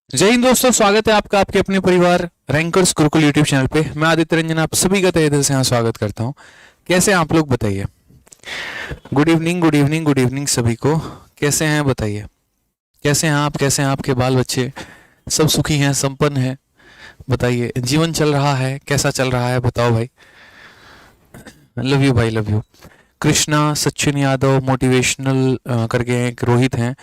जय हिंद दोस्तों, स्वागत है आपका आपके अपने परिवार रैंकर्स गुरुकुल यूट्यूब चैनल पे। मैं आदित्य रंजन आप सभी का तहे दिल से यहाँ स्वागत करता हूँ। कैसे हैं आप लोग बताइए। Good evening good evening good evening सभी को। कैसे हैं बताइए। कैसे हैं आप, कैसे हैं आपके बाल बच्चे, सब सुखी हैं, संपन्न हैं? बताइए, जीवन चल रहा है, कैसा चल रहा है बताओ भाई। लव यू भाई, love you. Krishna, Sachin Yadav motivational करके एक रोहित हैं,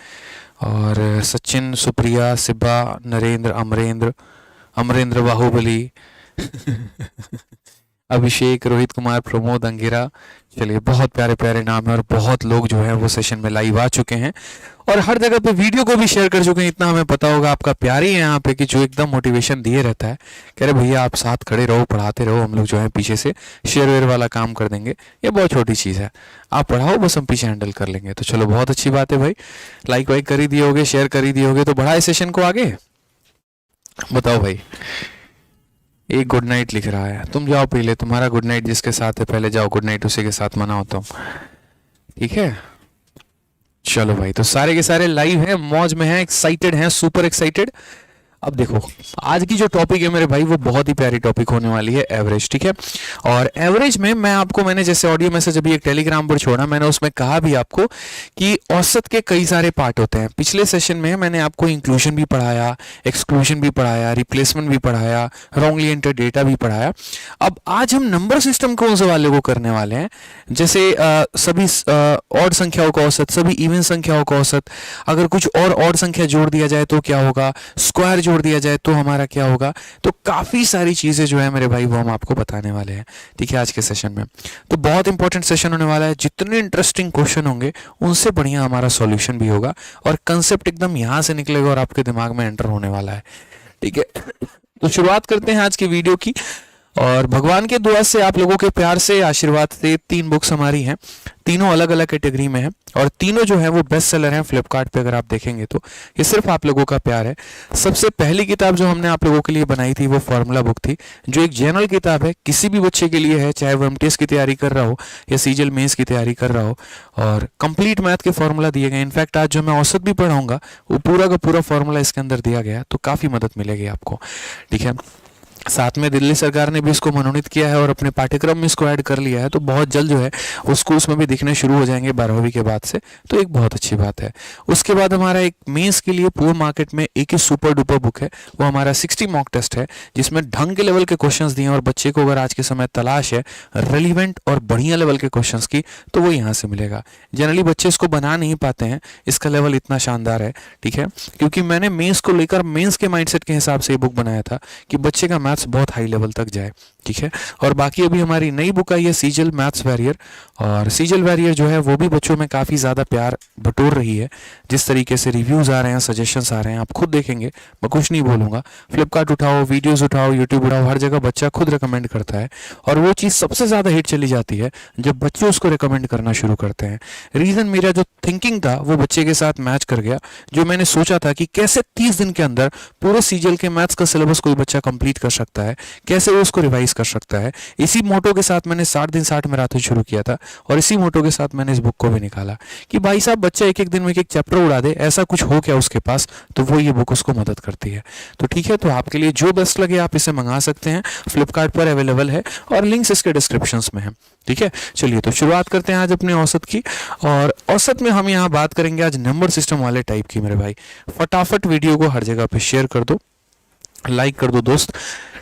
और सचिन, सुप्रिया, सिब्बा, नरेंद्र, अमरेंद्र, अमरेंद्र बाहुबली अभिषेक, रोहित कुमार, प्रमोद, अंगिरा। चलिए, बहुत प्यारे प्यारे नाम है और बहुत लोग जो है वो सेशन में लाइव आ चुके हैं और हर जगह पे वीडियो को भी शेयर कर चुके हैं। इतना हमें पता होगा आपका प्यार ही है यहाँ पे कि जो एकदम मोटिवेशन दिए रहता है, कह रहे भैया आप साथ खड़े रहो, पढ़ाते रहो, हम लोग जो है पीछे से शेयर वेयर वाला काम कर देंगे। ये बहुत छोटी चीज़ है, आप पढ़ाओ बस, हम पीछे हैंडल कर लेंगे। तो चलो, बहुत अच्छी बात है भाई। लाइक वाइक कर ही दिए होगे, शेयर कर ही दिए होगे, तो बढ़ाए सेशन को आगे। बताओ भाई। एक गुड नाइट लिख रहा है, तुम जाओ पी ले, तुम्हारा गुड नाइट जिसके साथ है पहले जाओ गुड नाइट उसी के साथ मनाओ तुम, ठीक है। चलो भाई, तो सारे के सारे लाइव हैं, मौज में हैं, एक्साइटेड हैं, सुपर एक्साइटेड। अब देखो, आज की जो टॉपिक है मेरे भाई वो बहुत ही प्यारी टॉपिक होने वाली है, एवरेज, ठीक है। और एवरेज में मैंने जैसे ऑडियो मैसेज अभी एक टेलीग्राम पर छोड़ा, मैंने उसमें कहा भी आपको कि औसत के कई सारे पार्ट होते हैं। पिछले सेशन में मैंने आपको इंक्लूजन भी पढ़ाया, एक्सक्लूजन भी पढ़ाया, रिप्लेसमेंट भी पढ़ाया, रॉन्गली एंटर डेटा भी पढ़ाया। अब आज हम नंबर सिस्टम कौन से वाले को करने वाले हैं, जैसे सभी ऑड संख्याओं का औसत, सभी इवन संख्याओं का औसत, अगर कुछ और ऑड संख्या जोड़ दिया जाए तो क्या होगा, स्क्वायर जोड़ दिया जाए तो हमारा क्या होगा। तो काफ़ी सारी चीज़ें जो है मेरे भाई वो हम आपको बताने वाले हैं, ठीक है, आज के सेशन में। तो बहुत इंपॉर्टेंट सेशन होने वाला है, जितने इंटरेस्टिंग क्वेश्चन होंगे उनसे बढ़िया हमारा सॉल्यूशन भी होगा और कंसेप्ट एकदम यहाँ से निकलेगा और आपके दिमाग में एंटर होने वाला है, ठीक है। तो शुरुआत करते हैं आज की वीडियो की, और भगवान के दुआ से, आप लोगों के प्यार से, आशीर्वाद से 3 बुक्स हमारी हैं, तीनों अलग अलग कैटेगरी में हैं और तीनों जो है वो बेस्ट सेलर हैं फ्लिपकार्ट पे। अगर आप देखेंगे तो ये सिर्फ आप लोगों का प्यार है। सबसे पहली किताब जो हमने आप लोगों के लिए बनाई थी वो फॉर्मूला बुक थी, जो एक जनरल किताब है, किसी भी बच्चे के लिए है, चाहे वो एमटीएस की तैयारी कर रहा हो या सीजीएल मेंस की तैयारी कर रहा हो, और कंप्लीट मैथ के फॉर्मूला दिए गए। इनफैक्ट आज जो मैं औसत भी पढ़ाऊंगा वो पूरा का पूरा फॉर्मूला इसके अंदर दिया गया है, तो काफ़ी मदद मिलेगी आपको, ठीक है। साथ में दिल्ली सरकार ने भी इसको मनोनीत किया है और अपने पाठ्यक्रम में इसको ऐड कर लिया है, तो बहुत जल्द जो है वो स्कूल्स में भी दिखने शुरू हो जाएंगे 12वीं के बाद से, तो एक बहुत अच्छी बात है। उसके बाद हमारा एक मेंस के लिए पूरे मार्केट में एक ही सुपर डुपर बुक है, वो हमारा 60 मॉक टेस्ट है, जिसमें ढंग के लेवल के क्वेश्चंस दिए हैं और बच्चे को अगर आज के समय तलाश है रेलिवेंट और बढ़िया लेवल के क्वेश्चंस की, तो वो यहाँ से मिलेगा। जनरली बच्चे इसको बना नहीं पाते हैं, इसका लेवल इतना शानदार है, ठीक है, क्योंकि मैंने मेंस को लेकर मेंस के माइंडसेट के हिसाब से ये बुक बनाया था कि बच्चे का मैथ्स बहुत हाई लेवल तक जाए, ठीक है। और बाकी अभी हमारी नई बुक आई है सीजल मैथ्स वैरियर, और सीजल वैरियर जो है वो भी बच्चों में काफ़ी ज़्यादा प्यार बटोर रही है। जिस तरीके से रिव्यूज़ आ रहे हैं, सजेशंस आ रहे हैं, आप खुद देखेंगे, मैं कुछ नहीं बोलूँगा। फ्लिपकार्ट उठाओ, वीडियोज़ उठाओ, यूट्यूब उठाओ, हर जगह बच्चा खुद रिकमेंड करता है, और वो चीज़ सबसे ज़्यादा हिट चली जाती है जब बच्चे उसको रिकमेंड करना शुरू करते हैं। रीज़न, मेरा जो थिंकिंग था वो बच्चे के साथ मैच कर गया। जो मैंने सोचा था कि कैसे 30 दिन के अंदर पूरे सीजल के मैथ्स का सिलेबस कोई बच्चा कंप्लीट कर सकता है, कैसे वो उसको रिवाइज कर सकता है, इसी मोटो के साथ मैंने 60 दिन 60 मैराथन शुरू किया था, और इसी मोटो के साथ मैंने इस बुक को भी निकाला कि भाई साहब बच्चा एक एक दिन में एक एक चैप्टर उड़ा दे, ऐसा कुछ हो क्या उसके पास, तो वो ये बुक उसको मदद करती है। तो ठीक है, तो आपके लिए जो बेस्ट लगे आप इसे मंगा सकते हैं, फ्लिपकार्ट पर अवेलेबल है और लिंक्स इसके डिस्क्रिप्शन में है, ठीक है। चलिए, तो शुरुआत करते हैं आज अपने औसत की, और औसत में हम यहाँ बात करेंगे आज नंबर सिस्टम वाले टाइप की। मेरे भाई फटाफट वीडियो को हर जगह पे शेयर कर दो, लाइक कर दो दोस्त,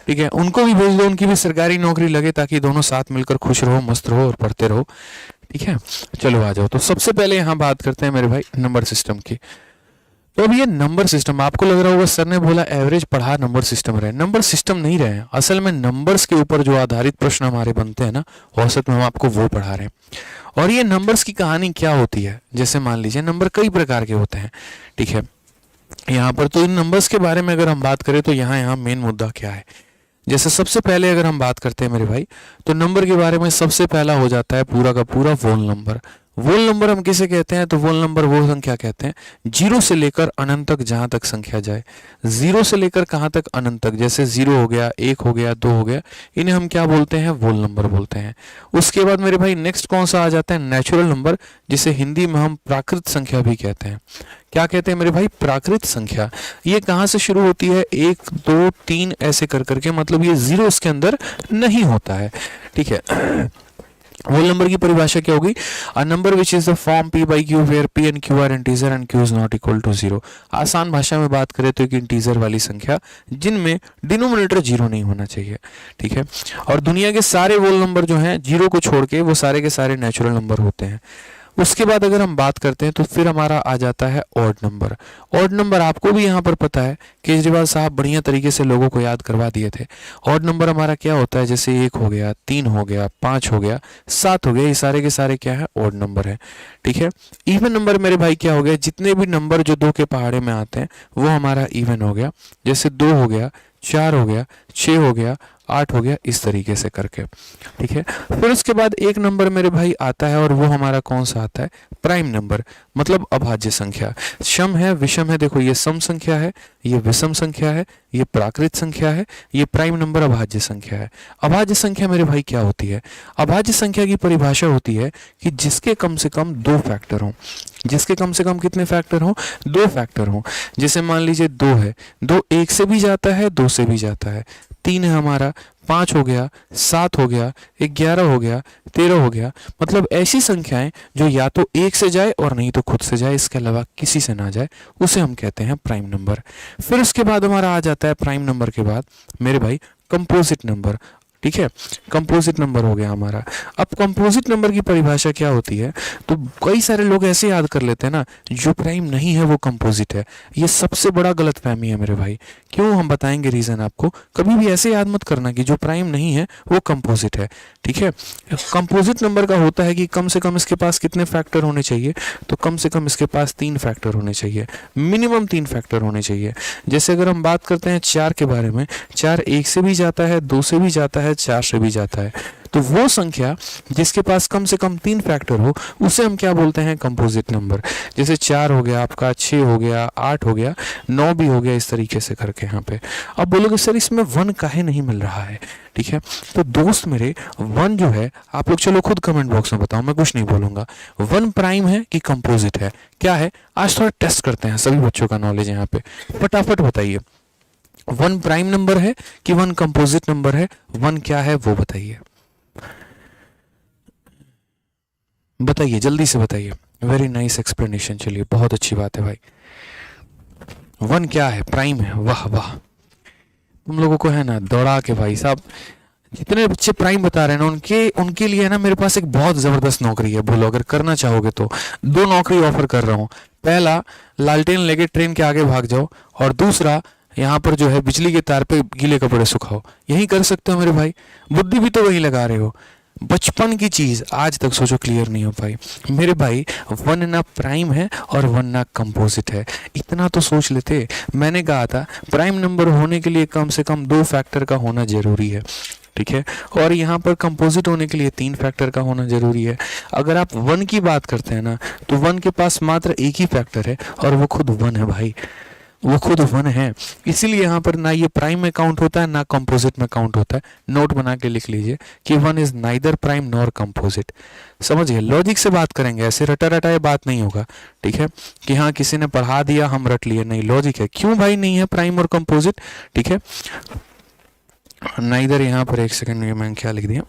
ठीक है, उनको भी भेज दो, उनकी भी सरकारी नौकरी लगे, ताकि दोनों साथ मिलकर खुश रहो, मस्त रहो और पढ़ते रहो, ठीक है। चलो आ जाओ, तो सबसे पहले यहाँ बात करते हैं मेरे भाई नंबर सिस्टम की। तो अब ये नंबर सिस्टम, आपको लग रहा होगा सर ने बोला एवरेज पढ़ा, नंबर सिस्टम रहे। नंबर सिस्टम नहीं रहे, असल में नंबर्स के ऊपर जो आधारित प्रश्न हमारे बनते हैं ना औसत में, हम आपको वो पढ़ा रहे हैं। और ये नंबर्स की कहानी क्या होती है, जैसे मान लीजिए नंबर कई प्रकार के होते हैं, ठीक है। यहाँ पर तो इन नंबर्स के बारे में अगर हम बात करें तो यहाँ मेन मुद्दा क्या है, जैसे सबसे पहले अगर हम बात करते हैं मेरे भाई, तो नंबर के बारे में सबसे पहला हो जाता है पूरा का पूरा वोल नंबर। वोल नंबर हम किसे कहते हैं? तो वोल नंबर वो संख्या कहते हैं जीरो से लेकर अनंत तक, जहां तक संख्या जाए। जीरो से लेकर कहां तक? अनंत तक। जैसे 0 हो गया, 1 हो गया, 2 हो गया, इन्हें हम क्या बोलते हैं? वोल नंबर बोलते हैं। उसके बाद मेरे भाई नेक्स्ट कौन सा आ जाता है? नेचुरल नंबर, जिसे हिंदी में हम प्राकृत संख्या भी कहते हैं। क्या कहते हैं मेरे भाई? प्राकृत संख्या। ये कहां से शुरू होती है? 1 2 3 ऐसे कर करके, मतलब ये जीरो इसके अंदर नहीं होता है। ठीक है। होल नंबर की परिभाषा क्या होगी? A number which is the form p by q where p and q are integer and q is not equal to 0। आसान भाषा में बात करें तो एक इंटीजर वाली संख्या जिनमें डिनोमिनेटर जीरो नहीं होना चाहिए। ठीक है। और दुनिया के सारे होल नंबर जो हैं जीरो को छोड़ के वो सारे के सारे नेचुरल नंबर होते हैं। उसके बाद अगर हम बात करते हैं तो फिर हमारा आ जाता है ऑड नंबर। ऑड नंबर आपको भी यहाँ पर पता है, केजरीवाल साहब बढ़िया तरीके से लोगों को याद करवा दिए थे। ऑड नंबर हमारा क्या होता है? जैसे 1 हो गया, 3 हो गया, 5 हो गया, 7 हो गया, ये सारे के सारे क्या है? ऑड नंबर है। ठीक है। इवन नंबर मेरे भाई क्या हो गया? जितने भी नंबर जो 2 के पहाड़े में आते हैं वो हमारा इवन हो गया। जैसे 2 हो गया, 4 हो गया, 6 हो गया, 8 हो गया, इस तरीके से करके। ठीक है। फिर उसके बाद एक नंबर मेरे भाई आता है और वो हमारा कौन सा आता है? प्राइम नंबर, मतलब अभाज्य संख्या। सम है, विषम है, देखो ये सम संख्या है, ये विषम संख्या है, ये प्राकृत संख्या है, ये प्राइम नंबर अभाज्य संख्या है। अभाज्य संख्या मेरे भाई क्या होती है? अभाज्य संख्या की परिभाषा होती है कि जिसके कम से कम 2 फैक्टर हों। जिसके कम से कम कितने फैक्टर हों? 2 फैक्टर हों। जैसे मान लीजिए 2 है, 2 1 से भी जाता है, 2 से भी जाता है। 3 है हमारा, 5 हो गया, 7 हो गया, 11 हो गया, 13 हो गया। मतलब ऐसी संख्याएं जो या तो 1 से जाए और नहीं तो खुद से जाए, इसके अलावा किसी से ना जाए, उसे हम कहते हैं प्राइम नंबर। फिर उसके बाद हमारा आ जाता है प्राइम नंबर के बाद मेरे भाई कंपोजिट नंबर। ठीक है। कंपोजिट नंबर हो गया हमारा। अब कंपोजिट नंबर की परिभाषा क्या होती है? तो कई सारे लोग ऐसे याद कर लेते हैं ना, जो प्राइम नहीं है वो कंपोजिट है। ये सबसे बड़ा गलतफहमी है मेरे भाई। क्यों? हम बताएंगे रीजन आपको। कभी भी ऐसे याद मत करना कि जो प्राइम नहीं है वो कंपोजिट है। ठीक है। कंपोजिट नंबर का होता है कि कम से कम इसके पास कितने फैक्टर होने चाहिए? तो कम से कम इसके पास 3 फैक्टर होने चाहिए, मिनिमम 3 फैक्टर होने चाहिए। जैसे अगर हम बात करते हैं 4 के बारे में, 4 1 से भी जाता है, 2 से भी जाता है, 4 से भी जाता है। तो वो संख्या जिसके पास कम से कम 3 फैक्टर हो उसे हम क्या बोलते हैं? Composite number. जैसे 4 हो गया आपका, 6 हो गया, 8 हो गया, 9 भी हो गया, इस तरीके से करके यहाँ पे। अब बोलोगे सर इसमें 1 काहे नहीं मिल रहा है? ठीक है। तो दोस्त मेरे 1 जो है, आप लोग चलो खुद कमेंट बॉक्स में बताओ, मैं कुछ नहीं बोलूंगा। 1 प्राइम है कि कंपोजिट है? क्या है? आज थोड़ा टेस्ट करते हैं, सभी बच्चों का नॉलेज यहाँ पे। फटाफट बताइए, 1 प्राइम नंबर है कि 1 कंपोजिट नंबर है? 1 क्या है वो बताइए, बताइए जल्दी से बताइए। वेरी नाइस एक्सप्लेनेशन, चलिए बहुत अच्छी बात है भाई। 1 क्या है? प्राइम है। वाह वाह, तुम लोगों को है ना दौड़ा के भाई साहब। जितने बच्चे प्राइम बता रहे हैं ना, उनके लिए है ना मेरे पास एक बहुत जबरदस्त नौकरी है। बोलो अगर करना चाहोगे तो। 2 नौकरी ऑफर कर रहा हूँ। पहला, लालटेन लेके ट्रेन के आगे भाग जाओ, और दूसरा यहाँ पर जो है बिजली के तार पे गीले कपड़े सुखाओ। यही कर सकते हो मेरे भाई। बुद्धि भी तो वही लगा रहे हो। बचपन की चीज आज तक सोचो क्लियर नहीं हो पाई मेरे भाई। 1 ना प्राइम है और 1 ना कंपोजिट है, इतना तो सोच लेते। मैंने कहा था प्राइम नंबर होने के लिए कम से कम 2 फैक्टर का होना जरूरी है। ठीक है। और यहाँ पर कंपोजिट होने के लिए 3 फैक्टर का होना जरूरी है। अगर आप 1 की बात करते हैं ना, तो 1 के पास मात्र एक ही फैक्टर है और वो खुद 1 है भाई, वो खुद 1 है। इसीलिए यहाँ पर ना ये प्राइम में काउंट होता है ना कंपोजिट में काउंट होता है। नोट बना के लिख लीजिए कि 1 is neither prime nor composite. समझिए, लॉजिक से बात करेंगे, ऐसे रटा रटाए बात नहीं होगा। ठीक है, कि हाँ किसी ने पढ़ा दिया हम रट लिए, नहीं, लॉजिक है। क्यों भाई नहीं है प्राइम और कंपोजिट? ठीक है, नाइदर यहाँ पर एक सेकंड में मैंने क्या लिख दिया,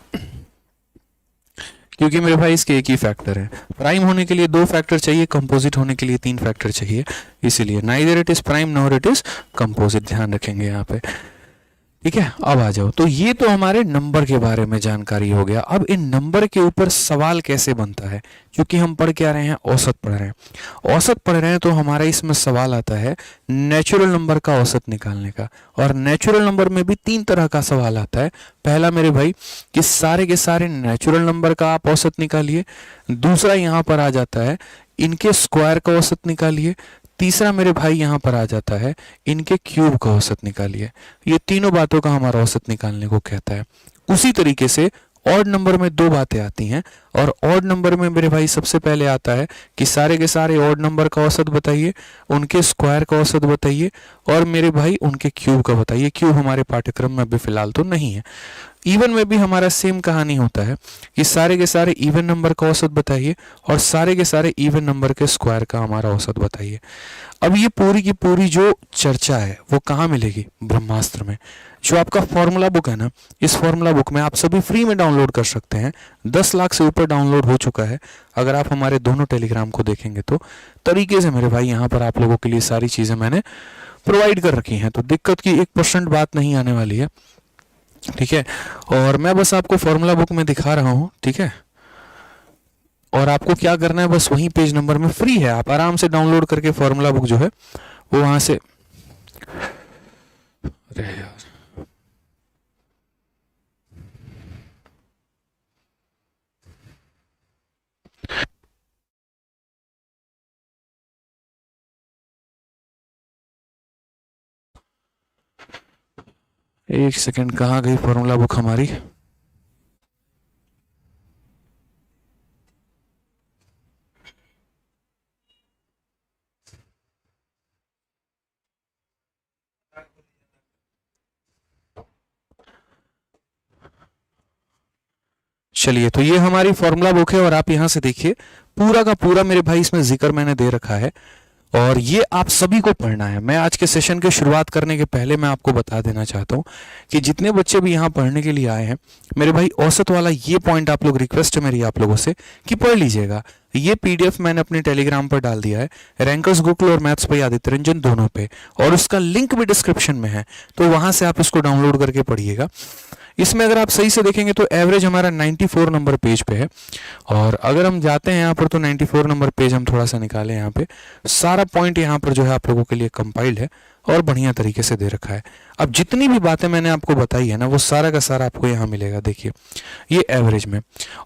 क्योंकि मेरे भाई इसके एक ही फैक्टर है। प्राइम होने के लिए 2 फैक्टर चाहिए, कंपोजिट होने के लिए 3 फैक्टर चाहिए, इसीलिए neither it is prime nor it is composite. ध्यान रखेंगे यहाँ पे। ठीक है, अब आ जाओ। तो ये तो हमारे नंबर के बारे में जानकारी हो गया। अब इन नंबर के ऊपर सवाल कैसे बनता है, क्योंकि हम पढ़ क्या रहे हैं? औसत पढ़ रहे हैं। औसत पढ़ रहे हैं तो हमारा इसमें सवाल आता है नेचुरल नंबर का औसत निकालने का। और नेचुरल नंबर में भी 3 तरह का सवाल आता है। पहला मेरे भाई कि सारे के सारे नेचुरल नंबर का आप औसत निकालिए। दूसरा यहाँ पर आ जाता है इनके स्क्वायर का औसत निकालिए। तीसरा मेरे भाई यहाँ पर आ जाता है इनके क्यूब का औसत निकालिए। ये तीनों बातों का हमारा औसत निकालने को कहता है। उसी तरीके से ऑड नंबर में दो बातें आती हैं, और ऑड नंबर में मेरे भाई सबसे पहले आता है कि सारे के सारे ऑड नंबर का औसत बताइए, उनके स्क्वायर का औसत बताइए, और मेरे भाई उनके क्यूब का बताइए। क्यूब हमारे पाठ्यक्रम में अभी फिलहाल तो नहीं है। इवन में भी हमारा सेम कहानी होता है कि सारे के सारे इवन नंबर का औसत बताइए और सारे के सारे इवन नंबर के स्क्वायर का हमारा औसत बताइए। अब ये पूरी की पूरी जो चर्चा है वो कहाँ मिलेगी? ब्रह्मास्त्र में। जो आपका फॉर्मूला बुक है ना, इस फॉर्मूला बुक में आप सभी फ्री में डाउनलोड कर सकते हैं। 10 लाख से ऊपर डाउनलोड हो चुका है। अगर आप हमारे दोनों टेलीग्राम को देखेंगे तो तरीके से मेरे भाई यहाँ पर आप लोगों के लिए सारी चीज़ें मैंने प्रोवाइड कर रखी हैं, तो दिक्कत की 1% बात नहीं आने वाली है, ठीक है। और मैं बस आपको फॉर्मूला बुक में दिखा रहा हूँ, ठीक है। और आपको क्या करना है, बस वही पेज नंबर में फ्री है, आप आराम से डाउनलोड करके फॉर्मूला बुक जो है वो वहां से, अरे यार एक सेकंड, कहाँ गई फॉर्मूला बुक हमारी? चलिए, तो ये हमारी फॉर्मूला बुक है और आप यहां से देखिए पूरा का पूरा मेरे भाई इसमें जिक्र मैंने दे रखा है, और ये आप सभी को पढ़ना है। मैं आज के सेशन की शुरुआत करने के पहले मैं आपको बता देना चाहता हूँ कि जितने बच्चे भी यहाँ पढ़ने के लिए आए हैं, मेरे भाई औसत वाला ये पॉइंट आप लोग, रिक्वेस्ट है मेरी आप लोगों से कि पढ़ लीजिएगा। ये पीडीएफ मैंने अपने टेलीग्राम पर डाल दिया है, रैंकर्स गुरुकुल और मैथ्स भाई आदित्य रंजन दोनों पे, और उसका लिंक भी डिस्क्रिप्शन में है, तो वहां से आप इसको डाउनलोड करके पढ़िएगा। इसमें अगर आप सही से देखेंगे तो एवरेज हमारा 94 नंबर पेज पे है, और अगर हम जाते हैं यहाँ पर तो 94 नंबर पेज हम थोड़ा सा निकालें, यहाँ पे सारा पॉइंट यहाँ पर जो है आप लोगों के लिए कंपाइल्ड है और बढ़िया तरीके से दे रखा है। अब जितनी भी बातें मैंने आपको बताई है ना, वो सारा का सारा आपको यहाँ मिलेगा। देखिए ये एवरेज में,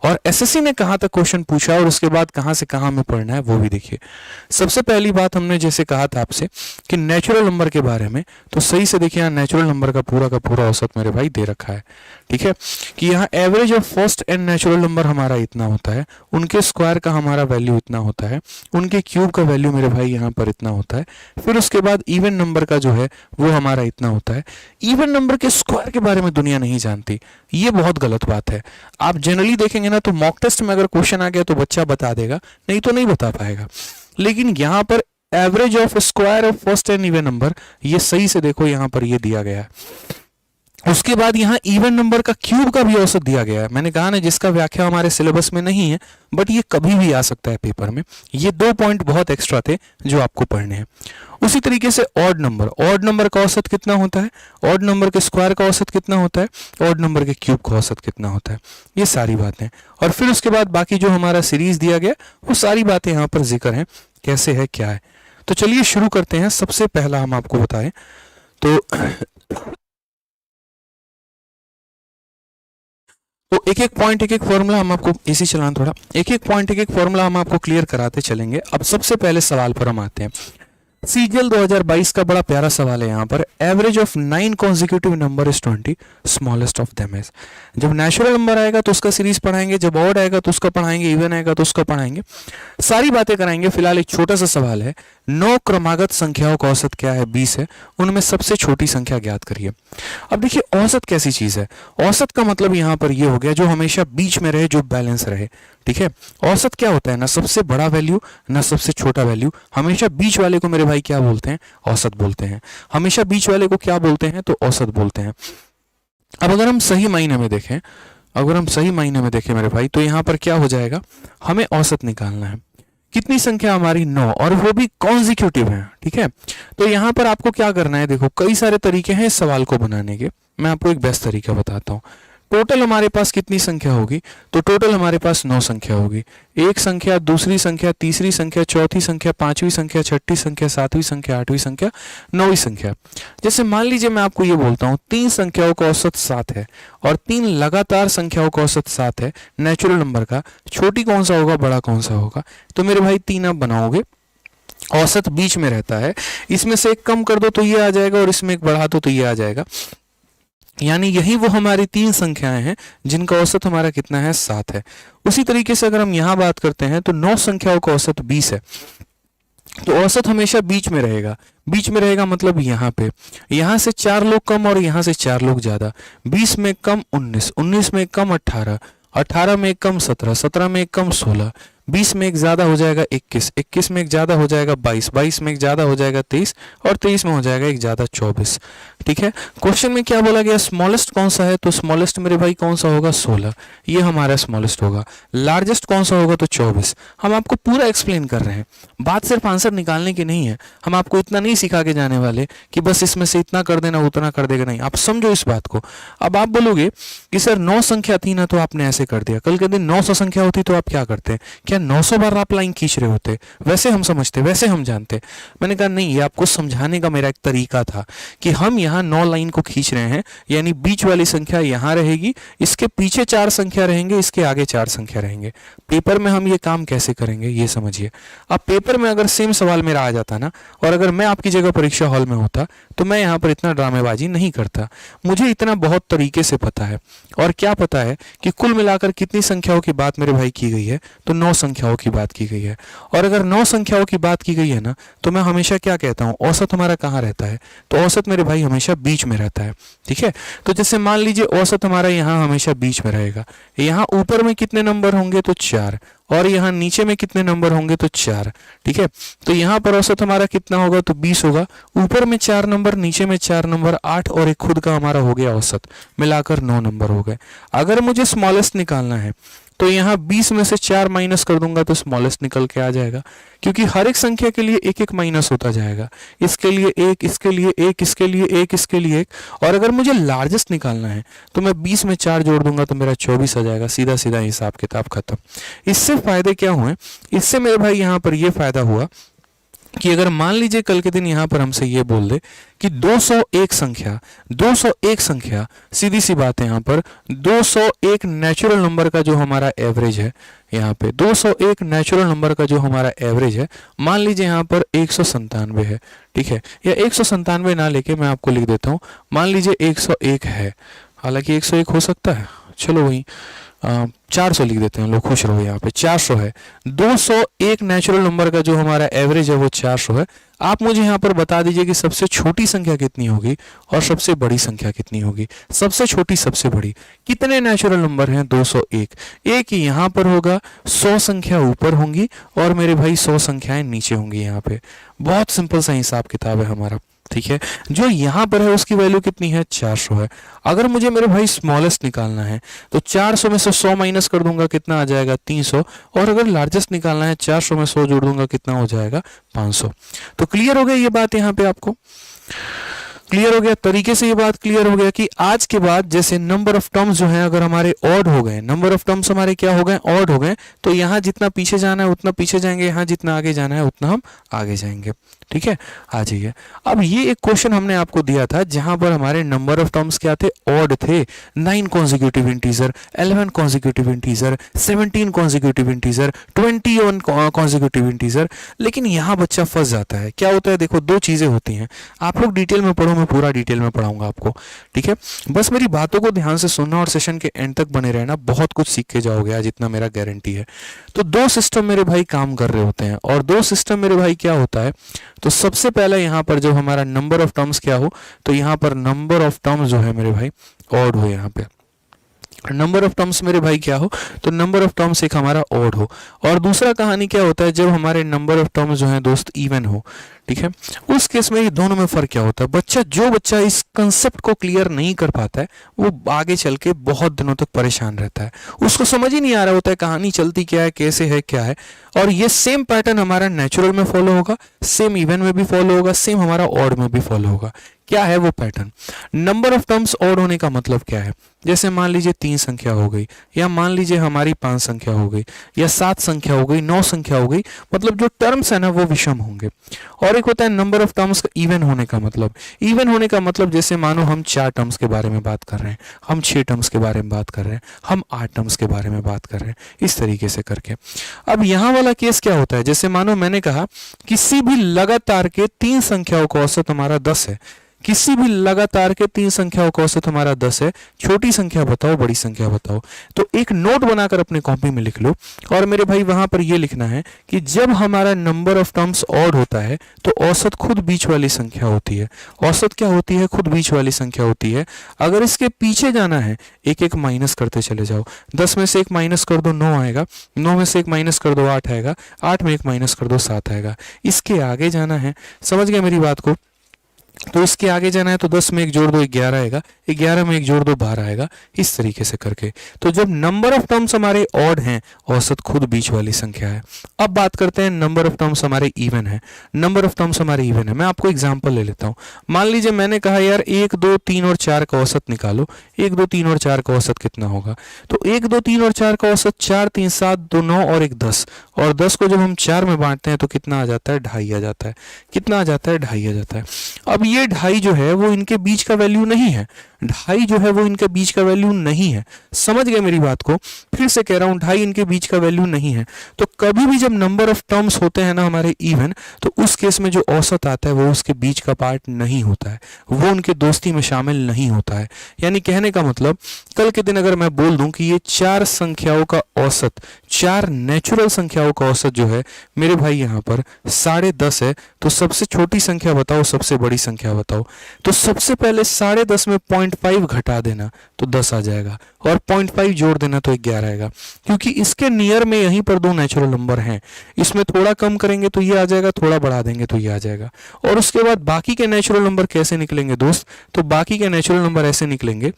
और एसएससी ने कहाँ तक क्वेश्चन पूछा और उसके बाद कहाँ से कहाँ में पढ़ना है वो भी देखिए। सबसे पहली बात हमने जैसे कहा था आपसे कि नेचुरल नंबर के बारे में, तो सही से देखिए यहाँ नेचुरल नंबर का पूरा औसत मेरे भाई दे रखा है, ठीक है, कि यहाँ average of first and natural number हमारा इतना होता है, उनके स्क्वायर का हमारा वैल्यू इतना होता है, उनके क्यूब का वैल्यू मेरे भाई यहाँ पर इतना होता है, फिर उसके बाद इवन नंबर का जो है वो हमारा इतना होता है। इवन नंबर के स्क्वायर के बारे में दुनिया नहीं जानती, ये बहुत गलत बात है। आप जनरली देखेंगे ना तो मॉक टेस्ट में अगर क्वेश्चन आ गया तो बच्चा बता देगा, नहीं तो नहीं बता पाएगा, लेकिन यहाँ पर average of square of first and even number, ये सही से देखो यहाँ पर ये दिया गया है। उसके बाद यहाँ इवन नंबर का क्यूब का भी औसत दिया गया है। मैंने कहा ना जिसका व्याख्या हमारे सिलेबस में नहीं है, बट ये कभी भी आ सकता है पेपर में। ये 2 पॉइंट बहुत एक्स्ट्रा थे जो आपको पढ़ने हैं। उसी तरीके से ऑड नंबर का औसत कितना होता है, ऑड नंबर के स्क्वायर का औसत कितना होता है, ऑड नंबर के क्यूब का औसत कितना होता है, ये सारी बातें। और फिर उसके बाद बाकी जो हमारा सीरीज दिया गया वो सारी बातें यहाँ पर जिक्र हैं, कैसे है क्या है। तो चलिए शुरू करते हैं। सबसे पहला हम आपको बताएं तो एक एक पॉइंट एक एक फॉर्मूला हम आपको, इसी चलान थोड़ा, एक एक पॉइंट एक एक फॉर्मूला हम आपको क्लियर कराते चलेंगे। अब सबसे पहले सवाल पर हम आते हैं। सीजीएल 2022 का बड़ा प्यारा सवाल है यहाँ पर, average of 9 consecutive number is 20, smallest of them is. जब नेचुरल नंबर आएगा तो उसका सीरीज पढ़ाएंगे, जब ऑड आएगा तो उसका पढ़ाएंगे, इवन आएगा तो उसका पढ़ाएंगे, सारी बातें कराएंगे। फिलहाल एक छोटा सा सवाल है, 9 क्रमागत संख्याओं का औसत क्या है? 20 है, उनमें सबसे छोटी संख्या ज्ञात करिए। अब देखिए औसत कैसी चीज है, औसत का मतलब यहाँ पर ये हो गया जो हमेशा बीच में रहे, जो बैलेंस रहे, ठीक है। औसत क्या होता है, ना सबसे बड़ा वैल्यू ना सबसे छोटा वैल्यू, हमेशा बीच वाले को मेरे भाई क्या बोलते हैं? औसत बोलते हैं। हमेशा बीच वाले को क्या बोलते हैं? तो औसत बोलते हैं। अब अगर हम सही मायने में देखें, मेरे भाई, तो यहाँ पर क्या हो जाएगा, हमें औसत निकालना है। कितनी संख्या हमारी? 9, और वो भी कॉन्जिक्यूटिव है, ठीक है। तो यहाँ पर आपको क्या करना है, देखो कई सारे तरीके हैं इस सवाल को बनाने के, मैं आपको एक बेस्ट तरीका बताता हूँ। टोटल हमारे पास कितनी संख्या होगी? तो टोटल हमारे पास 9 संख्या होगी। एक संख्या, दूसरी संख्या, तीसरी संख्या, चौथी संख्या, पांचवी संख्या, छठी संख्या, सातवीं संख्या, आठवीं संख्या, नौवीं संख्या। जैसे मान लीजिए मैं आपको ये बोलता हूँ 3 संख्याओं का औसत 7 है और 3 लगातार संख्याओं का औसत 7 है नेचुरल नंबर का, छोटी कौन सा होगा, बड़ा कौन सा होगा? तो मेरे भाई 3 आप बनाओगे, औसत बीच में रहता है, इसमें से एक कम कर दो तो ये आ जाएगा और इसमें एक बढ़ा दो तो ये आ जाएगा। यानी यही वो हमारी 3 संख्याएं हैं जिनका औसत हमारा कितना है, 7 है। उसी तरीके से अगर हम यहाँ बात करते हैं तो 9 संख्याओं का औसत 20 है, तो औसत हमेशा बीच में रहेगा। बीच में रहेगा मतलब यहाँ पे, यहाँ से 4 लोग कम और यहाँ से 4 लोग ज्यादा। 20 में कम 19, 19 में कम 18, 18 में कम 17, 17 में कम 16, 20 में एक ज्यादा हो जाएगा 21, 21 में एक ज्यादा हो जाएगा 22, 22 में एक ज्यादा हो जाएगा 23 और 23 में हो जाएगा एक ज्यादा 24। ठीक है, क्वेश्चन में क्या बोला गया, स्मॉलेस्ट कौन सा है, तो स्मॉलेस्ट मेरे भाई कौन सा होगा, 16, ये हमारा स्मॉलेस्ट होगा। लार्जेस्ट कौन सा होगा, तो 24। हम आपको पूरा एक्सप्लेन कर रहे हैं, बात सिर्फ आंसर निकालने की नहीं है। हम आपको इतना नहीं सिखा के जाने वाले कि बस इसमें से इतना कर देना उतना कर देगा, नहीं। आप समझो इस बात को। अब आप बोलोगे कि सर 9 संख्या थी ना, तो आपने ऐसे कर दिया। कल के दिन 900 संख्या होती तो आप क्या करते, क्या 900 बार आप लाइन खींच रहे होते? वैसे हम समझते, वैसे हम जानते। मैंने कहा नहीं, ये आपको समझाने का मेरा एक तरीका था कि हम यहाँ 9 लाइन को खींच रहे हैं, यानी बीच वाली संख्या यहाँ रहेगी, इसके पीछे 4 संख्या रहेंगे, इसके आगे 4 संख्या रहेंगे। पेपर में हम ये काम कैसे करेंगे ये समझिए। अब पेपर में अगर सेम सवाल मेरा आ जाता ना, और अगर मैं आपकी जगह परीक्षा हॉल में होता, तो मैं यहाँ पर इतना ड्रामेबाजी नहीं करता। मुझे इतना बहुत तरीके से पता है। और क्या पता है कि कुल मिलाकर कितनी संख्याओं की बात मेरे भाई की गई है, तो 9 संख्याओं की बात की गई है। और अगर 9 संख्याओं की बात की गई है ना, तो मैं हमेशा क्या कहता हूँ, औसत हमारा कहाँ रहता है, तो औसत मेरे भाई हमेशा बीच में रहता है। ठीक है, तो जैसे मान लीजिए औसत हमारा यहाँ हमेशा बीच में रहेगा। यहाँ ऊपर में कितने नंबर होंगे, तो 4, और यहाँ नीचे में कितने नंबर होंगे, तो 4। ठीक है, तो यहाँ पर औसत हमारा कितना होगा, तो 20 होगा। ऊपर में 4 नंबर, नीचे में 4 नंबर, 8 और एक खुद का हमारा हो गया औसत, मिलाकर 9 नंबर हो गए। अगर मुझे स्मॉलेस्ट निकालना है, तो यहाँ 20 में से 4 माइनस कर दूंगा तो स्मॉलेस्ट निकल के आ जाएगा, क्योंकि हर एक संख्या के लिए एक एक माइनस होता जाएगा। इसके लिए एक, इसके लिए एक, इसके लिए एक, इसके लिए एक। और अगर मुझे लार्जेस्ट निकालना है, तो मैं 20 में 4 जोड़ दूंगा तो मेरा 24 आ जाएगा। सीधा सीधा हिसाब किताब खत्म। इससे फायदे क्या हुए, इससे मेरे भाई यहाँ पर ये फायदा हुआ कि अगर मान लीजिए कल के दिन यहाँ पर हमसे ये बोल दे कि 201 संख्या, सीधी सी बात है, यहाँ पर 201 नेचुरल नंबर का जो हमारा एवरेज है, यहाँ पे 201 नेचुरल नंबर का जो हमारा एवरेज है, मान लीजिए यहाँ पर 197 है। ठीक है, या 197 ना लेके मैं आपको लिख देता हूँ, मान लीजिए 101 है, हालांकि 101 हो सकता है, चलो वही 400 लिख देते हैं, लोग खुश रहो। यहाँ पे 400 है। 201 नेचुरल नंबर का जो हमारा एवरेज है वो 400 है। आप मुझे यहाँ पर बता दीजिए कि सबसे छोटी संख्या कितनी होगी और सबसे बड़ी संख्या कितनी होगी। सबसे छोटी, सबसे बड़ी, कितने नेचुरल नंबर हैं, 201। एक यहाँ पर होगा, 100 संख्या ऊपर होंगी और मेरे भाई 100 संख्याएं नीचे होंगी। यहाँ पे बहुत सिंपल सा हिसाब किताब है हमारा। ठीक है, जो यहाँ पर है उसकी वैल्यू कितनी है, 400 है। अगर मुझे मेरे भाई स्मॉलेस्ट निकालना है, तो 400 में से 100 माइनस कर दूंगा, कितना आ जाएगा, 300। और अगर लार्जेस्ट निकालना है, 400 में 100 जोड़ दूंगा, कितना हो जाएगा, 500। तो क्लियर हो गया ये बात, यहाँ पे आपको क्लियर हो गया, तरीके से ये बात क्लियर हो गया कि आज के बाद जैसे नंबर ऑफ टर्म्स जो हैं अगर हमारे ऑड हो गए, नंबर ऑफ टर्म्स हमारे क्या हो गए, ऑड हो गए, तो यहाँ जितना पीछे जाना है उतना पीछे जाएंगे, यहाँ जितना आगे जाना है उतना हम आगे जाएंगे। ठीक है, आ जाइए। अब ये एक क्वेश्चन हमने आपको दिया था जहां पर हमारे नंबर ऑफ टर्म्स क्या थे, ऑड थे। 9 consecutive integer, 11 consecutive integer, 17 consecutive integer, 21 consecutive integer. लेकिन यहाँ बच्चा फंस जाता है। क्या होता है, देखो 2 चीजें होती हैं। आप लोग डिटेल में पढ़ो, मैं पूरा डिटेल में पढ़ाऊंगा आपको। ठीक है, बस मेरी बातों को ध्यान से सुनना और सेशन के एंड तक बने रहना, बहुत कुछ सीख के जाओगे आज, इतना मेरा गारंटी है। तो 2 सिस्टम मेरे भाई काम कर रहे होते हैं, और 2 सिस्टम मेरे भाई क्या होता है, तो सबसे पहले यहाँ पर जब हमारा नंबर ऑफ टर्म्स क्या हो, तो यहाँ पर नंबर ऑफ टर्म्स जो है मेरे भाई ऑड हो। यहाँ पे नंबर ऑफ टर्म्स मेरे भाई क्या हो, तो नंबर ऑफ टर्म्स एक हमारा ऑड हो। और दूसरा कहानी क्या होता है, जब हमारे नंबर ऑफ टर्म्स जो है दोस्त इवन हो। ठीक है, उस केस में ये दोनों में फर्क क्या होता है, जो बच्चा इस कंसेप्ट को क्लियर नहीं कर पाता है, वो आगे चल के बहुत दिनों तक परेशान रहता है। उसको समझ ही नहीं आ रहा होता है कहानी चलती क्या है, कैसे है, क्या है। और ये सेम पैटर्न हमारा नेचुरल में फॉलो होगा, सेम इवन में भी फॉलो होगा, सेम हमारा ऑड में भी फॉलो होगा। क्या है वो pattern, number of terms odd होने का मतलब क्या है, जैसे मान लीजिए 3 संख्या हो गई, या मान लीजिए हमारी 5 संख्या हो गई, या 7 संख्या हो गई, 9 संख्या हो गई, मतलब जो टर्म्स है ना वो विषम होंगे। और एक होता है नंबर ऑफ टर्म्स का इवन होने का मतलब, इवन होने का मतलब जैसे मानो हम 4 टर्म्स के बारे में बात कर रहे हैं, हम 6 टर्म्स के बारे में बात कर रहे हैं, हम 8 टर्म्स के बारे में बात कर रहे हैं, इस तरीके से करके। अब यहाँ वाला केस क्या होता है, जैसे मानो मैंने कहा किसी भी लगातार के 3 संख्याओं का औसत हमारा 10 है, किसी भी लगातार के 3 संख्याओं का औसत हमारा 10 है। छोटी संख्या बताओ, बड़ी संख्या बताओ। तो एक नोट बनाकर अपने कॉपी में लिख लो और मेरे भाई वहां पर ये लिखना है कि जब हमारा नंबर ऑफ टर्म्स ऑड होता है तो औसत खुद बीच वाली संख्या होती है। औसत क्या होती है? खुद बीच वाली संख्या होती है। अगर इसके पीछे जाना है, एक एक माइनस करते चले जाओ। 10 में से एक माइनस कर दो 9 आएगा, 9 में से एक माइनस कर दो 8 आएगा, 8 में एक माइनस कर दो 7 आएगा। इसके आगे जाना है, समझ गए मेरी बात को? तो इसके आगे जाना है तो 10 में एक जोड़ दो 11 आएगा, 11 में एक जोड़ दो 12 आएगा, इस तरीके से करके। तो जब नंबर ऑफ टर्म्स हमारे ऑड हैं, औसत खुद बीच वाली संख्या है। अब बात करते हैं नंबर ऑफ टर्म्स हमारे इवन है। नंबर ऑफ टर्म्स हमारे इवन है। मैं आपको एग्जांपल ले लेता हूं। मान लीजिए मैंने कहा यार 1 2 3 और 4 का औसत निकालो। 1 2 3 और 4 का औसत कितना होगा? तो 1 2 3 और 4 का औसत 4 3 7 2 9 और 1 10, और 10 को जब हम 4 में बांटते हैं तो कितना आ जाता है? 2.5 आ जाता है। कितना आ जाता है? 2.5 आ जाता है। अब ये 2.5 जो है वो इनके बीच का वैल्यू नहीं है। 2.5 जो है वो इनके बीच का वैल्यू नहीं है। समझ गए मेरी बात को? फिर से कह रहा हूं 2.5 इनके बीच का वैल्यू नहीं है। तो कभी भी जब नंबर ऑफ टर्म्स होते हैं ना हमारे इवन, तो उस केस में जो औसत आता है वो उसके बीच का पार्ट नहीं होता है, वो उनके दोस्ती में शामिल नहीं होता है। यानी कहने का मतलब, कल के दिन अगर मैं बोल दूं कि ये 4 संख्याओं का औसत, 4 नेचुरल संख्याओं का औसत जो है मेरे भाई यहाँ पर 10.5 है, तो सबसे छोटी संख्या बताओ, सबसे बड़ी संख्या बताओ। तो सबसे पहले 10.5 में 0.5 घटा देना तो 10 आ जाएगा, और 0.5 जोड़ देना तो 11 आएगा। क्योंकि इसके नियर में यहीं पर 2 नेचुरल नंबर हैं। इसमें थोड़ा कम करेंगे तो ये आ जाएगा, थोड़ा बढ़ा देंगे तो ये आ जाएगा। और उसके बाद बाकी के नेचुरल नंबर कैसे निकलेंगे दोस्त? तो बाकी के नेचुरल नंबर ऐसे निकलेंगे,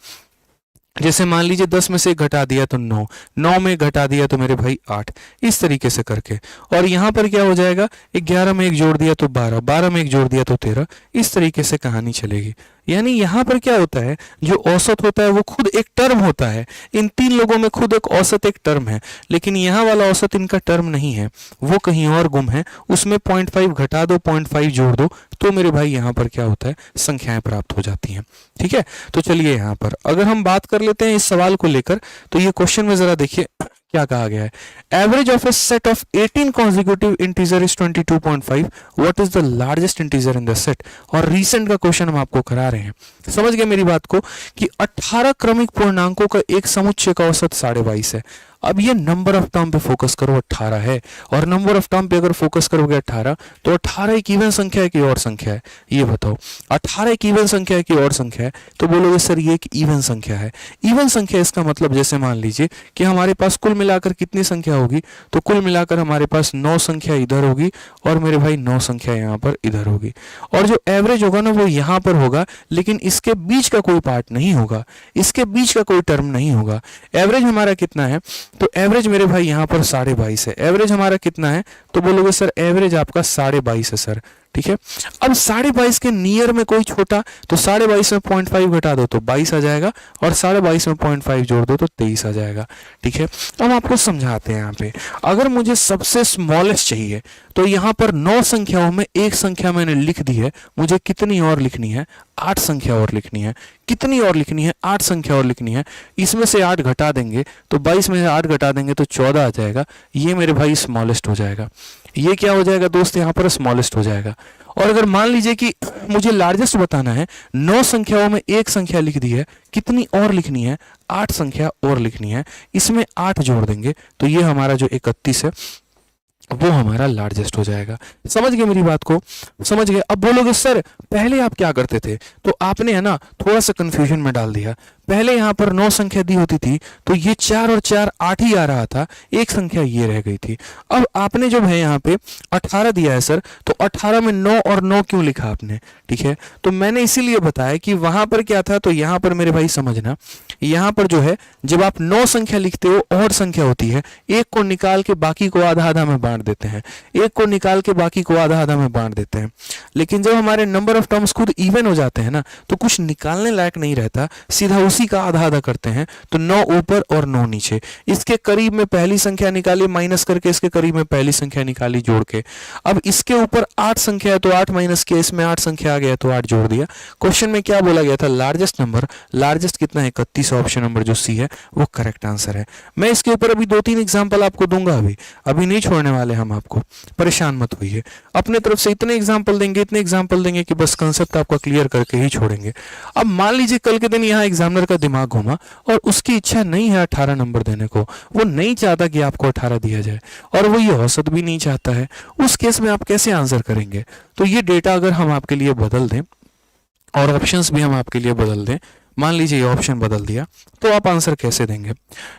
जैसे मान लीजिए 10 में से एक घटा दिया तो 9, 9 में घटा दिया तो मेरे भाई 8, इस तरीके से करके। और यहाँ पर क्या हो जाएगा? 11 में एक जोड़ दिया तो 12, 12 में एक जोड़ दिया तो 13, इस तरीके से कहानी चलेगी। यानी यहाँ पर क्या होता है, जो औसत होता है वो खुद एक टर्म होता है। इन 3 लोगों में खुद एक औसत एक टर्म है, लेकिन यहाँ वाला औसत इनका टर्म नहीं है, वो कहीं और गुम है। उसमें 0.5 घटा दो, 0.5 जोड़ दो, तो मेरे भाई यहाँ पर क्या होता है? संख्याएं प्राप्त हो जाती हैं। ठीक है, तो चलिए यहाँ पर अगर हम बात कर लेते हैं इस सवाल को लेकर, तो ये क्वेश्चन में जरा देखिए क्या कहा गया है। Average of A set of 18 consecutive integer is 22.5, what is the largest integer in the set? और रीसेंट का क्वेश्चन हम आपको करा रहे हैं। समझ गए मेरी बात को कि 18 क्रमिक पूर्णांकों का एक समुच्चय का औसत 22.5 है। अब ये नंबर ऑफ टर्म पे फोकस करो, 18 है, और नंबर ऑफ टर्म पे अगर फोकस करोगे 18, तो 18 एक इवन संख्या है कि और संख्या है? ये बताओ। 18 एक इवन संख्या है कि और संख्या है? तो बोलोगे सर ये एक इवन संख्या है। इवन संख्या इसका मतलब, जैसे मान लीजिए कि हमारे पास कुल मिलाकर कितनी संख्या होगी? तो कुल मिलाकर हमारे पास 9 संख्या इधर होगी, और मेरे भाई 9 संख्या यहाँ पर इधर होगी। और जो एवरेज होगा ना वो यहाँ पर होगा, लेकिन इसके बीच का कोई पार्ट नहीं होगा, इसके बीच का कोई टर्म नहीं होगा। एवरेज हमारा कितना है? तो एवरेज मेरे भाई यहाँ पर 22.5 है। एवरेज हमारा कितना है? तो बोलोगे सर एवरेज आपका 22.5 है सर। ठीक है, अब 22.5 के नियर में कोई छोटा, तो 22.5 में 0.5 घटा दो तो 22 आ जाएगा, और 22.5 में 0.5 जोड़ दो तो 23 आ जाएगा। ठीक है, अब आपको समझाते हैं। यहाँ पे अगर मुझे सबसे स्मॉलेस्ट चाहिए, तो यहाँ पर 9 संख्याओं में एक संख्या मैंने लिख दी है, मुझे कितनी और लिखनी है? 8 संख्या और लिखनी है। कितनी और लिखनी है? 8 संख्या और लिखनी है। इसमें से 8 घटा देंगे तो 22 में से 8 घटा देंगे तो 14 आ जाएगा। ये मेरे भाई स्मॉलेस्ट हो जाएगा। ये क्या हो जाएगा दोस्त? यहाँ पर स्मॉलेस्ट हो जाएगा। और अगर मान लीजिए कि मुझे लार्जेस्ट बताना है, 9 संख्याओं में एक संख्या लिख दी है, कितनी और लिखनी है? 8 संख्या और लिखनी है। इसमें 8 जोड़ देंगे तो ये हमारा जो 31 है वो हमारा लार्जेस्ट हो जाएगा। समझ गए मेरी बात को? समझ गए? अब बोलोगे सर पहले आप क्या करते थे? तो आपने है ना थोड़ा सा कंफ्यूजन में डाल दिया। पहले यहाँ पर 9 संख्या दी होती थी तो ये 4 और 4 8 ही आ रहा था, एक संख्या ये रह गई थी। अब आपने जो है यहाँ पे 18 दिया है सर, तो 18 में 9 और 9 क्यों लिखा आपने? ठीक है, तो मैंने इसीलिए बताया कि वहां पर क्या था, तो यहाँ पर मेरे भाई समझना, यहाँ पर जो है जब आप 9 संख्या लिखते हो और संख्या होती है, एक को निकाल के बाकी को आधा आधा में बांट देते हैं, एक को निकाल के बाकी को आधा आधा में बांट देते हैं। लेकिन जब हमारे नंबर ऑफ टर्म्स खुद इवन हो जाते हैं ना, तो कुछ निकालने लायक नहीं रहता, सीधा उस उसी का आधा आधा करते हैं, तो 9 ऊपर और 9 नीचे। इसके करीब में पहली संख्या निकाली माइनस करके, इसके करीब में पहली संख्या निकाली जोड़ के। अब इसके ऊपर 8 संख्या है तो 8 माइनस किया, इसमें 8 संख्या आ गया तो 8 जोड़ दिया। क्वेश्चन में क्या बोला गया था, लार्जेस्ट नंबर, लार्जेस्ट कितना है 31, ऑप्शन नंबर जो सी है वो करेक्ट आंसर है। मैं इसके ऊपर अभी 2-3 एग्जाम्पल आपको दूंगा, अभी नहीं छोड़ने वाले हम आपको, परेशान मत होइए। अपने तरफ से इतने एग्जाम्पल देंगे कि बस कंसेप्ट आपका क्लियर करके ही छोड़ेंगे। अब मान लीजिए कल के दिन यहाँ एग्जामिनर का दिमाग घूमा और उसकी इच्छा नहीं है 18 नंबर देने को, वो नहीं चाहता कि आपको 18 दिया जाए और वो ये औसत भी नहीं चाहता है, उस केस में आप कैसे आंसर करेंगे? तो ये डेटा अगर हम आपके लिए बदल दें और ऑप्शंस भी हम आपके लिए बदल दें, मान लीजिए ये ऑप्शन बदल दिया, तो आप आंसर कैसे देंगे?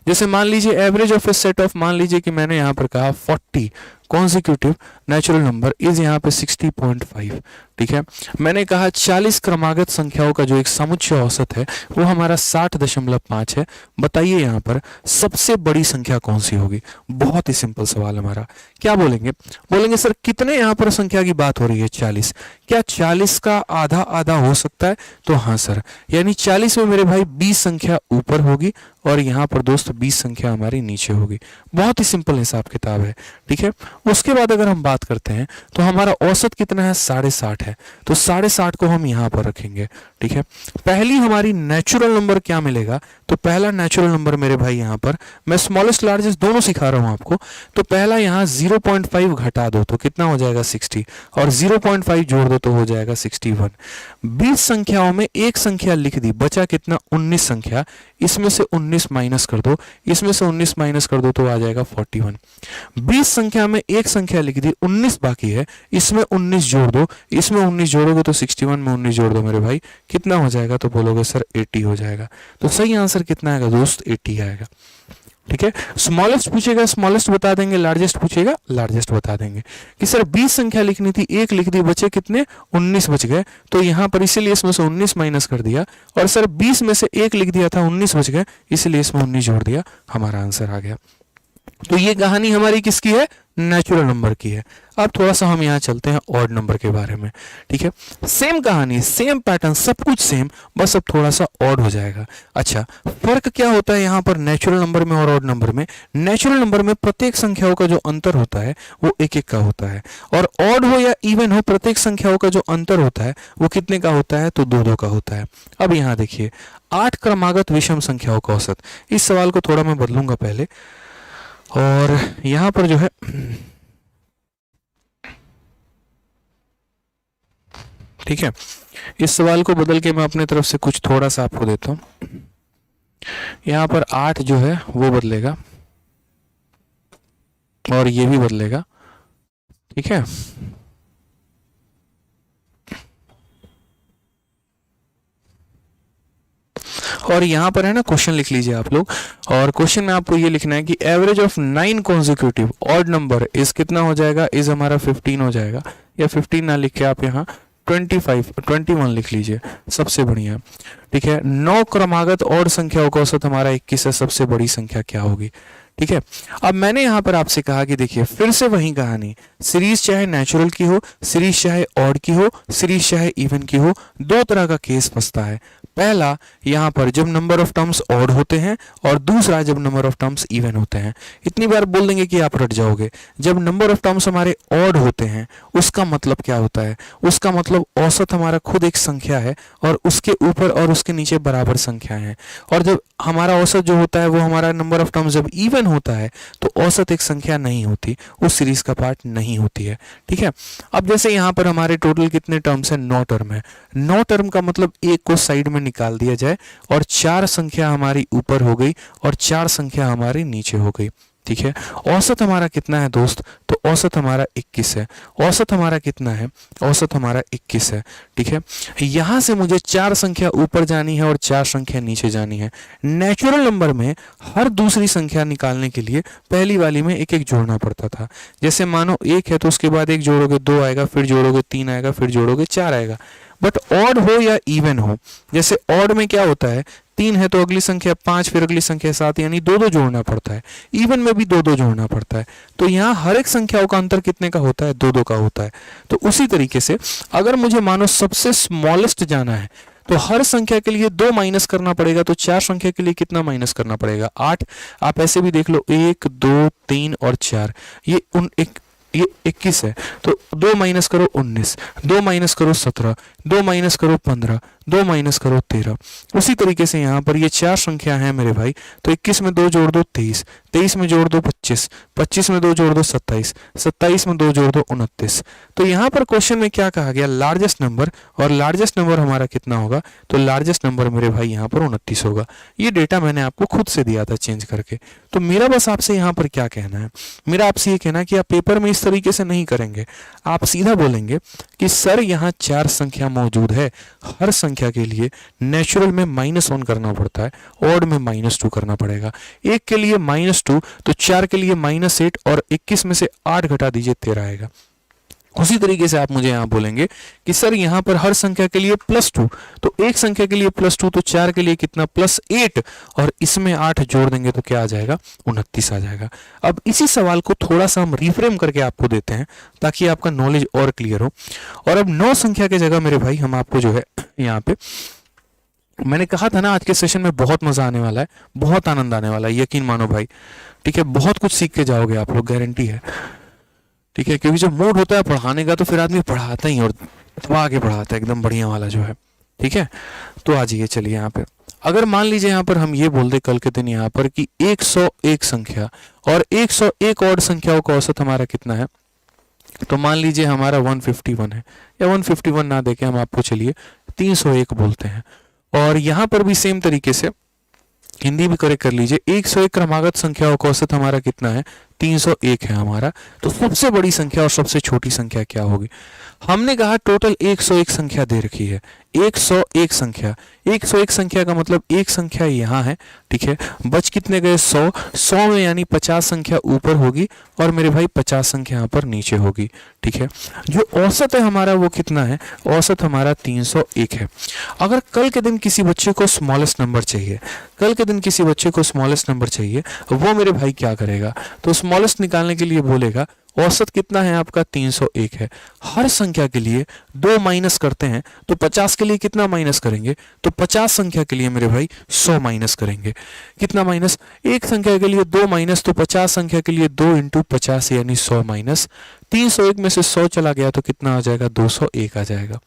जैसे मान लीजिए average of A set of, मान लीजिए कि मैंने यहाँ पर कहा 40 कॉन्जिक्यूटिव नेचुरल नंबर इज यहाँ पे 60.5, ठीक है। मैंने कहा 40 क्रमागत संख्याओं का जो एक समुच्चय औसत है वो हमारा 60.5 है। बताइए यहाँ पर सबसे बड़ी संख्या कौन सी होगी? बहुत ही सिंपल सवाल हमारा। क्या बोलेंगे? बोलेंगे सर कितने यहाँ पर संख्या की बात हो रही है? 40। क्या 40 का आधा आधा हो सकता है? तो हाँ सर, यानी 40 में मेरे भाई 20 संख्या ऊपर होगी और यहाँ पर दोस्त 20 संख्या हमारी नीचे होगी। बहुत ही सिंपल हिसाब किताब है, ठीक है। उसके बाद अगर हम बात करते हैं तो हमारा औसत कितना है? 60.5 है, तो 60.5 को हम यहाँ पर रखेंगे, ठीक है। पहली हमारी नेचुरल नंबर क्या मिलेगा? तो पहला नेचुरल नंबर मेरे भाई यहाँ पर मैं स्मॉलेस्ट लार्जेस्ट दोनों सिखा रहा हूँ आपको, तो पहला यहाँ 0.5 घटा दो तो कितना हो जाएगा? 60, और 0.5 जोड़ दो तो हो जाएगा 61। 20 संख्याओं में एक संख्या लिख दी, बचा कितना? 19 संख्या। इसमें से 19 माइनस कर दो, इसमें से 19 माइनस कर दो तो आ जाएगा 41। 20 संख्या में एक संख्या लिख दी, 19 बाकी है, इसमें 19 जोड़ दो, इसमें 19 जोड़ोगे तो 61 में 19 जोड़ दो मेरे भाई, कितना हो जाएगा? तो बोलोगे सर 80 हो जाएगा। तो सही आंसर कितना आएगा दोस्त? 80 आएगा, ठीक है। स्मॉलेस्ट पूछेगा स्मॉलेस्ट बता देंगे, लार्जेस्ट पूछेगा लार्जेस्ट बता देंगे। कि सर 20 संख्या लिखनी थी, एक लिख दी, बचे कितने? 19 बच गए, तो यहाँ पर इसीलिए इसमें से 19 माइनस कर दिया, और सर 20 में से एक लिख दिया था, 19 बच गए, इसलिए इसमें 19 जोड़ दिया, हमारा आंसर आ गया। तो ये कहानी हमारी किसकी है? नेचुरल नंबर की है। अब थोड़ा सा हम यहाँ चलते हैं ऑड नंबर के बारे में, ठीक है। सेम कहानी, सेम पैटर्न, सब कुछ सेम, बस अब थोड़ा सा ऑड हो जाएगा। अच्छा, फर्क क्या होता है यहाँ पर नेचुरल नंबर में और ऑड नंबर में? नेचुरल नंबर में प्रत्येक संख्याओं का जो अंतर होता है वो एक एक का होता है, और ऑड हो या इवन हो, प्रत्येक संख्याओं का जो अंतर होता है वो कितने का होता है? तो 2-2 का होता है। अब यहाँ देखिए, 8 क्रमागत विषम संख्याओं का औसत। इस सवाल को थोड़ा मैं बदलूंगा पहले, और यहां पर जो है ठीक है, इस सवाल को बदल के मैं अपने तरफ से कुछ थोड़ा सा आपको देता हूं। यहां पर 8 जो है वो बदलेगा और ये भी बदलेगा, ठीक है। और यहाँ पर है ना, क्वेश्चन लिख लीजिए आप लोग, और क्वेश्चन में आपको ये लिखना है कि average of 9 consecutive odd number is कितना हो जाएगा? इज हमारा 15 हो जाएगा, या 15 ना लिख के आप यहाँ 21 लिख लीजिए, सबसे बढ़िया, ठीक है। 9 क्रमागत ऑड संख्याओं का औसत हमारा 21 है, सबसे बड़ी संख्या क्या होगी? ठीक है। अब मैंने यहां पर आपसे कहा कि देखिए फिर से वही कहानी, सीरीज चाहे नेचुरल की हो, सीरीज चाहे ऑड की हो, सीरीज चाहे इवन की हो, दो तरह का केस फंसता है। पहला यहां पर जब नंबर ऑफ टर्म्स ऑड होते हैं, और दूसरा जब नंबर ऑफ टर्म्स इवन होते हैं। इतनी बार बोल देंगे कि आप रट जाओगे। जब नंबर ऑफ टर्म्स हमारे ऑड होते हैं उसका मतलब क्या होता है? उसका मतलब औसत हमारा खुद एक संख्या है और उसके ऊपर और उसके नीचे बराबर संख्याएं हैं। और जब हमारा औसत जो होता है वो हमारा नंबर ऑफ टर्म्स जब इवन होता है तो औसत एक संख्या नहीं होती, उस सीरीज का पार्ट नहीं होती है, ठीक है। अब जैसे यहाँ पर हमारे टोटल कितने टर्म्स हैं? 9 टर्म है। 9 टर्म का मतलब एक को साइड में निकाल दिया जाए और 4 संख्या हमारी ऊपर हो गई और 4 संख्या हमारी नीचे हो गई, ठीक है। औसत हमारा कितना है दोस्त? तो औसत हमारा 21 है। औसत हमारा कितना है? औसत हमारा 21 है, ठीक है। यहां से मुझे 4 संख्या ऊपर जानी है और 4 संख्या नीचे जानी है। नेचुरल नंबर में हर दूसरी संख्या निकालने के लिए पहली वाली में एक एक जोड़ना पड़ता था। जैसे मानो 1 है तो उसके बाद 1 जोड़ोगे 2 आएगा, फिर जोड़ोगे 3 आएगा, फिर जोड़ोगे 4 आएगा। बट ऑड हो या इवन हो, जैसे ऑड में क्या होता है, 3 है तो अगली संख्या 5, फिर अगली संख्या 7, यानी 2-2 जोड़ना पड़ता है। इवन में भी 2-2 जोड़ना पड़ता है। तो यहाँ हर एक संख्याओं का अंतर कितने का होता है? 2-2 का होता है। तो उसी तरीके से अगर मुझे मानो सबसे स्मॉलेस्ट जाना है तो हर संख्या के लिए 2 माइनस करना पड़ेगा, तो 4 संख्या के लिए कितना माइनस करना पड़ेगा? 8। आप ऐसे भी देख लो 1 2 3 और 4, ये 21 है, तो 2 माइनस करो 19, 2 माइनस करो 17, 2 माइनस करो 15, 2 माइनस करो 13। उसी तरीके से यहाँ पर ये 4 संख्या हैं मेरे भाई, तो 21 में 2 जोड़ दो 23, 23 में जोड़ दो 25, 25 में 2 जोड़ दो 27, 27 में 2 जोड़ दो 29। तो यहाँ पर क्वेश्चन में क्या कहा गया? लार्जेस्ट नंबर, और लार्जेस्ट नंबर हमारा कितना होगा? तो लार्जेस्ट नंबर मेरे भाई यहाँ पर 29 होगा। ये डेटा मैंने आपको खुद से दिया था चेंज करके। तो मेरा बस आपसे यहाँ पर क्या कहना है, मेरा आपसे ये कहना है कि आप पेपर में इस तरीके से नहीं करेंगे, आप सीधा बोलेंगे कि सर यहाँ 4 संख्या मौजूद है, हर संख्या के लिए नेचुरल में -1 करना पड़ता है, ऑड में -2 करना पड़ेगा। 1 के लिए -2, तो 4 के लिए -8, और 21 में से 8 घटा दीजिए 13 आएगा। उसी तरीके से आप मुझे यहाँ बोलेंगे कि सर यहाँ पर हर संख्या के लिए +2, तो एक संख्या के लिए +2, तो 4 के लिए कितना? +8, और इसमें 8 जोड़ देंगे तो क्या आ जाएगा? 29 आ जाएगा। अब इसी सवाल को थोड़ा सा हम रिफ्रेम करके आपको देते हैं ताकि आपका नॉलेज और क्लियर हो। और अब 9 संख्या की जगह मेरे भाई हम आपको जो है यहाँ पे, मैंने कहा था ना आज के सेशन में बहुत मजा आने वाला है, बहुत आनंद आने वाला है, यकीन मानो भाई, ठीक है? बहुत कुछ सीख के जाओगे आप लोग, गारंटी है, ठीक है? क्योंकि जब मूड होता है पढ़ाने का तो फिर आदमी पढ़ाता ही, और दबा के पढ़ाता है एकदम बढ़िया वाला जो है, ठीक है? तो आ जाइए, चलिए यहाँ पे अगर मान लीजिए यहाँ पर हम ये बोल दे कल के दिन यहाँ पर कि 101 संख्या और 101 और संख्याओं का औसत हमारा कितना है, तो मान लीजिए हमारा 151 है, या 151 ना देके हम आपको चलिए 301 बोलते हैं। और यहाँ पर भी सेम तरीके से हिंदी भी करेक्ट कर लीजिए, 101 क्रमागत संख्याओं का औसत हमारा कितना है? 301 है हमारा। तो सबसे बड़ी संख्या और सबसे छोटी संख्या क्या होगी? हमने कहा टोटल 101 संख्या दे रखी है, 101 संख्या, 101 संख्या का मतलब एक संख्या यहाँ है, ठीक है? बच कितने गए? 100, 100 में यानी 50 संख्या ऊपर होगी और मेरे भाई 50 संख्या यहाँ पर नीचे होगी, ठीक है? जो औसत है हमारा वो कितना है? औसत हमारा 301 है। अगर कल के दिन किसी बच्चे को स्मॉलेस्ट नंबर चाहिए, कल के दिन किसी बच्चे को स्मॉलेस्ट नंबर चाहिए, वो मेरे भाई क्या करेगा? तो स्मॉलेस्ट निकालने के लिए बोलेगा औसत कितना है आपका? 301 है। हर संख्या के लिए 2 माइनस करते हैं, तो 50 के लिए कितना माइनस करेंगे? तो 50 संख्या के लिए मेरे भाई 100 माइनस करेंगे। कितना माइनस? एक संख्या के लिए 2 माइनस, तो 50 संख्या के लिए 2 × 50 यानी 100 माइनस। 301 में से 100 चला गया तो कितना आ जाएगा? 201 आ जाएगा।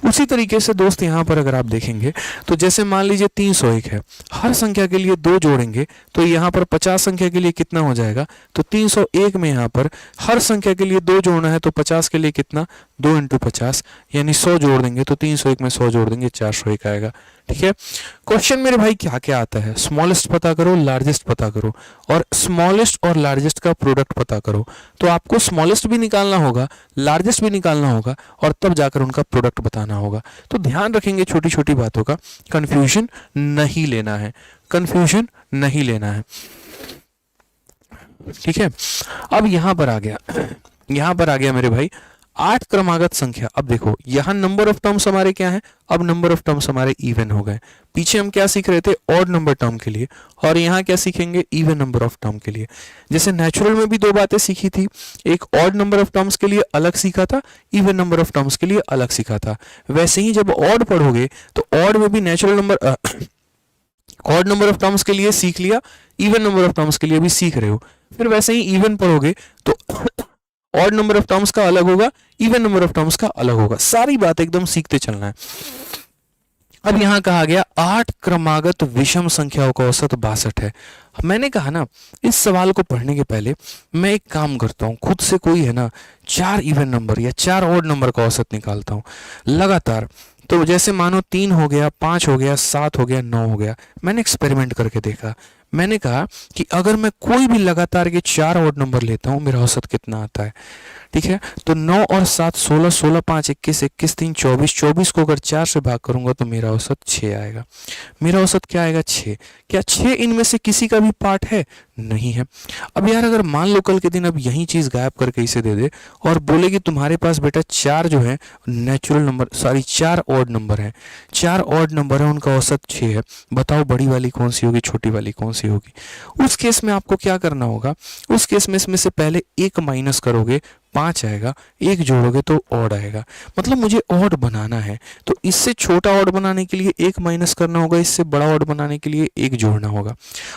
उसी तरीके से दोस्त यहाँ पर अगर आप देखेंगे तो जैसे मान लीजिए 301 है, हर संख्या के लिए 2 जोड़ेंगे तो यहाँ पर 50 संख्या के लिए कितना हो जाएगा? तो 301 में यहाँ पर हर संख्या के लिए 2 जोड़ना है, तो 50 के लिए कितना? 2 × 50 यानी 100 जोड़ देंगे, तो 301 में 100 जोड़ देंगे 401 आएगा, ठीक है? क्वेश्चन मेरे भाई क्या क्या आता है? स्मॉलेस्ट पता करो, लार्जेस्ट पता करो, और स्मॉलेस्ट और लार्जेस्ट का प्रोडक्ट पता करो। तो आपको स्मॉलेस्ट भी निकालना होगा, लार्जेस्ट भी निकालना होगा, और तब जाकर उनका प्रोडक्ट बताना होगा। तो ध्यान रखेंगे छोटी छोटी बातों का, कंफ्यूजन नहीं लेना है, कंफ्यूजन नहीं लेना है, ठीक है? अब यहां पर आ गया मेरे भाई 8 क्रमागत संख्या। अब देखो यहां नंबर ऑफ टर्म्स हमारे क्या है? अब नंबर ऑफ टर्म्स हमारे इवन हो गए। पीछे हम क्या सीख रहे थे? ऑड नंबर टर्म के लिए, और यहाँ क्या सीखेंगे? इवन नंबर ऑफ टर्म के लिए। जैसे नेचुरल में भी 2 बातें सीखी थी, एक ऑड नंबर ऑफ टर्म्स के लिए अलग सीखा था, इवन नंबर ऑफ टर्म्स के लिए अलग सीखा था। वैसे ही जब ऑड पढ़ोगे तो ऑड में भी natural number odd number of terms के लिए सीख लिया, इवन नंबर ऑफ टर्म्स के लिए भी सीख रहे हो। फिर वैसे ही इवन पढ़ोगे तो ऑड नंबर ऑफ टर्म्स का अलग होगा, इवन नंबर ऑफ टर्म्स का अलग होगा। सारी बात एकदम सीखते चलना है। अब यहां कहा गया 8 क्रमागत विषम संख्याओं का औसत 62 है। मैंने कहा ना, इस सवाल को पढ़ने के पहले मैं एक काम करता हूं, खुद से कोई है ना 4 इवन नंबर या 4 ऑड नंबर का औसत निकालता हूं लगातार। तो जैसे मानो 3 हो गया, 5 हो गया, 7 हो गया, 9 हो गया। मैंने एक्सपेरिमेंट करके देखा, मैंने कहा कि अगर मैं कोई भी लगातार के 4 ऑड नंबर लेता हूं, मेरा औसत कितना आता है, ठीक है? तो 9 और 7 16, 16 5 21, 21 3 24, 24 को अगर 4 से भाग करूंगा तो मेरा औसत 6 आएगा। मेरा औसत क्या आएगा? 6। क्या 6 इनमें से किसी का भी पार्ट है? नहीं है। अब यार अगर मान लो कल के दिन अब यही चीज गायब करके इसे दे दे और बोले कि तुम्हारे पास बेटा 4 जो है natural number, sorry 4 odd number है, 4 ऑड नंबर है, उनका औसत 6 है, बताओ बड़ी वाली कौन सी होगी, छोटी वाली कौन सी होगी? उस केस में आपको क्या करना होगा? उस केस में इसमें से पहले 1 माइनस करोगे, 5 आएगा, एक जोड़ोगे तो ऑड आएगा। मतलब मुझे ऑड बनाना है, तो इससे छोटा ऑड बनाने के लिए एक माइनस करना होगा, इससे बड़ा ऑड बनाने के लिए एक जोड़ना होगा।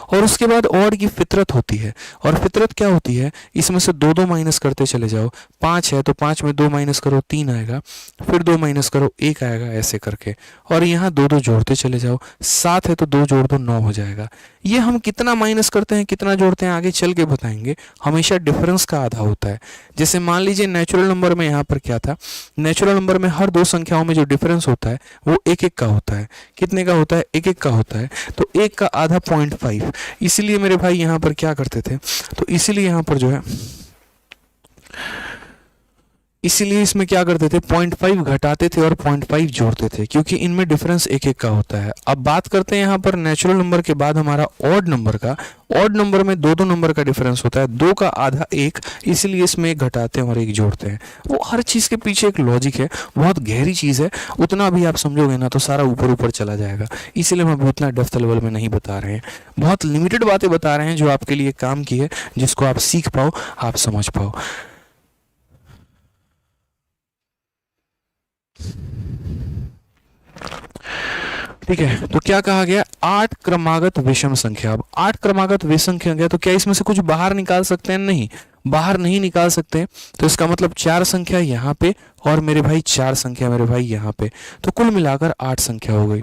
और उसके बाद ऑड की फितरत होती है, और फितरत क्या होती है, इसमें से दो दो माइनस करते चले जाओ। 5 है तो 5 में 2 माइनस करो 3 आएगा, फिर 2 माइनस करो 1 आएगा, ऐसे करके। और यहाँ दो दो जोड़ते चले जाओ। 7 है तो 2 जोड़ दो 9 हो जाएगा। ये हम कितना माइनस करते हैं कितना जोड़ते हैं आगे चल के बताएंगे, हमेशा डिफरेंस का आधा होता है। जैसे मान लीजिए नेचुरल नंबर में यहाँ पर क्या था, नेचुरल नंबर में हर दो संख्याओं में जो डिफरेंस होता है वो एक एक का होता है। कितने का होता है, एक एक का होता है। तो एक का आधा 0.5, इसीलिए मेरे भाई यहाँ पर क्या करते थे, तो इसीलिए यहाँ पर जो है, इसीलिए इसमें क्या करते थे, 0.5 घटाते थे और 0.5 जोड़ते थे, क्योंकि इनमें डिफरेंस एक एक का होता है। अब बात करते हैं यहाँ पर नेचुरल नंबर के बाद हमारा ऑड नंबर का। ऑड नंबर में दो दो नंबर का डिफरेंस होता है, 2 का आधा 1, इसलिए इसमें एक घटाते हैं और एक जोड़ते हैं। वो हर चीज़ के पीछे एक लॉजिक है, बहुत गहरी चीज़ है। उतना भी आप समझोगे ना तो सारा ऊपर ऊपर चला जाएगा, इसीलिए हम अभी उतना डेप्थ लेवल में नहीं बता रहे हैं। बहुत लिमिटेड बातें बता रहे हैं जो आपके लिए काम की है, जिसको आप सीख पाओ, आप समझ पाओ। ठीक है, तो क्या कहा गया, 8 क्रमागत विषम संख्या। अब 8 क्रमागत विषम संख्या, तो क्या इसमें से कुछ बाहर निकाल सकते हैं? नहीं, बाहर नहीं निकाल सकते। तो इसका मतलब 4 संख्या यहाँ पे और मेरे भाई 4 संख्या मेरे भाई यहाँ पे, तो कुल मिलाकर 8 संख्या हो गई।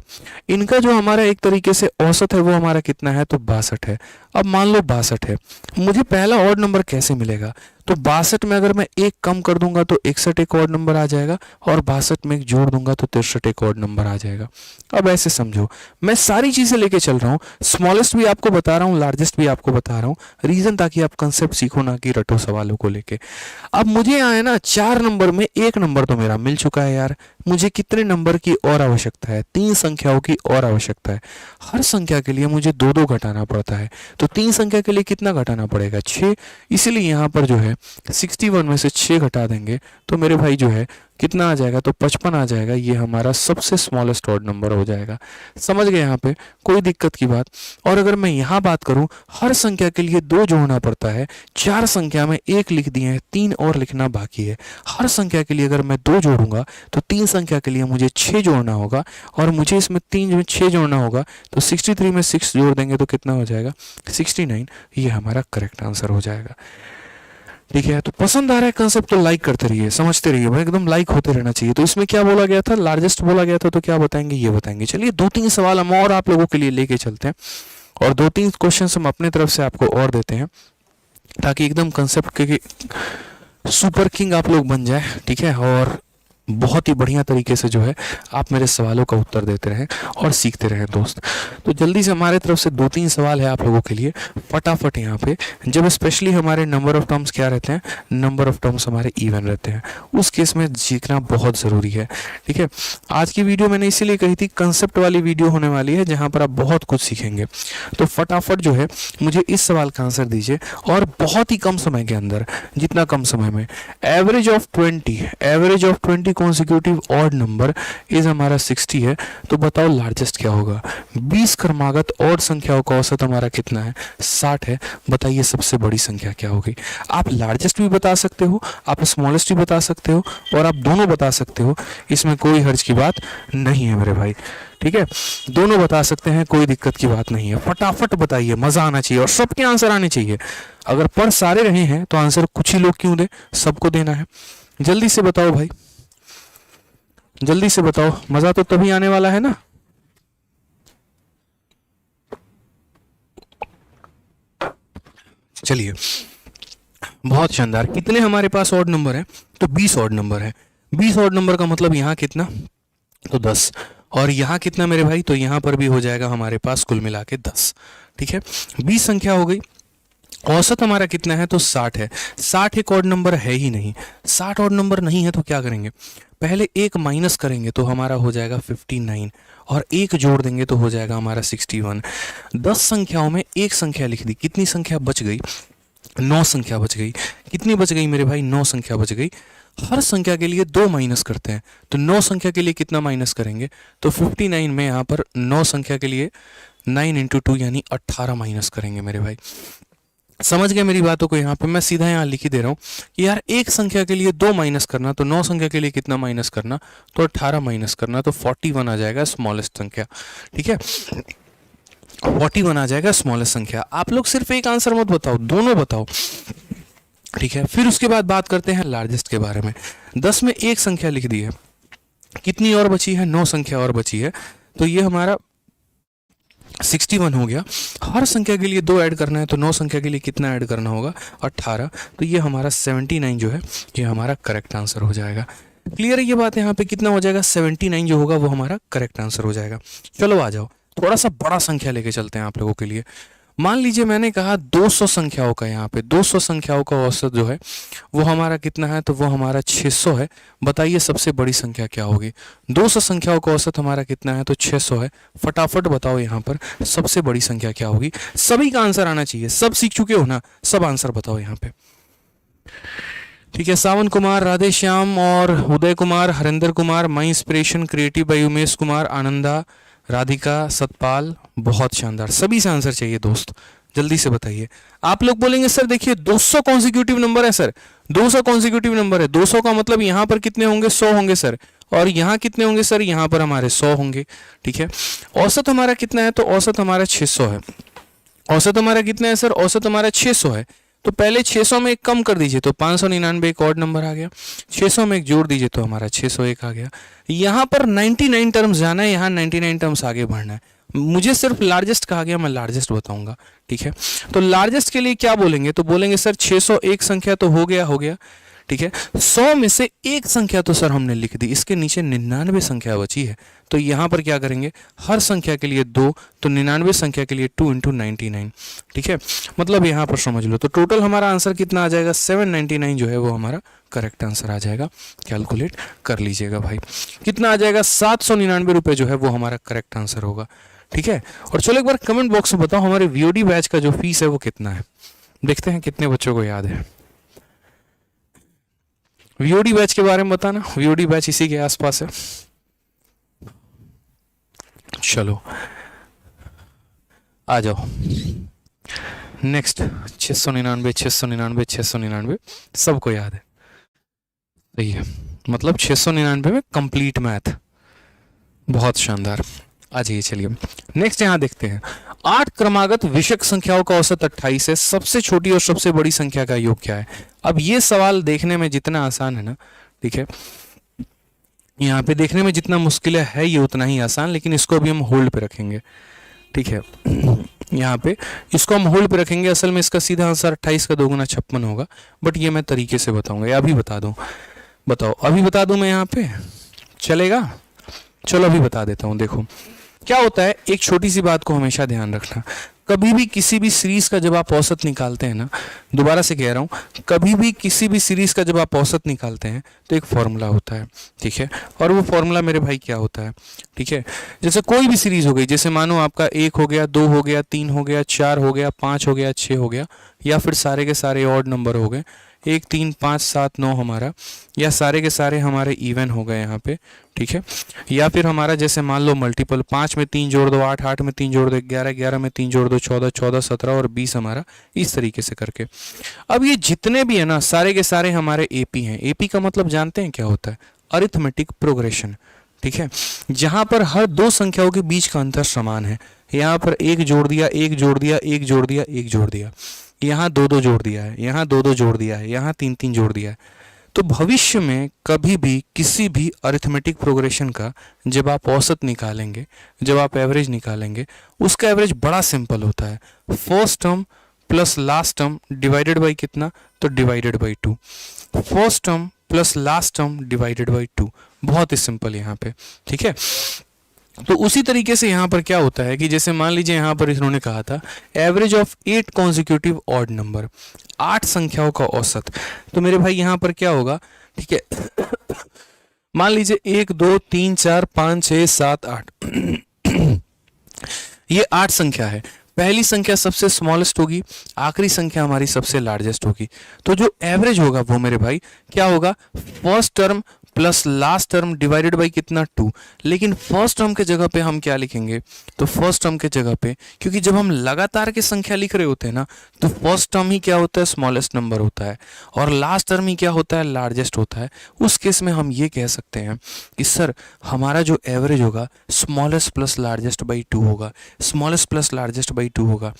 इनका जो हमारा एक तरीके से औसत है वो हमारा कितना है, तो 62 है। अब मान लो 62 है, मुझे पहला ऑड नंबर कैसे मिलेगा, तो 62 में अगर मैं एक कम कर दूंगा तो 61 एक ऑड नंबर आ जाएगा, और 62 में एक जोड़ दूंगा तो 63 एक ऑड नंबर आ जाएगा। अब ऐसे समझो, मैं सारी चीजें लेके चल रहा हूँ, स्मॉलेस्ट भी आपको बता रहा हूँ, लार्जेस्ट भी आपको बता रहा हूँ, रीजन ताकि आप कंसेप्ट सीखो ना कि रटो सवालों को लेके। अब मुझे यहाँ है ना 4 नंबर में एक नंबर तो मेरा मिल चुका है यार, मुझे कितने नंबर की और आवश्यकता है, 3 संख्याओं की और आवश्यकता है। हर संख्या के लिए मुझे 2 2 घटाना पड़ता है, तो 3 संख्या के लिए कितना घटाना पड़ेगा, 6। इसीलिए यहाँ पर जो है 61 में से 6 घटा देंगे तो मेरे भाई जो है कितना आ जाएगा, तो 55 आ जाएगा। ये हमारा सबसे स्मॉलेस्ट ऑड नंबर हो जाएगा। समझ गए यहाँ पे, कोई दिक्कत की बात। और अगर मैं यहाँ बात करूँ, हर संख्या के लिए 2 जोड़ना पड़ता है, 4 संख्या में 1 लिख दिए हैं, 3 और लिखना बाकी है। हर संख्या के लिए अगर मैं 2 जोड़ूंगा तो 3 संख्या के लिए मुझे 6 जोड़ना होगा, और मुझे इसमें 3 में 6 जोड़ना होगा, तो 63 में 6 जोड़ देंगे तो कितना हो जाएगा, 69। ये हमारा करेक्ट आंसर हो जाएगा। ठीक है, तो पसंद आ रहा है कंसेप्ट तो लाइक करते रहिए, समझते रहिए भाई, एकदम लाइक होते रहना चाहिए। तो इसमें क्या बोला गया था, लार्जेस्ट बोला गया था, तो क्या बताएंगे ये बताएंगे। चलिए 2-3 सवाल हम और आप लोगों के लिए लेके चलते हैं, और 2-3 क्वेश्चन हम अपने तरफ से आपको और देते हैं, ताकि एकदम कंसेप्ट के सुपर किंग आप लोग बन जाए। ठीक है, और बहुत ही बढ़िया तरीके से जो है आप मेरे सवालों का उत्तर देते रहें और सीखते रहें दोस्त। तो जल्दी से हमारे तरफ से 2-3 सवाल है आप लोगों के लिए फटाफट यहाँ पे। जब स्पेशली हमारे नंबर ऑफ टर्म्स क्या रहते हैं, नंबर ऑफ टर्म्स हमारे इवन रहते हैं, उस केस में सीखना बहुत ज़रूरी है। ठीक है, आज की वीडियो मैंने इसीलिए कही थी कंसेप्ट वाली वीडियो होने वाली है, जहाँ पर आप बहुत कुछ सीखेंगे। तो फटाफट जो है मुझे इस सवाल का आंसर दीजिए, और बहुत ही कम समय के अंदर, जितना कम समय में, average of 20 consecutive odd number is हमारा 60 है, तो बताओ लार्जेस्ट क्या होगा। 20 क्रमागत ऑड संख्याओं का औसत हमारा कितना है, 60 है, बताइए सबसे बड़ी संख्या क्या होगी। आप लार्जेस्ट भी बता सकते हो, आप स्मॉलेस्ट भी बता सकते हो, और आप दोनों बता सकते हो, इसमें कोई हर्ज की बात नहीं है मेरे भाई। ठीक है, दोनों बता सकते हैं, कोई दिक्कत की बात नहीं है। फटाफट बताइए, मजा आना चाहिए और सबके आंसर आने चाहिए। अगर पढ़ सारे रहे हैं तो आंसर कुछ ही लोग क्यों दे, सबको देना है। जल्दी से बताओ भाई, जल्दी से बताओ, मजा तो तभी आने वाला है ना। चलिए, बहुत शानदार। कितने हमारे पास ऑड नंबर है, तो 20 ऑड नंबर है। 20 ऑड नंबर का मतलब यहाँ कितना, तो 10, और यहाँ कितना मेरे भाई, तो यहाँ पर भी हो जाएगा हमारे पास कुल मिला के 10। ठीक है, 20 संख्या हो गई। औसत हमारा कितना है, तो 60 है। 60 एक ऑड नंबर है ही नहीं, 60 ऑड नंबर नहीं है तो क्या करेंगे, पहले एक माइनस करेंगे तो हमारा हो जाएगा 59, और एक जोड़ देंगे तो हो जाएगा हमारा 61। 10 संख्याओं में एक संख्या लिख दी, कितनी संख्या बच गई, 9 संख्या बच गई। कितनी बच गई मेरे भाई, 9 संख्या बच गई। हर संख्या के लिए 2 माइनस करते हैं, तो 9 संख्या के लिए कितना माइनस करेंगे, तो 59 में यहाँ पर 9 संख्या के लिए 9 × 2 यानी 18 माइनस करेंगे मेरे भाई। समझ गए मेरी बातों को? यहाँ पे मैं सीधा यहाँ लिख ही दे रहा हूँ कि यार एक संख्या के लिए 2 माइनस करना, तो 9 संख्या के लिए कितना माइनस करना, तो 18 माइनस करना, तो 41 आ जाएगा स्मॉलेस्ट संख्या। ठीक है, 41 आ जाएगा स्मॉलेस्ट संख्या। आप लोग सिर्फ एक आंसर मत बताओ, दोनों बताओ। ठीक है, फिर उसके बाद बात करते हैं लार्जेस्ट के बारे में। 10 में एक संख्या लिख दी है, कितनी और बची है? 9 संख्या और बची है, तो ये हमारा 61 हो गया। हर संख्या के लिए 2 ऐड करना है, तो 9 संख्या के लिए कितना ऐड करना होगा? 18। तो ये हमारा 79 जो है ये हमारा करेक्ट आंसर हो जाएगा। क्लियर है ये बात? यहाँ पे कितना हो जाएगा? 79 जो होगा वो हमारा करेक्ट आंसर हो जाएगा। चलो आ जाओ, थोड़ा सा बड़ा संख्या लेके चलते हैं आप लोगों के लिए। मान लीजिए मैंने कहा 200 संख्याओं का, यहाँ पे 200 संख्याओं का औसत जो है वो हमारा कितना है? तो वो हमारा 600 है। बताइए सबसे बड़ी संख्या क्या होगी? 200 संख्याओं का औसत हमारा कितना है? तो 600 है। फटाफट बताओ यहाँ पर सबसे बड़ी संख्या क्या होगी? सभी का आंसर आना चाहिए, सब सीख चुके हो ना, सब आंसर बताओ यहाँ पे। ठीक है, सावन कुमार, राधे श्याम और Uday Kumar, Harinder Kumar, my inspiration, creative by Umesh Kumar, Ananda, Radhika, Satpal, बहुत शानदार। सभी से आंसर चाहिए दोस्त, जल्दी से बताइए। आप लोग बोलेंगे सर देखिए 200 कॉन्जिक्यूटिव नंबर है सर, 200 कॉन्जिक्यूटिव नंबर है, 200 का मतलब यहाँ पर कितने होंगे? 100 होंगे सर, और यहाँ कितने होंगे सर? यहाँ पर हमारे 100 होंगे। ठीक है, औसत हमारा कितना है? तो औसत हमारा 600 है। औसत हमारा कितना है सर? औसत हमारा 600 है। तो पहले 600 में एक कम कर दीजिए, तो 599 एक और नंबर आ गया। 600 में एक जोड़ दीजिए तो हमारा 601 आ गया। यहाँ पर 99 टर्म्स जाना है, यहाँ 99 टर्म्स आगे बढ़ना है। मुझे सिर्फ लार्जेस्ट कहा गया, मैं लार्जेस्ट बताऊंगा। ठीक है, तो लार्जेस्ट के लिए क्या बोलेंगे? तो बोलेंगे सर 601 संख्या तो हो गया। ठीक है, 100 में से एक संख्या तो सर हमने लिख दी, इसके नीचे 99 संख्या बची है, तो यहाँ पर क्या करेंगे? हर संख्या के लिए 2, तो 99 संख्या के लिए 2 × 99। ठीक है, मतलब यहाँ पर समझ लो, तो टोटल हमारा आंसर कितना आ जाएगा? 799 जो है वो हमारा करेक्ट आंसर आ जाएगा। कैलकुलेट कर लीजिएगा भाई, कितना आ जाएगा? 799 रुपये जो है वो हमारा करेक्ट आंसर होगा। ठीक है, और चलो एक बार कमेंट बॉक्स में बताओ हमारे VOD बैच का जो फीस है वो कितना है, देखते हैं कितने बच्चों को याद है। VOD बैच के बारे में बताना, VOD बैच इसी के आसपास है। चलो आ जाओ नेक्स्ट। 699 699 699 सबको याद है, सही है, मतलब 699 में कंप्लीट मैथ, बहुत शानदार। आ जाइए, चलिए नेक्स्ट यहाँ देखते हैं। 8 क्रमागत विषक संख्याओं का औसत 28 है, सबसे छोटी और सबसे बड़ी संख्या का योग क्या है? अब ये सवाल देखने में जितना आसान है ना, ठीक है, यहाँ पे देखने में जितना मुश्किल है ये उतना ही आसान, लेकिन इसको अभी हम होल्ड पे रखेंगे। ठीक है, यहाँ पे इसको हम होल्ड पे रखेंगे। असल में इसका सीधा आंसर 28 का 2 गुना 56 होगा, बट ये मैं तरीके से बताऊंगा, या अभी बता दूं? बताओ, अभी बता दूं मैं? यहाँ पे चलेगा? चलो अभी बता देता हूँ। देखो क्या होता है, एक छोटी सी बात को हमेशा ध्यान रखना, कभी भी किसी भी सीरीज का जब आप औसत निकालते हैं ना, दोबारा से कह रहा हूँ, कभी भी किसी भी सीरीज का जब आप औसत निकालते हैं तो एक फॉर्मूला होता है। ठीक है, और वो फॉर्मूला मेरे भाई क्या होता है? ठीक है, जैसे कोई भी सीरीज हो गई, जैसे मानो आपका 1 हो गया, 2 हो गया, 3 हो गया, 4 हो गया, 5 हो गया, 6 हो गया, या फिर सारे के सारे ऑड नंबर हो गए, 1 3 5 7 9 हमारा, या सारे के सारे हमारे इवन हो गए यहाँ पे। ठीक है, या फिर हमारा जैसे मान लो मल्टीपल, 5 में 3 जोड़ दो 8, 8 में 3 जोड़ दो 11, 11 में 3 जोड़ दो 14, 14 17 और 20 हमारा, इस तरीके से करके। अब ये जितने भी है ना, सारे के सारे हमारे AP हैं। AP का मतलब जानते हैं क्या होता है? Arithmetic progression. ठीक है, जहां पर हर 2 संख्याओं के बीच का अंतर समान है। यहाँ पर 1 जोड़ दिया, 1 जोड़ दिया, 1 जोड़ दिया, 1 जोड़ दिया, यहाँ 2 2 जोड़ दिया है, यहाँ 2 2 जोड़ दिया है, यहाँ 3 3 जोड़ दिया है। तो भविष्य में कभी भी किसी भी अरिथमेटिक प्रोग्रेशन का जब आप औसत निकालेंगे, जब आप एवरेज निकालेंगे, उसका एवरेज बड़ा सिंपल होता है, first term plus last term divided by कितना? तो divided by 2। First term plus last term divided by 2, बहुत ही सिंपल यहाँ पे। ठीक है, तो उसी तरीके से यहाँ पर क्या होता है कि जैसे मान लीजिए यहाँ पर इन्होंने कहा था average of 8 consecutive odd number, 8 संख्याओं का औसत, तो मेरे भाई यहाँ पर क्या होगा? ठीक है, मान लीजिए 1 2 3 4 5 6 7 8 ये 8 संख्या है। पहली संख्या सबसे स्मॉलेस्ट होगी, आखिरी संख्या हमारी सबसे लार्जेस्ट होगी। तो जो एवरेज होगा वो मेरे भाई क्या होगा? First term plus last term divided by कितना 2। लेकिन फर्स्ट टर्म के जगह पे हम क्या लिखेंगे, तो फर्स्ट टर्म के जगह पे, क्योंकि जब हम लगातार की संख्या लिख रहे होते हैं ना, तो फर्स्ट टर्म ही क्या होता है, स्मॉलेस्ट नंबर होता है, और लास्ट टर्म ही क्या होता है, लार्जेस्ट होता है। उस केस में हम ये कह सकते हैं कि सर हमारा जो एवरेज होगा स्मॉलेस्ट प्लस लार्जेस्ट बाई 2 होगा, स्मॉलेस्ट प्लस लार्जेस्ट बाई 2 होगा।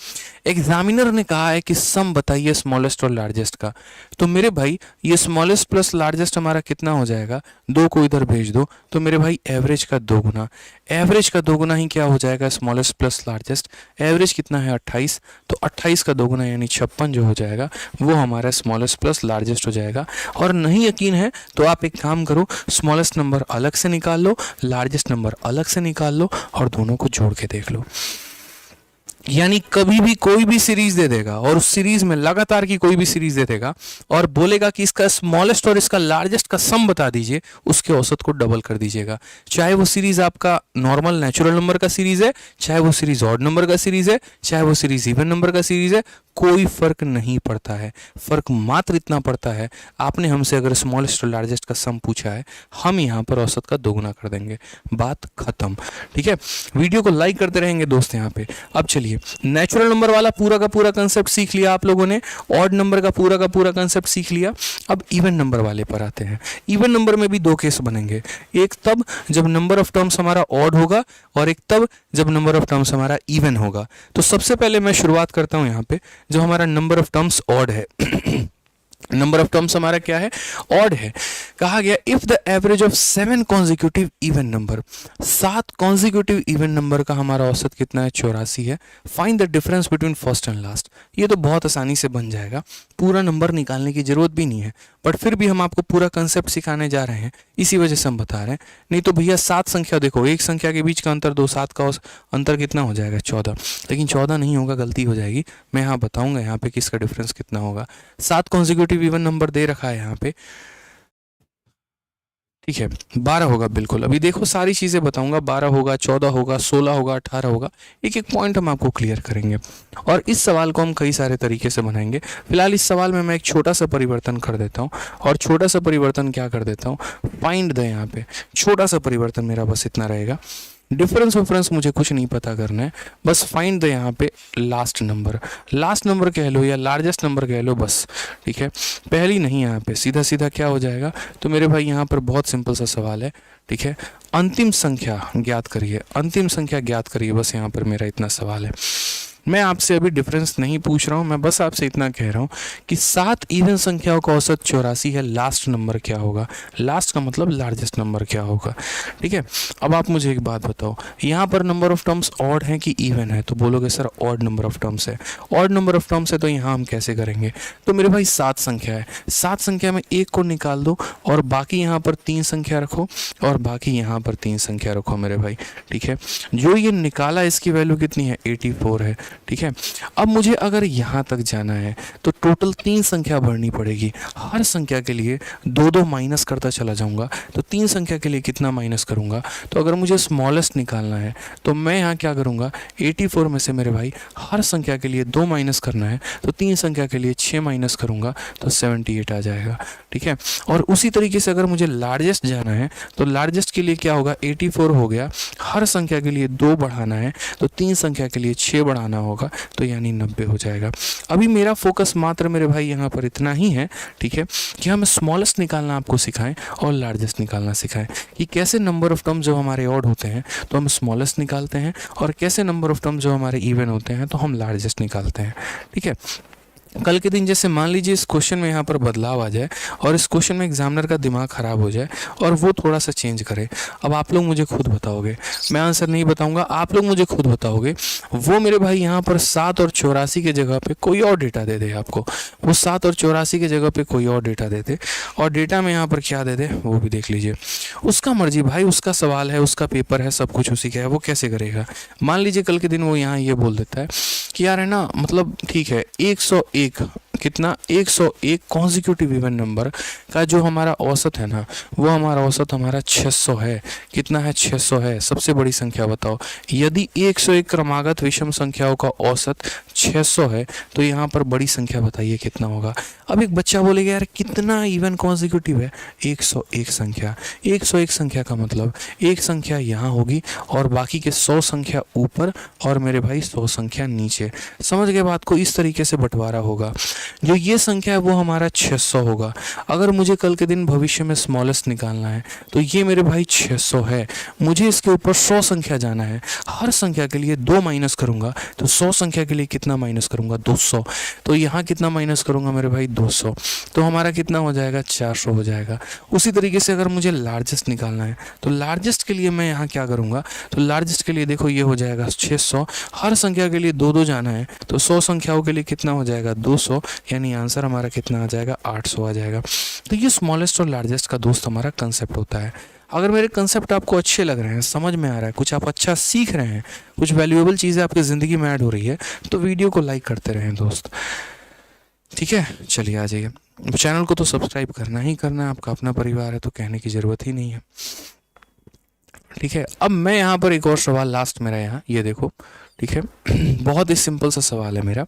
एग्जामिनर ने कहा है कि सम बताइए स्मॉलेस्ट और लार्जेस्ट का, तो मेरे भाई ये स्मॉलेस्ट प्लस लार्जेस्ट हमारा कितना हो जाएगा, 2 को इधर भेज दो, तो मेरे भाई एवरेज का 2 गुना, एवरेज का 2 गुना ही क्या हो जाएगा, स्मॉलेस्ट प्लस लार्जेस्ट। एवरेज कितना है 28, तो 28 का 2 गुना यानी 56 जो हो जाएगा वो हमारा स्मॉलेस्ट प्लस लार्जेस्ट हो जाएगा। और नहीं यकीन है तो आप एक काम करो, स्मॉलेस्ट नंबर अलग से निकाल लो, लार्जेस्ट नंबर अलग से निकाल लो और दोनों को जोड़ के देख लो। यानी कभी भी कोई भी सीरीज दे देगा और उस सीरीज में लगातार की कोई भी सीरीज दे देगा और बोलेगा कि इसका स्मॉलेस्ट और इसका लार्जेस्ट का सम बता दीजिए, उसके औसत को डबल कर दीजिएगा। चाहे वो सीरीज आपका नॉर्मल नेचुरल नंबर का सीरीज है, चाहे वो सीरीज ऑड नंबर का सीरीज है, चाहे वो सीरीज इवन नंबर का सीरीज है, कोई फर्क नहीं पड़ता है। फर्क मात्र इतना पड़ता है, आपने हमसे अगर स्मॉलेस्ट और लार्जेस्ट का सम पूछा है, हम यहाँ पर औसत का 2 गुना कर देंगे, बात खत्म। ठीक है, वीडियो को लाइक करते रहेंगे दोस्त यहाँ पे। अब चलिए, नेचुरल नंबर वाला पूरा का पूरा कंसेप्ट सीख लिया आप लोगों ने, ऑड नंबर का पूरा कंसेप्ट सीख लिया। अब इवन नंबर वाले पर आते हैं। इवन नंबर में भी 2 केस बनेंगे, एक तब जब नंबर ऑफ टर्म्स हमारा ऑड होगा और एक तब जब नंबर ऑफ टर्म्स हमारा इवन होगा। तो सबसे पहले मैं शुरुआत करता हूं यहाँ पे, जो हमारा नंबर ऑफ टर्म्स ऑड है नंबर ऑफ टर्म्स हमारा क्या है, ऑड है। कहा गया if the average of 7 consecutive even number, 7 consecutive even number का हमारा औसत कितना है, 84 है। Find the difference between first and last. ये तो बहुत आसानी से बन जाएगा, पूरा नंबर निकालने की जरूरत भी नहीं है, बट फिर भी हम आपको पूरा कंसेप्ट सिखाने जा रहे हैं, इसी वजह से हम बता रहे हैं। नहीं तो भैया 7 संख्या देखो, एक संख्या के बीच का अंतर 2, 7 का अंतर कितना हो जाएगा, 14। लेकिन 14 नहीं होगा, गलती हो जाएगी। मैं यहाँ बताऊंगा यहाँ पे किसका डिफरेंस कितना होगा। 7 कॉन्जिक्यूटिव इवन नंबर दे रखा है यहाँ पे, ठीक है, 12 होगा बिल्कुल। अभी देखो सारी चीज़ें बताऊंगा, 12 होगा, 14 होगा, 16 होगा, 18 होगा, एक एक पॉइंट हम आपको क्लियर करेंगे। और इस सवाल को हम कई सारे तरीके से बनाएंगे। फिलहाल इस सवाल में मैं एक छोटा सा परिवर्तन कर देता हूँ, और छोटा सा परिवर्तन क्या कर देता हूँ, फाइंड द, यहाँ पे छोटा सा परिवर्तन मेरा बस इतना रहेगा, डिफरेंस विफरेंस मुझे कुछ नहीं पता करना है, बस फाइंड द यहाँ पे लास्ट नंबर कह लो या लार्जेस्ट नंबर कह लो, बस ठीक है। पहली नहीं, यहाँ पे सीधा सीधा क्या हो जाएगा, तो मेरे भाई यहाँ पर बहुत सिंपल सा सवाल है, ठीक है। अंतिम संख्या ज्ञात करिए, अंतिम संख्या ज्ञात करिए, बस यहाँ पर मेरा इतना सवाल है। मैं आपसे अभी डिफरेंस नहीं पूछ रहा हूँ, मैं बस आपसे इतना कह रहा हूँ कि 7 इवन संख्याओं का औसत 84 है, लास्ट नंबर क्या होगा, लास्ट का मतलब लार्जेस्ट नंबर क्या होगा, ठीक है। अब आप मुझे एक बात बताओ, यहाँ पर नंबर ऑफ टर्म्स ऑड है कि इवन है, तो बोलोगे sir odd number of terms है। ऑड नंबर ऑफ टर्म्स है तो यहाँ हम कैसे करेंगे, तो मेरे भाई 7 संख्या है, 7 संख्या में 1 को निकाल दो और बाकी यहाँ पर 3 संख्या रखो और बाकी यहाँ पर 3 संख्या रखो मेरे भाई, ठीक है। जो ये निकाला इसकी वैल्यू कितनी है, 84 है, ठीक है। अब मुझे अगर यहाँ तक जाना है तो टोटल 3 संख्या भरनी पड़ेगी। हर संख्या के लिए 2-2 माइनस करता चला जाऊंगा, तो 3 संख्या के लिए कितना माइनस करूंगा, तो अगर मुझे स्मॉलेस्ट निकालना है तो मैं यहाँ क्या करूंगा, 84 में से मेरे भाई हर संख्या के लिए 2 माइनस करना है, तो 3 संख्या के लिए 6 माइनस करूंगा तो 78 आ जाएगा, ठीक है। और उसी तरीके से अगर मुझे लार्जेस्ट जाना है तो लार्जेस्ट के लिए क्या होगा, 84 हो गया, हर संख्या के लिए 2 बढ़ाना है तो 3 संख्या के लिए 6 बढ़ाना होगा, तो यानी 90 हो जाएगा। अभी मेरा फोकस मात्र मेरे भाई यहाँ पर इतना ही है, ठीक है, कि हम स्मॉलेस्ट निकालना आपको सिखाएं और लार्जेस्ट निकालना सिखाएं, कि कैसे नंबर ऑफ टर्म जो हमारे ऑड होते हैं तो हम स्मॉलेस्ट निकालते हैं, और कैसे नंबर ऑफ टर्म जो हमारे इवन होते हैं तो हम लार्जेस्ट निकालते हैं, ठीक है। कल के दिन जैसे मान लीजिए इस क्वेश्चन में यहाँ पर बदलाव आ जाए और इस क्वेश्चन में एग्जामिनर का दिमाग खराब हो जाए और वो थोड़ा सा चेंज करे, अब आप लोग मुझे खुद बताओगे, मैं आंसर नहीं बताऊंगा, आप लोग मुझे खुद बताओगे। वो मेरे भाई यहाँ पर 7 और 84 के जगह पे कोई और डेटा दे दे आपको, वो 7 और 84 के जगह पे कोई और डेटा दे दे, और डेटा में यहाँ पर क्या दे दे वो भी देख लीजिए, उसका मर्जी भाई, उसका सवाल है, उसका पेपर है, सब कुछ उसी का है, वो कैसे करेगा। मान लीजिए कल के दिन वो यहाँ ये बोल देता है कि यार है ना, मतलब ठीक है 101 कितना 101 कॉन्जिक्यूटिव इवन नंबर का जो हमारा औसत है ना, वो हमारा औसत हमारा 600 है। कितना है? 600 है। सबसे बड़ी संख्या बताओ, यदि 101 क्रमागत विषम संख्याओं का औसत 600 है तो यहाँ पर बड़ी संख्या बताइए कितना होगा। अब एक बच्चा बोलेगा यार कितना इवन कॉन्जिक्यूटिव है? 101 संख्या। 101 संख्या का मतलब एक संख्या यहाँ होगी और बाकी के 100 संख्या ऊपर और मेरे भाई 100 संख्या नीचे। समझ गए बात को? इस तरीके से बंटवारा होगा। जो ये संख्या है वो हमारा 600 होगा। अगर मुझे कल के दिन भविष्य में स्मॉलेस्ट निकालना है तो ये मेरे भाई 600 है। मुझे इसके ऊपर 100 संख्या जाना है। हर संख्या के लिए 2 माइनस करूंगा तो 100 संख्या के लिए कितना माइनस करूंगा? 200। तो यहाँ कितना माइनस करूंगा मेरे भाई? 200। तो हमारा कितना हो जाएगा? 400 हो जाएगा। उसी तरीके से अगर मुझे लार्जेस्ट निकालना है तो लार्जेस्ट के लिए मैं यहाँ क्या करूँगा? तो लार्जेस्ट के लिए देखो ये हो जाएगा 600। हर संख्या के लिए 2 जाना है तो 100 संख्याओं के लिए कितना हो जाएगा? 200। यानी आंसर हमारा कितना आ जाएगा? 800 आ जाएगा। तो ये स्मॉलेस्ट और लार्जेस्ट का दोस्त हमारा कंसेप्ट होता है। अगर मेरे कंसेप्ट आपको अच्छे लग रहे हैं, समझ में आ रहा है, कुछ आप अच्छा सीख रहे हैं, कुछ वैल्यूएबल चीज़ें आपकी ज़िंदगी में ऐड हो रही है तो वीडियो को लाइक करते रहें दोस्त। ठीक है, चलिए आ जाइए। चैनल को तो सब्सक्राइब करना ही करना है, आपका अपना परिवार है तो कहने की ज़रूरत ही नहीं है। ठीक है, अब मैं यहाँ पर एक और सवाल लास्ट मेरा यहाँ ये देखो। ठीक है, बहुत ही सिंपल सा सवाल है मेरा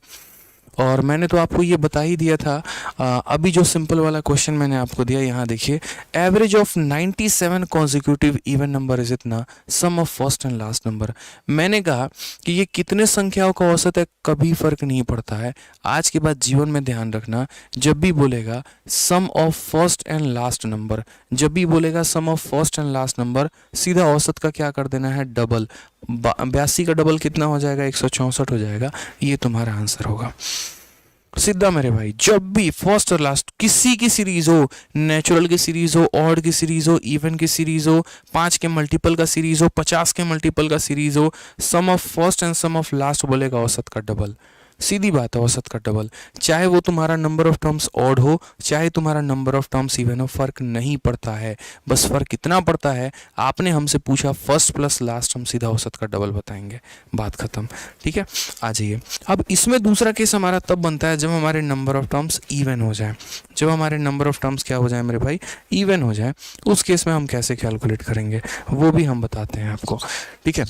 और मैंने तो आपको ये बता ही दिया था। अभी जो सिंपल वाला क्वेश्चन मैंने आपको दिया यहाँ देखिए, average of 97 consecutive even number is इतना, sum of first and last number. मैंने कहा कि ये कितने संख्याओं का औसत है, कभी फर्क नहीं पड़ता है। आज के बाद जीवन में ध्यान रखना, जब भी बोलेगा sum of first and last number, जब भी बोलेगा sum of first and last number, सीधा औसत का क्या कर देना है? डबल। 82 का डबल कितना हो जाएगा? 164 हो जाएगा। ये तुम्हारा आंसर होगा सीधा मेरे भाई। जब भी फर्स्ट और लास्ट किसी की सीरीज हो, नेचुरल की सीरीज हो, ऑड की सीरीज हो, इवन की सीरीज हो, 5 के मल्टीपल का सीरीज हो, 50 के मल्टीपल का सीरीज हो, sum of first and sum of last बोलेगा औसत का डबल। सीधी बात है, औसत का डबल। चाहे वो तुम्हारा नंबर ऑफ टर्म्स ऑड हो, चाहे तुम्हारा नंबर ऑफ टर्म्स इवन हो, फर्क नहीं पड़ता है। बस फर्क कितना पड़ता है, आपने हमसे पूछा फर्स्ट प्लस लास्ट, हम सीधा औसत का डबल बताएंगे, बात खत्म। ठीक है, आ जाइए। अब इसमें दूसरा केस हमारा तब बनता है जब हमारे नंबर ऑफ टर्म्स इवन हो जाए। जब हमारे नंबर ऑफ टर्म्स क्या हो जाए मेरे भाई? इवन हो जाए। उस केस में हम कैसे कैलकुलेट करेंगे वो भी हम बताते हैं आपको। ठीक है,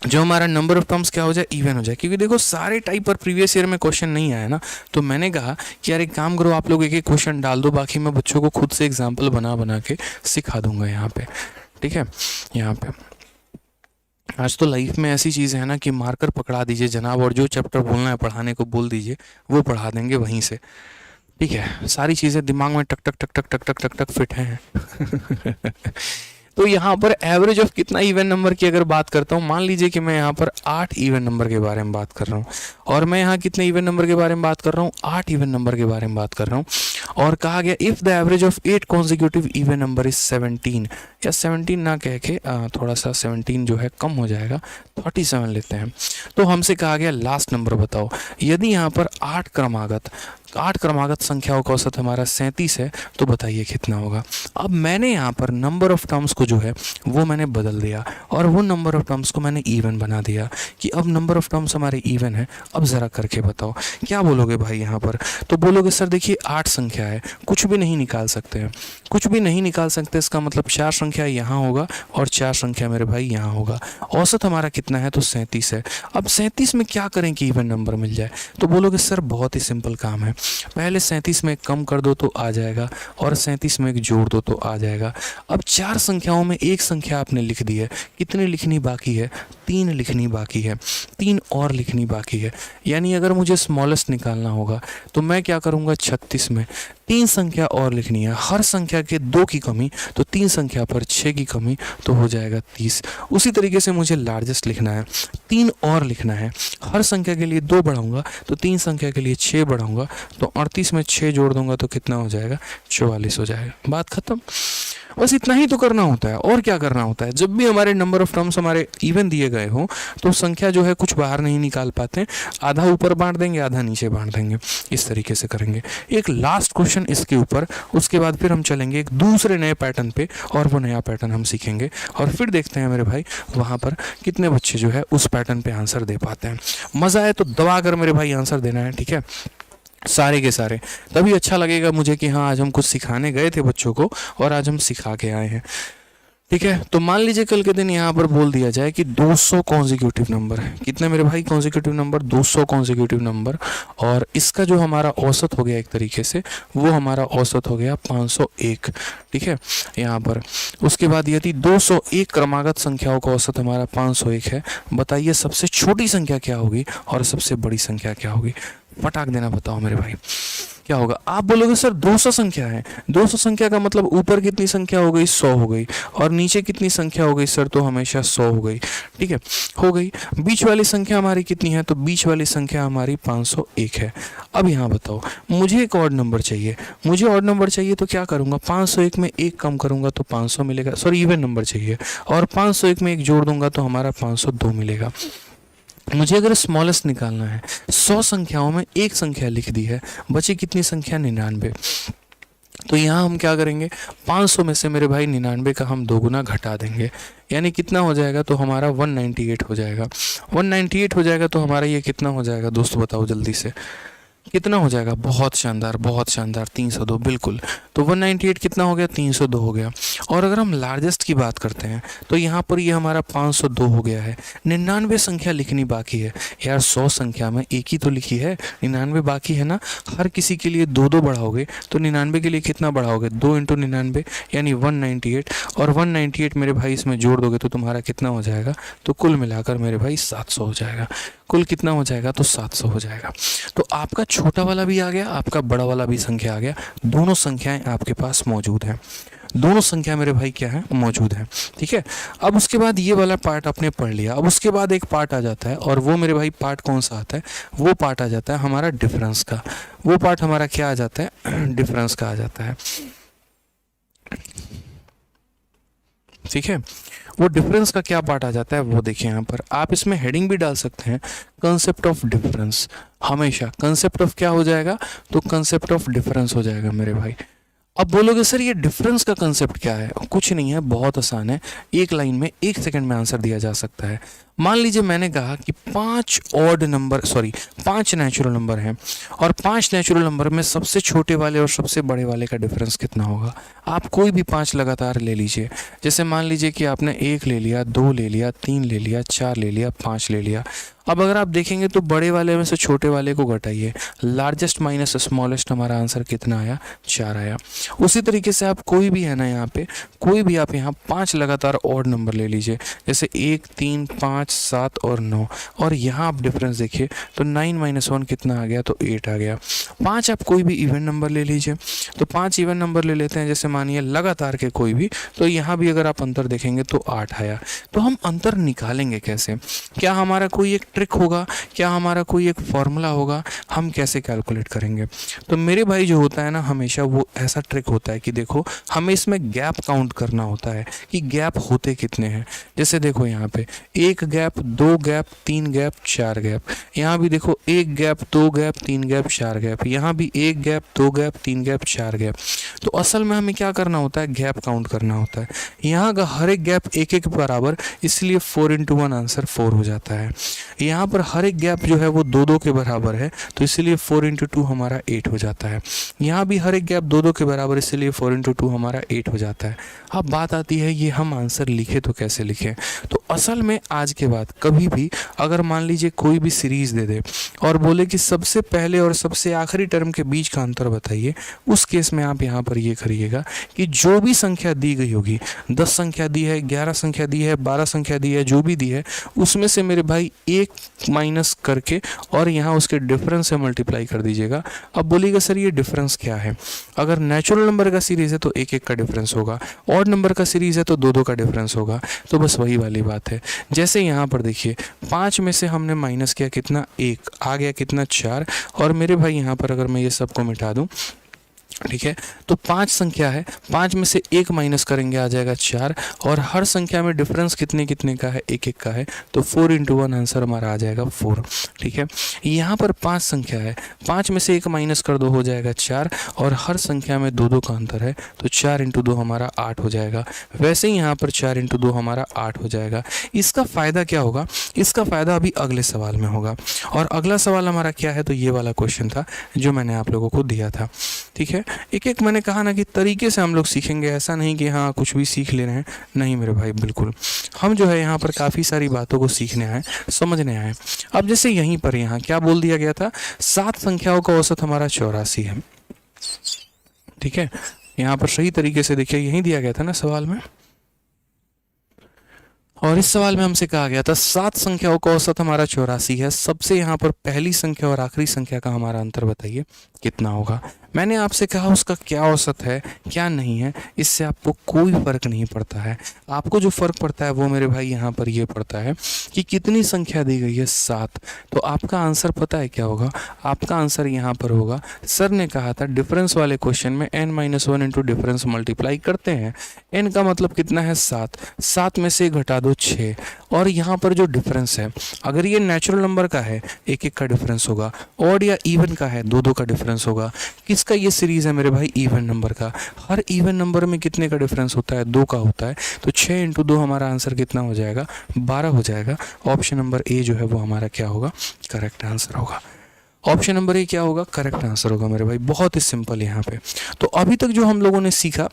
जो हमारा नंबर ऑफ टर्म्स क्या हो जाए? इवन हो जाए। क्योंकि देखो सारे टाइप पर प्रीवियस ईयर में क्वेश्चन नहीं आया ना, तो मैंने कहा कि यार एक काम करो, आप लोग एक एक क्वेश्चन डाल दो, बाकी मैं बच्चों को खुद से एग्जाम्पल बना बना के सिखा दूंगा यहाँ पे। ठीक है, यहाँ पे आज तो लाइफ में ऐसी चीज़ है ना कि मार्कर पकड़ा दीजिए जनाब, और जो चैप्टर बोलना है पढ़ाने को बोल दीजिए, वो पढ़ा देंगे वहीं से। ठीक है, सारी चीज़ें दिमाग में टक टक टक टक टक टक टक टक फिट हैं। तो यहाँ पर एवरेज ऑफ कितना इवन नंबर की अगर बात करता हूँ, मान लीजिए कि मैं यहाँ पर 8 इवन नंबर के बारे में बात कर रहा हूँ, और मैं यहाँ कितने इवन नंबर के बारे में बात कर रहा हूँ? 8 इवन नंबर के बारे में बात कर रहा हूँ। और कहा गया if the average of 8 consecutive even number is 17, या 17 ना कह के थोड़ा सा 17 जो है कम हो जाएगा, 37 लेते हैं। तो हमसे कहा गया लास्ट नंबर बताओ। यदि यहाँ पर 8 क्रमागत संख्याओं का औसत हमारा 37 है तो बताइए कितना होगा। अब मैंने यहाँ पर नंबर ऑफ टर्म्स को जो है वो मैंने बदल दिया, और वो नंबर ऑफ टर्म्स को मैंने इवन बना दिया कि अब नंबर ऑफ टर्म्स हमारे इवन है। अब ज़रा करके बताओ क्या बोलोगे भाई यहाँ पर? तो बोलोगे सर देखिए 8 संख्या है, कुछ भी नहीं निकाल सकते हैं, कुछ भी नहीं निकाल सकते। इसका मतलब 4 संख्या यहाँ होगा और 4 संख्या मेरे भाई यहाँ होगा। औसत हमारा कितना है? तो 37 है। अब 37 में क्या करें कि इवन नंबर मिल जाए? तो बोलोगे सर बहुत ही सिंपल काम है, पहले 37 में एक कम कर दो तो आ जाएगा, और 37 में एक जोड़ दो तो आ जाएगा। अब 4 संख्याओं में एक संख्या आपने लिख दी है, कितनी लिखनी बाकी है? 3 लिखनी बाकी है, 3 और लिखनी बाकी है। यानी अगर मुझे स्मॉलेस्ट निकालना होगा तो मैं क्या करूँगा? 36 में 3 संख्या और लिखनी है, हर संख्या के 2 की कमी, तो 3 संख्या पर 6 की कमी, तो हो जाएगा 30। उसी तरीके से मुझे लार्जेस्ट लिखना है, 3 और लिखना है, हर संख्या के लिए 2 बढ़ाऊंगा तो 3 संख्या के लिए 6 बढ़ाऊंगा, तो 38 में 6 जोड़ दूंगा तो कितना हो जाएगा? 44 हो जाएगा, बात खत्म। बस इतना ही तो करना होता है, और क्या करना होता है? जब भी हमारे नंबर ऑफ टर्म्स हमारे इवन दिए गए हो तो संख्या जो है कुछ बाहर नहीं निकाल पाते, आधा ऊपर बांट देंगे, आधा नीचे बांट देंगे, इस तरीके से करेंगे। एक लास्ट क्वेश्चन इसके ऊपर, उसके बाद फिर हम चलेंगे एक दूसरे नए पैटर्न पे, और वो नया पैटर्न हम सीखेंगे, और फिर देखते हैं मेरे भाई वहाँ पर कितने बच्चे जो है उस पैटर्न पे आंसर दे पाते हैं। मज़ा आए तो दबा कर मेरे भाई आंसर देना है, ठीक है? सारे के सारे। तभी अच्छा लगेगा मुझे कि हाँ आज हम कुछ सिखाने गए थे बच्चों को और आज हम सिखा के आए हैं। ठीक है, तो मान लीजिए कल के दिन यहाँ पर बोल दिया जाए कि 200 कॉन्जिक्यूटिव नंबर है। कितने मेरे भाई कॉन्जिक्यूटिव नंबर? 200 consecutive number. और इसका जो हमारा औसत हो गया एक तरीके से, वो हमारा औसत हो गया 501। ठीक है, यहाँ पर उसके बाद यदि 201 क्रमागत संख्याओं का औसत हमारा 501 है, बताइए सबसे छोटी संख्या क्या होगी और सबसे बड़ी संख्या क्या होगी? फटाक देना बताओ मेरे भाई, क्या होगा? आप बोलोगे सर 200 संख्या है। 200 संख्या का मतलब ऊपर कितनी संख्या हो गई? 100 हो गई। और नीचे कितनी संख्या हो गई सर? तो हमेशा 100 हो गई। ठीक है, हो गई। बीच वाली संख्या हमारी कितनी है? तो बीच वाली संख्या हमारी 501 है। अब यहाँ बताओ, मुझे एक ऑड नंबर चाहिए। मुझे ऑड नंबर चाहिए तो क्या करूँगा? 501 में एक कम करूँगा तो 500 मिलेगा। सॉरी, इवन नंबर चाहिए, और 501 में एक जोड़ दूंगा तो हमारा 502 मिलेगा। मुझे अगर स्मॉलेस्ट निकालना है, 100 संख्याओं में एक संख्या लिख दी है, बची कितनी संख्या? 99। तो यहाँ हम क्या करेंगे? 500 में से मेरे भाई 99 का हम 2 गुना घटा देंगे, यानी कितना हो जाएगा? तो हमारा 198 हो जाएगा। 198 हो जाएगा तो हमारा ये कितना हो जाएगा दोस्तों? बताओ जल्दी से, कितना हो जाएगा? बहुत शानदार, बहुत शानदार, 302, बिल्कुल। तो 198 कितना हो गया? 302 हो गया। और अगर हम लार्जेस्ट की बात करते हैं तो यहाँ पर ये हमारा 502 हो गया है। 99 संख्या लिखनी बाकी है यार। 100 संख्या में एक ही तो लिखी है, 99 बाकी है ना। हर किसी के लिए 2 2 बढ़ाओगे तो 99 के लिए कितना बढ़ाओगे? 2 × 99 यानी 198। और 198 मेरे भाई इसमें जोड़ दोगे तो तुम्हारा कितना हो जाएगा? तो कुल मिलाकर मेरे भाई 700 हो जाएगा। कुल कितना हो जाएगा? तो 700 हो जाएगा। तो आपका छोटा वाला भी आ गया, आपका बड़ा वाला भी संख्या आ गया। दोनों संख्याएं आपके पास मौजूद हैं। दोनों संख्या मेरे भाई क्या है? मौजूद है। ठीक है, अब उसके बाद ये वाला पार्ट आपने पढ़ लिया। अब उसके बाद एक पार्ट आ जाता है, और वो मेरे भाई पार्ट कौन सा आता है? वो पार्ट आ जाता है हमारा डिफरेंस का। वो पार्ट हमारा क्या आ जाता है? डिफरेंस का आ जाता है। ठीक है, वो डिफरेंस का क्या पार्ट आ जाता है वो देखिए यहाँ पर। आप इसमें हेडिंग भी डाल सकते हैं, कंसेप्ट ऑफ डिफरेंस। हमेशा कंसेप्ट ऑफ क्या हो जाएगा? तो कंसेप्ट ऑफ डिफरेंस हो जाएगा मेरे भाई। अब बोलोगे सर ये डिफरेंस का कंसेप्ट क्या है? कुछ नहीं है, बहुत आसान है। एक लाइन में 1 सेकंड में आंसर दिया जा सकता है। मान लीजिए मैंने कहा कि 5 नेचुरल नंबर हैं, और 5 नेचुरल नंबर में सबसे छोटे वाले और सबसे बड़े वाले का डिफरेंस कितना होगा? आप कोई भी 5 लगातार ले लीजिए। जैसे मान लीजिए कि आपने 1 ले लिया, 2 ले लिया, 3 ले लिया, 4 ले लिया, 5 ले लिया। अब अगर आप देखेंगे तो बड़े वाले में से छोटे वाले को घटाइए, लार्जेस्ट माइनस स्मॉलेस्ट, हमारा आंसर कितना आया? 4 आया। उसी तरीके से आप कोई भी है ना यहाँ पे, कोई भी आप यहाँ 5 लगातार ऑड नंबर ले लीजिए, जैसे 1, 3, 5, 7 और 9। और यहाँ आप डिफरेंस देखिए तो 9 - 1 कितना आ गया? तो 8 आ गया। 5 आप कोई भी इवन नंबर ले लीजिए, तो 5 इवन नंबर ले लेते हैं, जैसे मानिए लगातार के कोई भी, तो यहाँ भी अगर आप अंतर देखेंगे तो 8 आया। तो हम अंतर निकालेंगे कैसे? क्या हमारा कोई एक ट्रिक होगा? क्या हमारा कोई एक फॉर्मूला होगा? हम कैसे कैलकुलेट करेंगे? तो मेरे भाई जो होता है ना, हमेशा वो ऐसा ट्रिक होता है कि देखो हमें इसमें गैप काउंट करना होता है कि गैप होते कितने हैं। जैसे देखो यहाँ पे 1 गैप, 2 गैप, 3 गैप, 4 गैप। यहाँ भी देखो 1 गैप, 2 गैप, 3 गैप, 4 गैप। यहाँ भी 1 गैप, 2 गैप, 3 गैप, 4 गैप। तो असल में हमें क्या करना होता है? गैप काउंट करना होता है। यहाँ का हर एक गैप 1 बराबर, इसलिए 4 × 1 आंसर 4 हो जाता है। यहाँ पर हर एक गैप जो है वो 2 के बराबर है, तो इसलिए 4 × 2 हमारा 8 हो जाता है। यहाँ भी हर एक गैप 2 के बराबर, इसलिए 4 × 2 हमारा 8 हो जाता है। अब बात आती है ये हम आंसर लिखे तो कैसे लिखें? तो असल में आज के बाद कभी भी अगर मान लीजिए कोई भी सीरीज दे दे और बोले कि सबसे पहले और सबसे आखिरी टर्म के बीच का अंतर बताइए, उस केस में आप यहाँ पर ये करिएगा कि जो भी संख्या दी गई होगी, 10 संख्या दी है, 11 संख्या दी है, 12 संख्या दी है, जो भी दी है, उसमें से मेरे भाई 1 माइनस करके और यहाँ उसके डिफरेंस से मल्टीप्लाई कर दीजिएगा। अब बोलिएगा सर ये डिफरेंस क्या है? अगर नेचुरल नंबर का सीरीज है तो 1 का डिफरेंस होगा, ऑड नंबर का सीरीज है तो 2 का डिफरेंस होगा। तो बस वही वाली बात है। जैसे यहाँ पर देखिए 5 में से हमने माइनस किया कितना? 1 आ गया, कितना? 4। और मेरे भाई यहाँ पर अगर मैं ये सबको मिटा दूँ ठीक है। तो 5 संख्या है, 5 में से 1 माइनस करेंगे आ जाएगा 4, और हर संख्या में डिफरेंस कितने कितने का है, 1 1 का है, तो 4 इंटू 1 आंसर हमारा आ जाएगा 4। ठीक है। यहाँ पर 5 संख्या है, 5 में से 1 माइनस कर दो हो जाएगा 4, और हर संख्या में 2 2 का अंतर है, तो 4 इंटू 2 हमारा 8 हो जाएगा। वैसे ही यहाँ पर 4 इंटू 2 हमारा 8 हो जाएगा। इसका फ़ायदा क्या होगा, इसका फ़ायदा अभी अगले सवाल में होगा। और अगला सवाल हमारा क्या है, तो ये वाला क्वेश्चन था जो मैंने आप लोगों को दिया था। ठीक है। एक एक मैंने कहा ना कि तरीके से हम लोग सीखेंगे, ऐसा नहीं कि हाँ कुछ भी सीख ले रहे हैं, नहीं मेरे भाई, बिल्कुल हम जो है यहाँ पर काफ़ी सारी बातों को सीखने आए, समझने आए। अब जैसे यहीं पर यहाँ क्या बोल दिया गया था, 7 संख्याओं का औसत हमारा 84 है। ठीक है। यहाँ पर सही तरीके से देखिए, यहीं दिया गया था ना सवाल में, और इस सवाल में हमसे कहा गया था 7 संख्याओं का औसत हमारा 84 है। सबसे यहाँ पर पहली संख्या और आखिरी संख्या का हमारा अंतर बताइए कितना होगा। मैंने आपसे कहा उसका क्या औसत है क्या नहीं है, इससे आपको कोई फ़र्क नहीं पड़ता है। आपको जो फ़र्क पड़ता है वो मेरे भाई यहाँ पर ये पड़ता है कि कितनी संख्या दी गई है, 7। तो आपका आंसर पता है क्या होगा, आपका आंसर यहाँ पर होगा, सर ने कहा था डिफरेंस वाले क्वेश्चन में n-1 इंटू डिफरेंस मल्टीप्लाई करते हैं। n का मतलब कितना है, 7, 7 में से घटा दो 6, और यहाँ पर जो डिफरेंस है, अगर ये नेचुरल नंबर का है 1 1 का डिफरेंस होगा, ऑड या इवन का है 2 2 का डिफरेंस होगा। किसका ये सीरीज़ है मेरे भाई, इवन नंबर का। हर इवन नंबर में कितने का डिफरेंस होता है, 2 का होता है। तो 6 इंटू 2 हमारा आंसर कितना हो जाएगा, 12 हो जाएगा। ऑप्शन नंबर ए जो है वो हमारा क्या होगा, करेक्ट आंसर होगा। ऑप्शन नंबर ए क्या होगा, करेक्ट आंसर होगा मेरे भाई। बहुत ही सिंपल यहाँ पे। तो अभी तक जो हम लोगों ने सीखा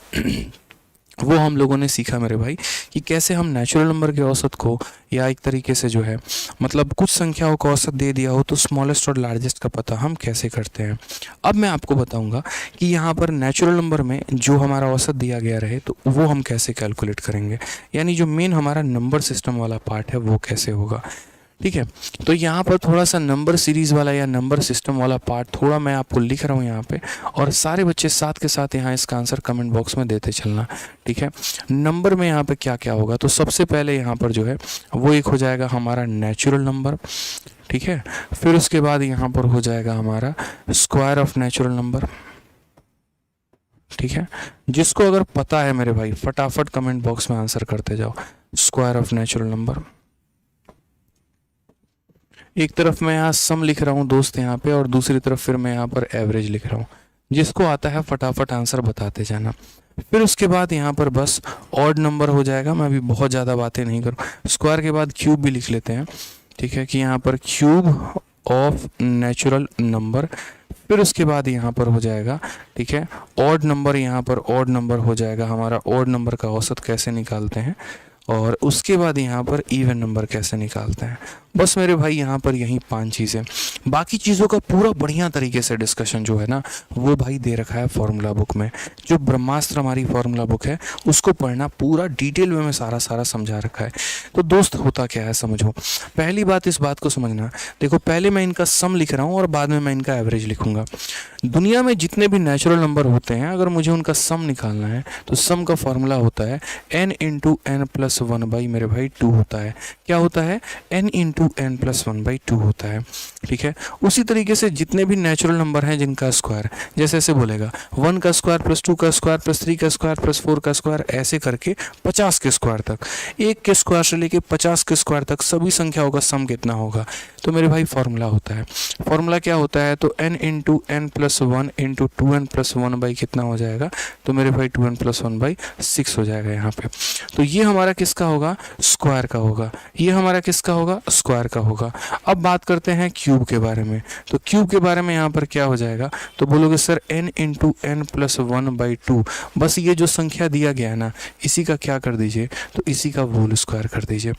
वो हम लोगों ने सीखा मेरे भाई कि कैसे हम नेचुरल नंबर के औसत को, या एक तरीके से जो है मतलब कुछ संख्याओं का औसत दे दिया हो तो स्मॉलेस्ट और लार्जेस्ट का पता हम कैसे करते हैं। अब मैं आपको बताऊंगा कि यहाँ पर नेचुरल नंबर में जो हमारा औसत दिया गया रहे तो वो हम कैसे कैलकुलेट करेंगे, यानी जो मेन हमारा नंबर सिस्टम वाला पार्ट है वो कैसे होगा। ठीक है। तो यहाँ पर थोड़ा सा नंबर सीरीज़ वाला या नंबर सिस्टम वाला पार्ट थोड़ा मैं आपको लिख रहा हूँ यहाँ पे, और सारे बच्चे साथ के साथ यहाँ इसका आंसर कमेंट बॉक्स में देते चलना। ठीक है। नंबर में यहाँ पे क्या क्या होगा, तो सबसे पहले यहाँ पर जो है वो एक हो जाएगा हमारा नेचुरल नंबर। ठीक है। फिर उसके बाद यहाँ पर हो जाएगा हमारा स्क्वायर ऑफ नेचुरल नंबर। ठीक है। जिसको अगर पता है मेरे भाई फटाफट कमेंट बॉक्स में आंसर करते जाओ, स्क्वायर ऑफ नेचुरल नंबर। एक तरफ मैं यहाँ सम लिख रहा हूँ दोस्त यहाँ पे, और दूसरी तरफ फिर मैं यहाँ पर एवरेज लिख रहा हूँ। जिसको आता है फटाफट आंसर बताते जाना। फिर उसके बाद यहाँ पर बस ऑड नंबर हो जाएगा। मैं अभी बहुत ज़्यादा बातें नहीं करूँ। स्क्वायर के बाद क्यूब भी लिख लेते हैं। ठीक है, कि यहाँ पर क्यूब ऑफ नेचुरल नंबर। फिर उसके बाद यहाँ पर हो जाएगा, ठीक है, ऑड नंबर। यहाँ पर ऑड नंबर हो जाएगा हमारा, ऑड नंबर का औसत कैसे निकालते हैं, और उसके बाद यहाँ पर इवन नंबर कैसे निकालते हैं। बस मेरे भाई यहाँ पर यही 5 चीज़ें। बाकी चीज़ों का पूरा बढ़िया तरीके से डिस्कशन जो है ना वो भाई दे रखा है फॉर्मूला बुक में। जो ब्रह्मास्त्र हमारी फॉर्मूला बुक है उसको पढ़ना, पूरा डिटेल में सारा समझा रखा है। तो दोस्त होता क्या है समझो। पहली बात इस बात को समझना, देखो पहले मैं इनका सम लिख रहा हूँ और बाद में मैं इनका एवरेज लिखूंगा। दुनिया में जितने भी नेचुरल नंबर होते हैं अगर मुझे उनका सम निकालना है तो सम का फॉर्मूला होता है n into n plus 1 by मेरे भाई 2 होता है। क्या होता है? n into n plus 1 by 2 होता है। ठीक है, उसी तरीके से जितने भी नेचुरल नंबर हैं जिनका स्क्वायर जैसे ऐसे बोलेगा 1 का स्क्वायर प्लस 2 का स्क्वायर प्लस 3 का स्क्वायर प्लस 4 का स्क्वायर, ऐसे करके 50 के स्क्वायर तक, 1 के स्क्वायर से लेके 50 के स्क्वायर तक सभी संख्याओं का सम कितना होगा। तो मेरे भाई फॉर्मूला होता है, फॉर्मूला क्या होता है, तो n into n plus 1 into 2n plus 1 by कितना हो जाएगा, तो मेरे भाई 2n प्लस 1 बाई 6 हो जाएगा यहाँ पे। तो ये हमारा किसका होगा? स्क्वायर का होगा। ये हमारा किसका होगा? स्क्वायर का होगा। अब बात करते हैं क्यूब के बारे में। तो क्यूब के बारे में यहाँ पर क्या हो जाएगा, तो बोलोगे sir n into n plus 1 by 2। बस ये जो संख्या दिया गया है ना इसी का क्या कर दीजिए, तो इसी का होल स्क्वायर कर दीजिए।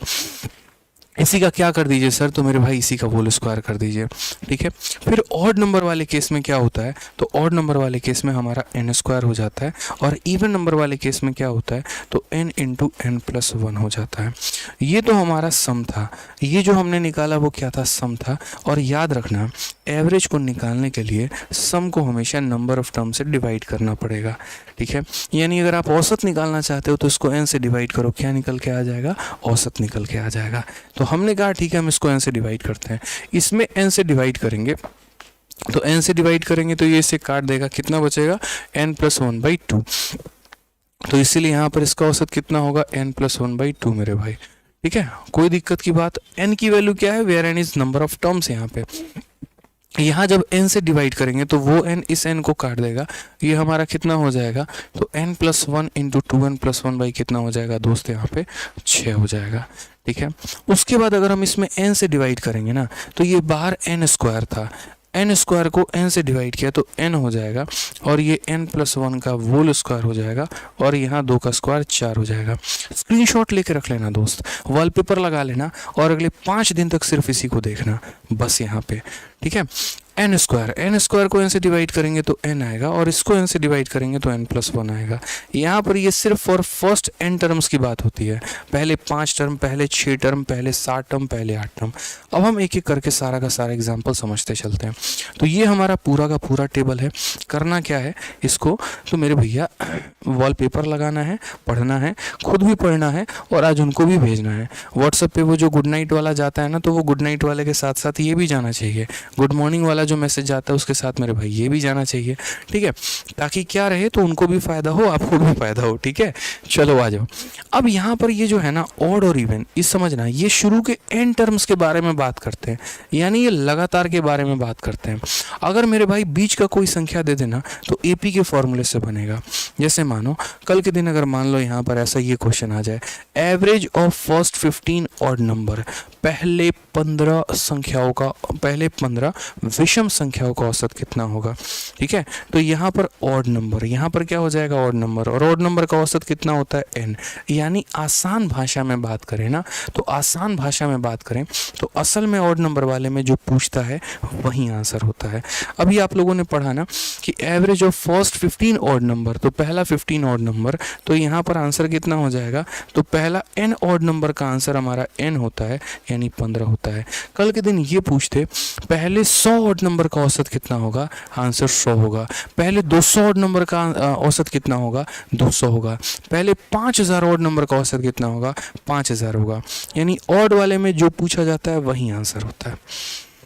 इसी का क्या कर दीजिए सर, तो मेरे भाई इसी का होल स्क्वायर कर दीजिए। ठीक है, फिर ऑड नंबर वाले केस में क्या होता है, तो ऑड नंबर वाले केस में हमारा n स्क्वायर हो जाता है, और इवन नंबर वाले केस में क्या होता है, तो n इंटू एन प्लस 1 हो जाता है। ये तो हमारा सम था, ये जो हमने निकाला वो क्या था, सम था। और याद रखना एवरेज को निकालने के लिए सम को हमेशा नंबर ऑफ टर्म से डिवाइड करना पड़ेगा। ठीक है, यानी अगर आप औसत निकालना चाहते हो तो इसको n से डिवाइड करो, क्या निकल के आ जाएगा, औसत निकल के आ जाएगा। तो हमने कहा ठीक है हम इसको n से डिवाइड करते हैं। इसमें n से डिवाइड करेंगे तो n से डिवाइड करेंगे तो ये इसे काट देगा, कितना बचेगा n+1/2। तो इसीलिए यहाँ पर इसका औसत कितना होगा n+1/2 मेरे भाई। ठीक है, कोई दिक्कत की बात। n की वैल्यू क्या है, where n is number of terms. यहाँ पे यहाँ जब n से डिवाइड करेंगे तो वो n इस n को काट देगा, ये हमारा कितना हो जाएगा, तो n+1 इंटू 2n+1 बाई कितना हो जाएगा दोस्त, यहाँ पे 6 हो जाएगा। ठीक है, उसके बाद अगर हम इसमें n से डिवाइड करेंगे ना, तो ये बाहर n² था, n² को n से डिवाइड किया तो n हो जाएगा, और ये n+1 का होल स्क्वायर हो जाएगा, और यहाँ 2 का स्क्वायर 4 हो जाएगा। स्क्रीनशॉट लेके रख लेना दोस्त, वॉलपेपर लगा लेना, और अगले 5 दिन तक सिर्फ इसी को देखना बस यहाँ पे। ठीक है, n² को n से डिवाइड करेंगे तो n आएगा, और इसको n से डिवाइड करेंगे तो n+1 आएगा। यहाँ पर ये सिर्फ फॉर फर्स्ट n टर्म्स की बात होती है, पहले 5 टर्म, पहले 6 टर्म, पहले 7 टर्म, पहले 8 टर्म। अब हम एक एक करके सारा का सारा एग्जाम्पल समझते चलते हैं। तो ये हमारा पूरा का पूरा टेबल है। करना क्या है इसको, तो मेरे भैया वॉलपेपर लगाना है, पढ़ना है, खुद भी पढ़ना है, और आज उनको भी भेजना है। व्हाट्सएप पे वो जो गुड नाइट वाला जाता है ना, तो वो गुड नाइट वाले के साथ साथ ये भी जाना चाहिए, गुड मॉर्निंग वाला जो मैसेज जाता है उसके साथ मेरे भाई ये भी जाना चाहिए। ठीक है, ताकि क्या रहे, तो उनको भी फायदा हो, आपको भी फायदा हो। ठीक है, चलो आ जाओ। अब यहाँ पर ये जो है ना ऑड और इवन, इस समझना, ये शुरू के n टर्म्स के बारे में बात करते हैं, यानी ये लगातार के बारे में बात करते हैं। अगर मेरे भाई बीच का कोई संख्या दे देना तो AP के फॉर्मूले से बनेगा। जैसे मानो कल के दिन अगर मान लो यहाँ पर ऐसा ये क्वेश्चन आ जाए, average of first 15 odd number, पहले 15 संख्याओं का, पहले 15 विषम संख्याओं का औसत कितना होगा। ठीक है, तो यहाँ पर ऑड नंबर, यहाँ पर क्या हो जाएगा ऑड नंबर, और ऑड नंबर का औसत कितना होता है n। यानी आसान भाषा में बात करें ना, तो आसान भाषा में बात करें तो असल में ऑड नंबर वाले में जो पूछता है वही आंसर होता है। अभी आप लोगों ने पढ़ा ना कि average of first 15 odd number, तो पहला 15 ऑड नंबर, तो यहाँ पर आंसर कितना हो जाएगा, तो पहला n ऑड नंबर का आंसर हमारा n होता है, यानी 15 होता है। कल के दिन ये पूछते पहले 100 ऑड नंबर का औसत कितना होगा, आंसर 100 होगा। पहले 200 ऑड नंबर का औसत कितना होगा, 200 होगा। पहले 5000 ऑड नंबर का औसत कितना होगा, 5000 होगा। यानी ऑड वाले में जो पूछा जाता है वही आंसर होता है।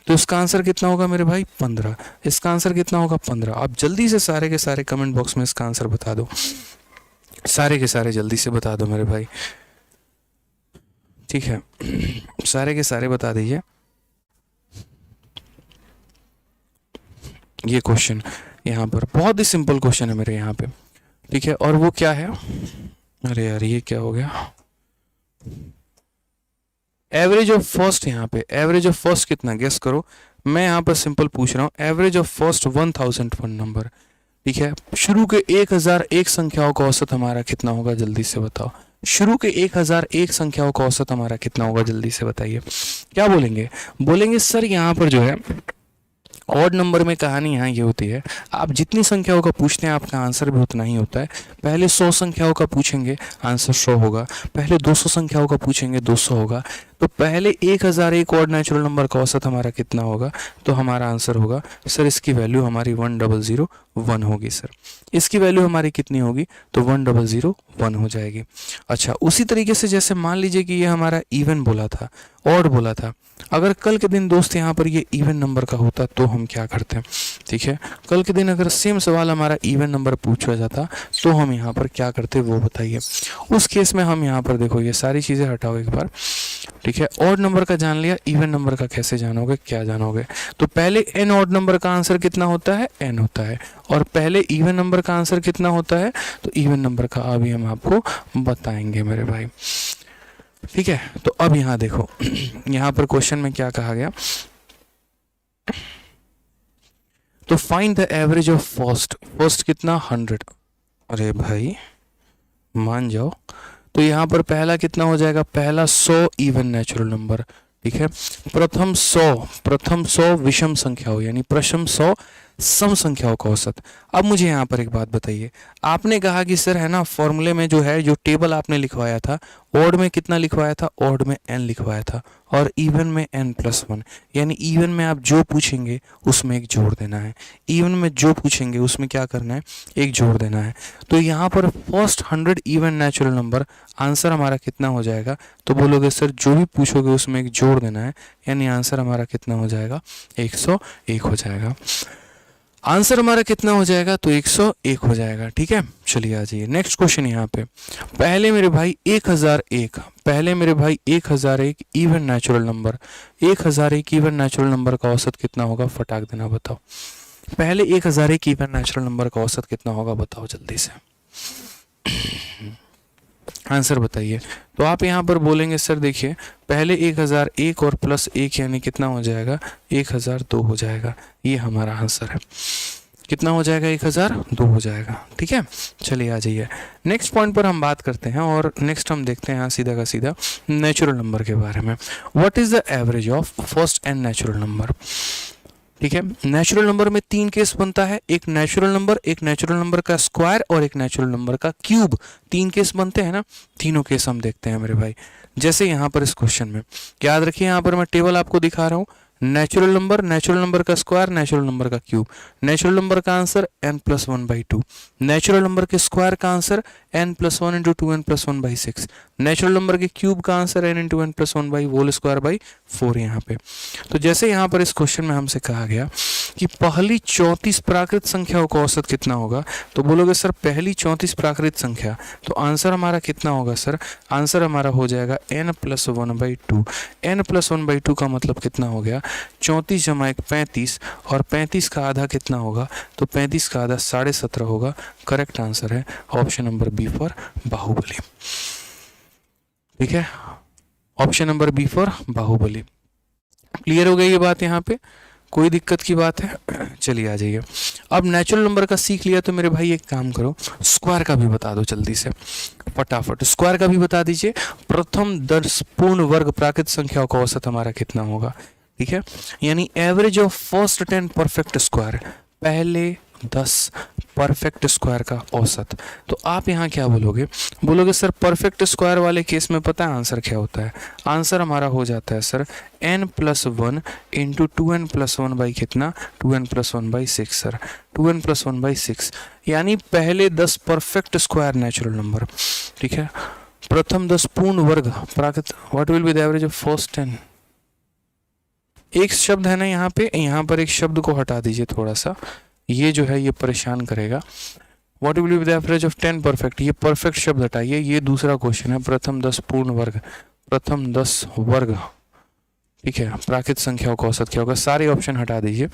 तो इसका आंसर कितना होगा मेरे भाई, 15। इसका आंसर कितना होगा, 15। आप जल्दी से सारे के सारे कमेंट बॉक्स में इसका आंसर बता दो, सारे के सारे जल्दी से बता दो मेरे भाई। ठीक है, सारे के सारे बता दीजिए। ये क्वेश्चन यहाँ पर बहुत ही सिंपल क्वेश्चन है मेरे यहाँ पे। ठीक है, और वो क्या है, अरे यार ये क्या हो गया, एवरेज ऑफ फर्स्ट, यहाँ पे एवरेज ऑफ फर्स्ट कितना, गेस करो। मैं यहाँ पर सिंपल पूछ रहा हूँ, एवरेज ऑफ फर्स्ट 1001 नंबर। ठीक है, शुरू के 1001 संख्याओं का औसत हमारा कितना होगा, जल्दी से बताओ। शुरू के 1001 संख्याओं का औसत हमारा कितना होगा, जल्दी से बताइए। क्या बोलेंगे, बोलेंगे सर यहाँ पर जो है ऑड नंबर में कहानी यहाँ ये होती है, आप जितनी संख्याओं का पूछते हैं आपका आंसर भी उतना ही होता है। पहले 100 संख्याओं का पूछेंगे, आंसर 100 होगा। पहले 200 संख्याओं का पूछेंगे, 200 होगा। तो पहले 1001 ऑड नेचुरल नंबर का औसत हमारा कितना होगा, तो हमारा आंसर होगा सर इसकी वैल्यू हमारी 1001 होगी। सर इसकी वैल्यू हमारी कितनी होगी, तो 1001 हो जाएगी। अच्छा, उसी तरीके से जैसे मान लीजिए कि ये हमारा इवन बोला था, ऑड बोला था। अगर कल के दिन दोस्त यहाँ पर ये इवन नंबर का होता तो हम क्या करते हैं। ठीक है, कल के दिन अगर सेम सवाल हमारा इवन नंबर पूछा जाता तो हम यहाँ पर क्या करते वो बताइए। उस केस में हम यहाँ पर देखो ये सारी चीज़ें हटाओ एक बार। ठीक है, ऑड नंबर का जान लिया, इवन नंबर का कैसे जानोगे, क्या जानोगे। तो पहले n ऑड नंबर का आंसर कितना होता है, n होता है, और पहले इवन नंबर का आंसर कितना होता है, तो इवन नंबर का अभी हम आपको बताएंगे मेरे भाई। ठीक है, तो अब यहाँ देखो यहाँ पर क्वेश्चन में क्या कहा गया, तो find the average of first कितना 100। अरे भाई मान जाओ, तो यहाँ पर पहला कितना हो जाएगा, पहला 100 इवन नेचुरल नंबर। ठीक है, प्रथम 100 विषम संख्या हो, यानी प्रथम 100 सम संख्याओं का औसत। अब मुझे यहाँ पर एक बात बताइए, आपने कहा कि सर है ना फॉर्मूले में जो है जो टेबल आपने लिखवाया था, ऑड में कितना लिखवाया था, ऑड में n लिखवाया था और इवन में n+1, यानी इवन में आप जो पूछेंगे उसमें एक जोड़ देना है, इवन में जो पूछेंगे उसमें क्या करना है, एक जोड़ देना है। तो यहाँ पर first 100 even natural number, answer हमारा कितना हो जाएगा, तो बोलोगे सर जो भी पूछोगे उसमें एक जोड़ देना है, यानी आंसर हमारा कितना हो जाएगा, 101 हो जाएगा। आंसर हमारा कितना हो जाएगा, तो 101 हो जाएगा। ठीक है, चलिए आ जाइए नेक्स्ट क्वेश्चन यहाँ पे। पहले मेरे भाई 1001, पहले मेरे भाई 1001 even natural number, 1001 even natural number का औसत कितना होगा, फटाक देना बताओ। पहले 1001 इवन नेचुरल नंबर का औसत कितना होगा, बताओ जल्दी से आंसर बताइए। तो आप यहाँ पर बोलेंगे सर देखिए पहले 1001 और प्लस 1 यानी कितना हो जाएगा, 1002 हो जाएगा। ये हमारा आंसर है, कितना हो जाएगा, 1002 हो जाएगा। ठीक है, चलिए आ जाइए नेक्स्ट पॉइंट पर हम बात करते हैं और नेक्स्ट हम देखते हैं सीधा का सीधा नेचुरल नंबर के बारे में। What is the average of first n natural number. ठीक है, नेचुरल नंबर में 3 केस बनता है, एक नेचुरल नंबर का स्क्वायर और एक नेचुरल नंबर का क्यूब। 3 केस बनते हैं ना, तीनों केस हम देखते हैं मेरे भाई। जैसे यहाँ पर इस क्वेश्चन में याद रखिए, यहाँ पर मैं टेबल आपको दिखा रहा हूँ, नेचुरल नंबर का स्क्वायर, नेचुरल नंबर का क्यूब। नेचुरल नंबर का आंसर n+1/2, नेचुरल नंबर के स्क्वायर का answer n+1 × 2 n+1/6, natural number के क्यूब का आंसर n × n+1/4 यहाँ पे। तो जैसे यहाँ पर इस क्वेश्चन में हमसे कहा गया कि पहली 34 प्राकृत संख्याओं का औसत कितना होगा, तो बोलोगे सर पहली 34 प्राकृत संख्या, तो आंसर हमारा कितना होगा सर, आंसर हमारा हो जाएगा n+1/2। n+1/2 का मतलब कितना हो गया, 34 × 1 35, और 35 का आधा कितना होगा, तो 35 का आधा 17.5 होगा। करेक्ट आंसर है option number B for Baahubali. ठीक है, option number B for Baahubali. Clear हो गई ये बात, यहाँ पे कोई दिक्कत की बात है। चलिए आ जाइए, अब नेचुरल नंबर का सीख लिया तो मेरे भाई एक काम करो, स्क्वायर का भी बता दो जल्दी से, फटाफट स्क्वायर का भी बता दीजिए। प्रथम 10 पूर्ण वर्ग प्राकृत संख्याओं का औसत हमारा कितना होगा। ठीक है, यानी average of first 10 perfect square, पहले 10 परफेक्ट स्क्वायर का औसत। तो आप यहाँ क्या बोलोगे, बोलोगे सर परफेक्ट स्क्वायर वाले केस में पता है आंसर क्या होता है, आंसर हमारा हो जाता है सर n+1 × 2n+1 बाई कितना, 2n+1/6 सर, 2n+1/6, यानी पहले 10 परफेक्ट स्क्वायर नेचुरल नंबर। ठीक है, प्रथम 10 पूर्ण वर्ग प्राकृत, what will be the average of first 10। एक शब्द है ना यहाँ पे, यहाँ पर एक शब्द को हटा दीजिए थोड़ा सा, ये जो है ये परेशान करेगा। What will be the average of 10 perfect, ये परफेक्ट शब्द हटाइए, ये दूसरा क्वेश्चन है, प्रथम 10 पूर्ण वर्ग, प्रथम 10 वर्ग। ठीक है, प्राकृत संख्याओं का औसत क्या होगा, सारे ऑप्शन हटा दीजिए,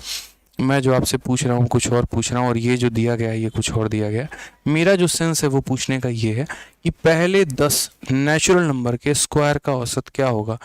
मैं जो आपसे पूछ रहा हूँ कुछ और पूछ रहा हूँ और ये जो दिया गया है ये कुछ और दिया गया है। मेरा जो सेंस है वो पूछने का ये है कि पहले 10 नेचुरल नंबर के स्क्वायर का औसत क्या होगा।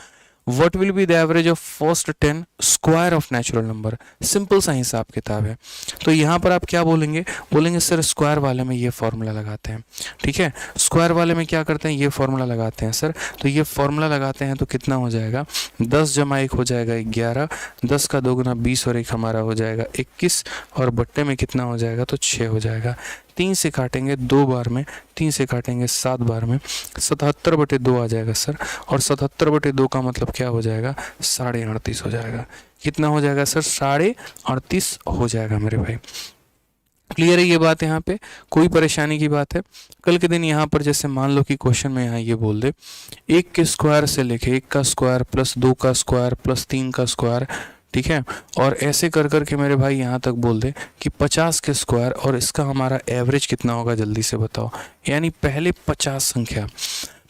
What will be the average of first 10 square of natural number, simple सा हिसाब किताब है। तो यहाँ पर आप क्या बोलेंगे, बोलेंगे सर स्क्वायर वाले में ये फॉर्मूला लगाते हैं। ठीक है, स्क्वायर वाले में क्या करते हैं, ये फॉर्मूला लगाते हैं सर, तो ये फॉर्मूला लगाते हैं तो कितना हो जाएगा, 10 × 1 हो जाएगा 11, 10 का 2 × 20 और 1 हमारा हो जाएगा 21, और बट्टे में कितना हो जाएगा, तो 6 हो जाएगा। 3 से काटेंगे 2 बार में, 3 से काटेंगे 7 बार में, 77/2 आ जाएगा सर, और 77/2 का मतलब क्या हो जाएगा, 38.5 हो जाएगा। कितना हो जाएगा सर, 38.5 हो जाएगा मेरे भाई। क्लियर है ये बात, यहाँ पे कोई परेशानी की बात है। कल के दिन यहाँ पर जैसे मान लो कि क्वेश्चन में यहाँ ये बोल दे 1 के स्क्वायर से लेके 1 का स्क्वायर प्लस 2 का स्क्वायर प्लस 3 का स्क्वायर, ठीक है, और ऐसे कर कर के मेरे भाई यहाँ तक बोल दे कि 50 के स्क्वायर और इसका हमारा एवरेज कितना होगा, जल्दी से बताओ। यानी पहले 50 संख्या,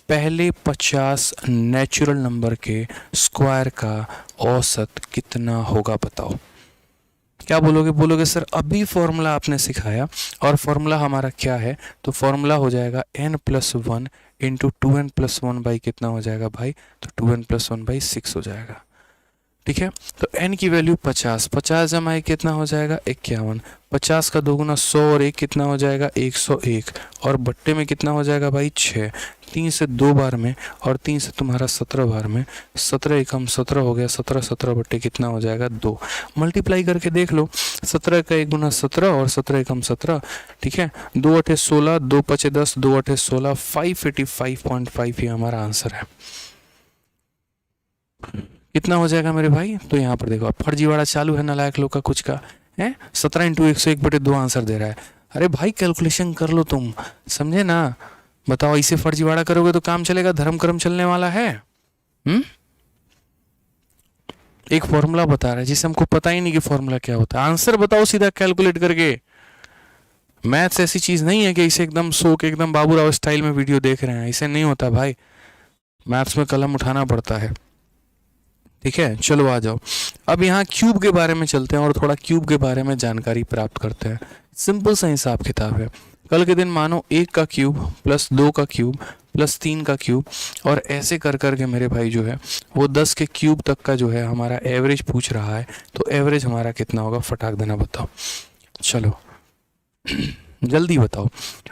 पहले 50 नेचुरल नंबर के स्क्वायर का औसत कितना होगा बताओ। क्या बोलोगे, बोलोगे सर अभी फॉर्मूला आपने सिखाया और फॉर्मूला हमारा क्या है, तो फॉर्मूला हो जाएगा n+1 × 2n+1 बाई कितना हो जाएगा भाई, तो 2n+1/6 हो जाएगा। ठीक है, तो n की वैल्यू 50, 50 × 1 कितना हो जाएगा 51, 50 का 2 × 100 और 1 कितना हो जाएगा 101, और बट्टे में कितना हो जाएगा भाई 6, 3 से 2 बार में और 3 से तुम्हारा 17 बार में, 17 एकम 17 हो गया, 17 17 बट्टे कितना हो जाएगा 2। मल्टीप्लाई करके देख लो, 17 का 1 गुना 17 और 17 एकम 17, ठीक है, 2 अठे 16, 2 पचे 10, 2 अठे 16, 585.5 ये हमारा आंसर है। कितना हो जाएगा मेरे भाई? तो यहाँ पर देखो अब फर्जीवाड़ा चालू है नालायक लोग का कुछ का है। 17 इंटू 101/2 आंसर दे रहा है। अरे भाई कैलकुलेशन कर लो तुम, समझे ना? बताओ इसे फर्जीवाड़ा करोगे तो काम चलेगा? धर्म कर्म चलने वाला है? एक फॉर्मूला बता रहा है जिसे हमको पता ही नहीं कि फॉर्मूला क्या होता है। आंसर बताओ सीधा कैलकुलेट करके। मैथ्स ऐसी चीज नहीं है कि इसे एकदम सो के एकदम बाबूराव स्टाइल में वीडियो देख रहे हैं, इसे नहीं होता भाई। मैथ्स में कलम उठाना पड़ता है, ठीक है। चलो आ जाओ, अब यहाँ क्यूब के बारे में चलते हैं और थोड़ा क्यूब के बारे में जानकारी प्राप्त करते हैं। सिंपल सा हिसाब किताब है। कल के दिन मानो 1 का क्यूब प्लस 2 का क्यूब प्लस 3 का क्यूब और ऐसे कर करके मेरे भाई जो है वो 10 के क्यूब तक का जो है हमारा एवरेज पूछ रहा है। तो एवरेज हमारा कितना होगा फटाक देना बताओ। चलो जल्दी बताओ।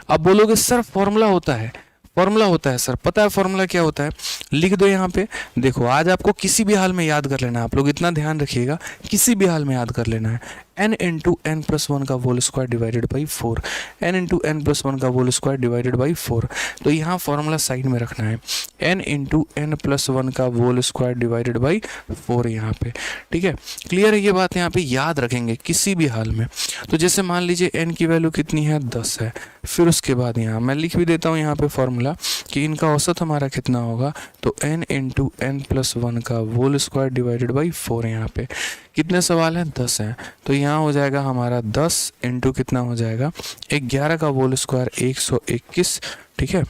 अब बोलोगे सर फॉर्मूला होता है, फॉर्मूला होता है सर, पता है फॉर्मूला क्या होता है? लिख दो यहाँ पे। देखो आज आपको किसी भी हाल में याद कर लेना है, आप लोग इतना ध्यान रखिएगा, किसी भी हाल में याद कर लेना है। n इंटू एन प्लस 1 का whole square divided by 4, n into n plus 1 का होल स्क्वायर डिवाइडेड बाई 4। तो यहाँ फॉर्मूला साइड में रखना है, n इंटू एन प्लस 1 का होल स्क्वायर डिवाइडेड बाई 4 यहाँ पे, ठीक है। क्लियर है ये बात? यहाँ पे याद रखेंगे किसी भी हाल में। तो जैसे मान लीजिए n की वैल्यू कितनी है 10 है, फिर उसके बाद यहाँ मैं लिख भी देता हूँ यहाँ पे फॉर्मूला कि इनका औसत हमारा कितना होगा। तो n इंटू एन प्लस 1 का होल स्क्वायर डिवाइडेड बाई 4। यहाँ पे कितने सवाल हैं? 10 हैं। तो यहाँ हो जाएगा हमारा 10 इंटू कितना हो जाएगा 11 का होल स्क्वायर 121, ठीक है,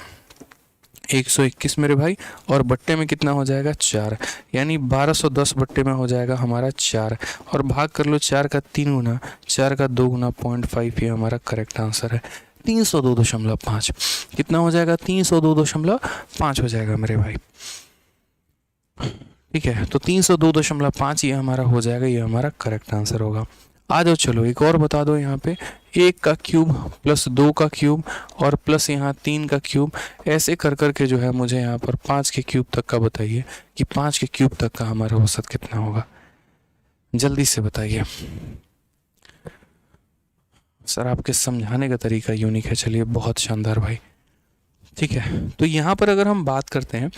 121 मेरे भाई। और बट्टे में कितना हो जाएगा 4, यानी 1210 बट्टे में हो जाएगा हमारा 4। और भाग कर लो 4 का 3 गुना, 4 का 2 गुना 0.5, ये हमारा करेक्ट आंसर है। 302.5 कितना हो जाएगा? 302.5 हो जाएगा मेरे भाई, ठीक है। तो 302.5 ये हमारा हो जाएगा, ये हमारा करेक्ट आंसर होगा। आ जाओ चलो एक और बता दो यहाँ पे, 1 का क्यूब प्लस 2 का क्यूब और प्लस यहाँ 3 का क्यूब, ऐसे कर करके जो है मुझे यहाँ पर 5 के क्यूब तक का बताइए कि 5 के क्यूब तक का हमारा औसत कितना होगा। जल्दी से बताइए सर, आपके समझाने का तरीका यूनिक है। चलिए बहुत शानदार भाई, ठीक है। तो यहाँ पर अगर हम बात करते हैं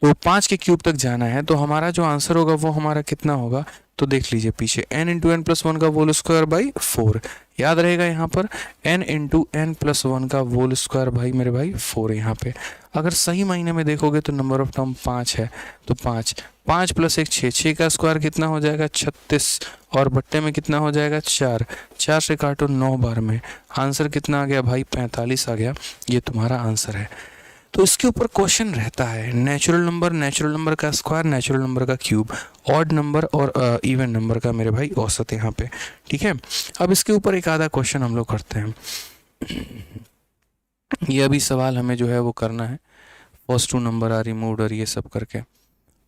तो 5 के क्यूब तक जाना है, तो हमारा जो आंसर होगा वो हमारा कितना होगा? तो देख लीजिए पीछे, n इंटू एन प्लस 1 का होल स्क्वायर बाई 4, याद रहेगा यहाँ पर n इंटू एन प्लस 1 का होल स्क्वायर भाई मेरे भाई 4। यहाँ पे अगर सही मायने में देखोगे तो नंबर ऑफ टर्म 5 है, तो 5 प्लस 1 6, 6 का स्क्वायर कितना हो जाएगा 36 और बट्टे में कितना हो जाएगा 4, 4 से काटो 9 बार में, आंसर कितना आ गया भाई 45 आ गया। ये तुम्हारा आंसर है। तो इसके ऊपर क्वेश्चन रहता है नेचुरल नंबर का स्क्वायर, नेचुरल नंबर का क्यूब, ऑड नंबर और इवन नंबर का मेरे भाई औसत यहाँ पे, ठीक है। अब इसके ऊपर एक आधा क्वेश्चन हम लोग करते हैं। ये अभी सवाल हमें जो है वो करना है, फर्स्ट 2 नंबर आर रिमूव्ड और ये सब करके,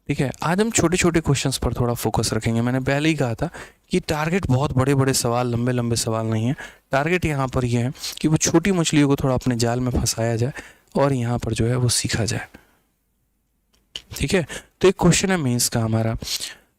ठीक है। आज हम छोटे छोटे क्वेश्चंस पर थोड़ा फोकस रखेंगे। मैंने पहले ही कहा था कि टारगेट बहुत बड़े बड़े सवाल, लंबे लंबे सवाल नहीं है। टारगेट यहाँ पर ये है कि वो छोटी मछलियों को थोड़ा अपने जाल में फंसाया जाए और यहाँ पर जो है वो सीखा जाए, ठीक है। तो एक क्वेश्चन है मेंस का हमारा,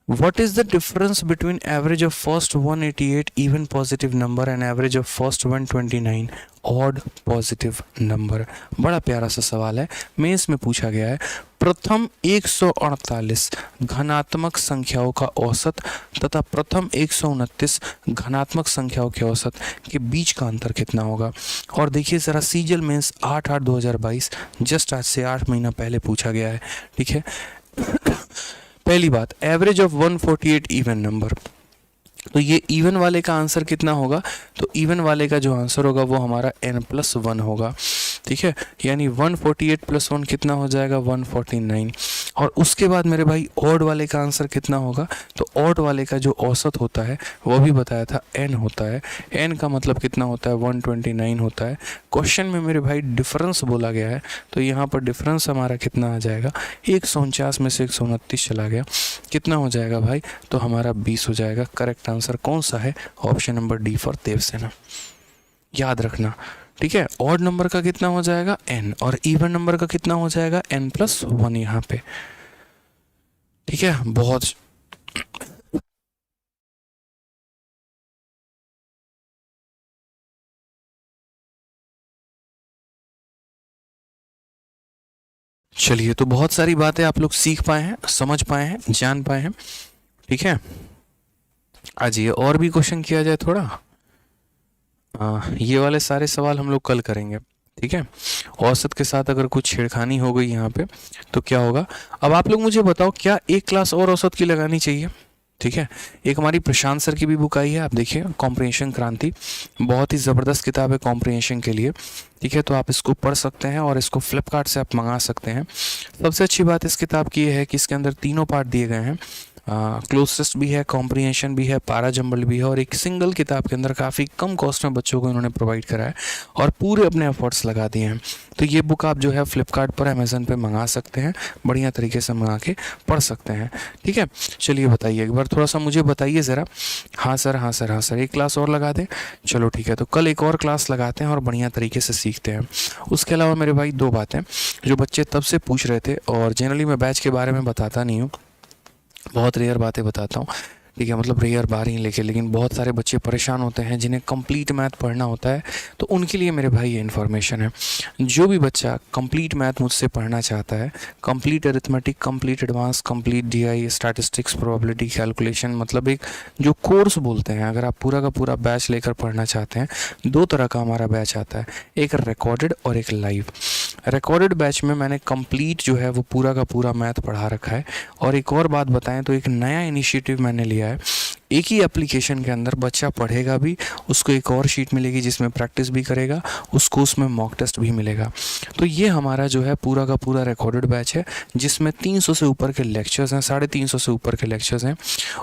what is the difference between average of first 188 even positive number and average of first 129 odd positive number. बड़ा प्यारा सा सवाल है, मेंस में पूछा गया है। प्रथम 148 घनात्मक संख्याओं का औसत तथा प्रथम 129 घनात्मक संख्याओं के औसत के बीच का अंतर कितना होगा। और देखिए ज़रा सीजल मेंस 8/8/2022 जस्ट आज से 8 महीना पहले पूछा गया है, ठीक है। पहली बात, एवरेज ऑफ 148 इवन नंबर, तो ये इवन वाले का आंसर कितना होगा? तो इवन वाले का जो आंसर होगा वो हमारा n+1 होगा, ठीक है। यानी 148 + 1 कितना हो जाएगा 149। और उसके बाद मेरे भाई ऑड वाले का आंसर कितना होगा? तो ऑड वाले का जो औसत होता है वो भी बताया था n होता है। n का मतलब कितना होता है 129 होता है। क्वेश्चन में मेरे भाई डिफरेंस बोला गया है, तो यहाँ पर डिफरेंस हमारा कितना आ जाएगा 149 में से 129 चला गया, कितना हो जाएगा भाई? तो हमारा 20 हो जाएगा। करेक्ट आंसर कौन सा है? Option number D for Devasena. याद रखना ठीक है। ऑड नंबर का कितना हो जाएगा n, और इवन नंबर का कितना हो जाएगा n+1 यहाँ पे, ठीक है। बहुत चलिए, तो बहुत सारी बातें आप लोग सीख पाए हैं, समझ पाए हैं, जान पाए हैं, ठीक है। आज ये और भी क्वेश्चन किया जाए थोड़ा, ये वाले सारे सवाल हम लोग कल करेंगे, ठीक है। औसत के साथ अगर कुछ छेड़खानी हो गई यहाँ पे तो क्या होगा। अब आप लोग मुझे बताओ, क्या एक क्लास और औसत की लगानी चाहिए, ठीक है। एक हमारी प्रशांत सर की भी बुक आई है, आप देखिए, कॉम्प्रिहेंशन क्रांति, बहुत ही ज़बरदस्त किताब है कॉम्प्रिहेंशन के लिए, ठीक है। तो आप इसको पढ़ सकते हैं और इसको फ्लिपकार्ट से आप मंगा सकते हैं। सबसे अच्छी बात इस किताब की ये है कि इसके अंदर तीनों पार्ट दिए गए हैं, क्लोजेस्ट भी है, कॉम्प्रिहेंशन भी है, पारा जंबल भी है, और एक सिंगल किताब के अंदर काफ़ी कम कॉस्ट में बच्चों को इन्होंने प्रोवाइड करा है और पूरे अपने एफर्ट्स लगा दिए हैं। तो ये बुक आप जो है फ्लिपकार्ट पर, अमेज़न पे मंगा सकते हैं, बढ़िया तरीके से मंगा के पढ़ सकते हैं, ठीक है। चलिए बताइए एक बार, थोड़ा सा मुझे बताइए ज़रा। हाँ सर, हाँ सर, हाँ सर, एक क्लास और लगा दें, चलो ठीक है। तो कल एक और क्लास लगाते हैं और बढ़िया तरीके से सीखते हैं। उसके अलावा मेरे भाई दो बातें जो बच्चे तब से पूछ रहे थे, और जनरली मैं बैच के बारे में बताता नहीं हूँ, बहुत रेयर बातें बताता हूँ, ठीक है, मतलब रेयर बार ही लेकिन बहुत सारे बच्चे परेशान होते हैं जिन्हें कंप्लीट मैथ पढ़ना होता है। तो उनके लिए मेरे भाई ये इन्फॉर्मेशन है, जो भी बच्चा कंप्लीट मैथ मुझसे पढ़ना चाहता है, complete arithmetic, complete advance, complete DI, statistics, probability calculation, मतलब एक जो कोर्स बोलते हैं, अगर आप पूरा का पूरा बैच लेकर पढ़ना चाहते हैं, दो तरह का हमारा बैच आता है, एक रिकॉर्डेड और एक लाइव। रिकॉर्डेड बैच में मैंने कंप्लीट जो है वो पूरा का पूरा मैथ पढ़ा रखा है। और एक और बात बताएं तो एक नया इनिशिएटिव मैंने लिया है, एक ही एप्लीकेशन के अंदर बच्चा पढ़ेगा भी, उसको एक और शीट मिलेगी जिसमें प्रैक्टिस भी करेगा, उसको उसमें मॉक टेस्ट भी मिलेगा। तो ये हमारा जो है पूरा का पूरा रिकॉर्डेड बैच है, जिसमें 300 से ऊपर के लेक्चर्स हैं, 350 से ऊपर के लेक्चर्स हैं,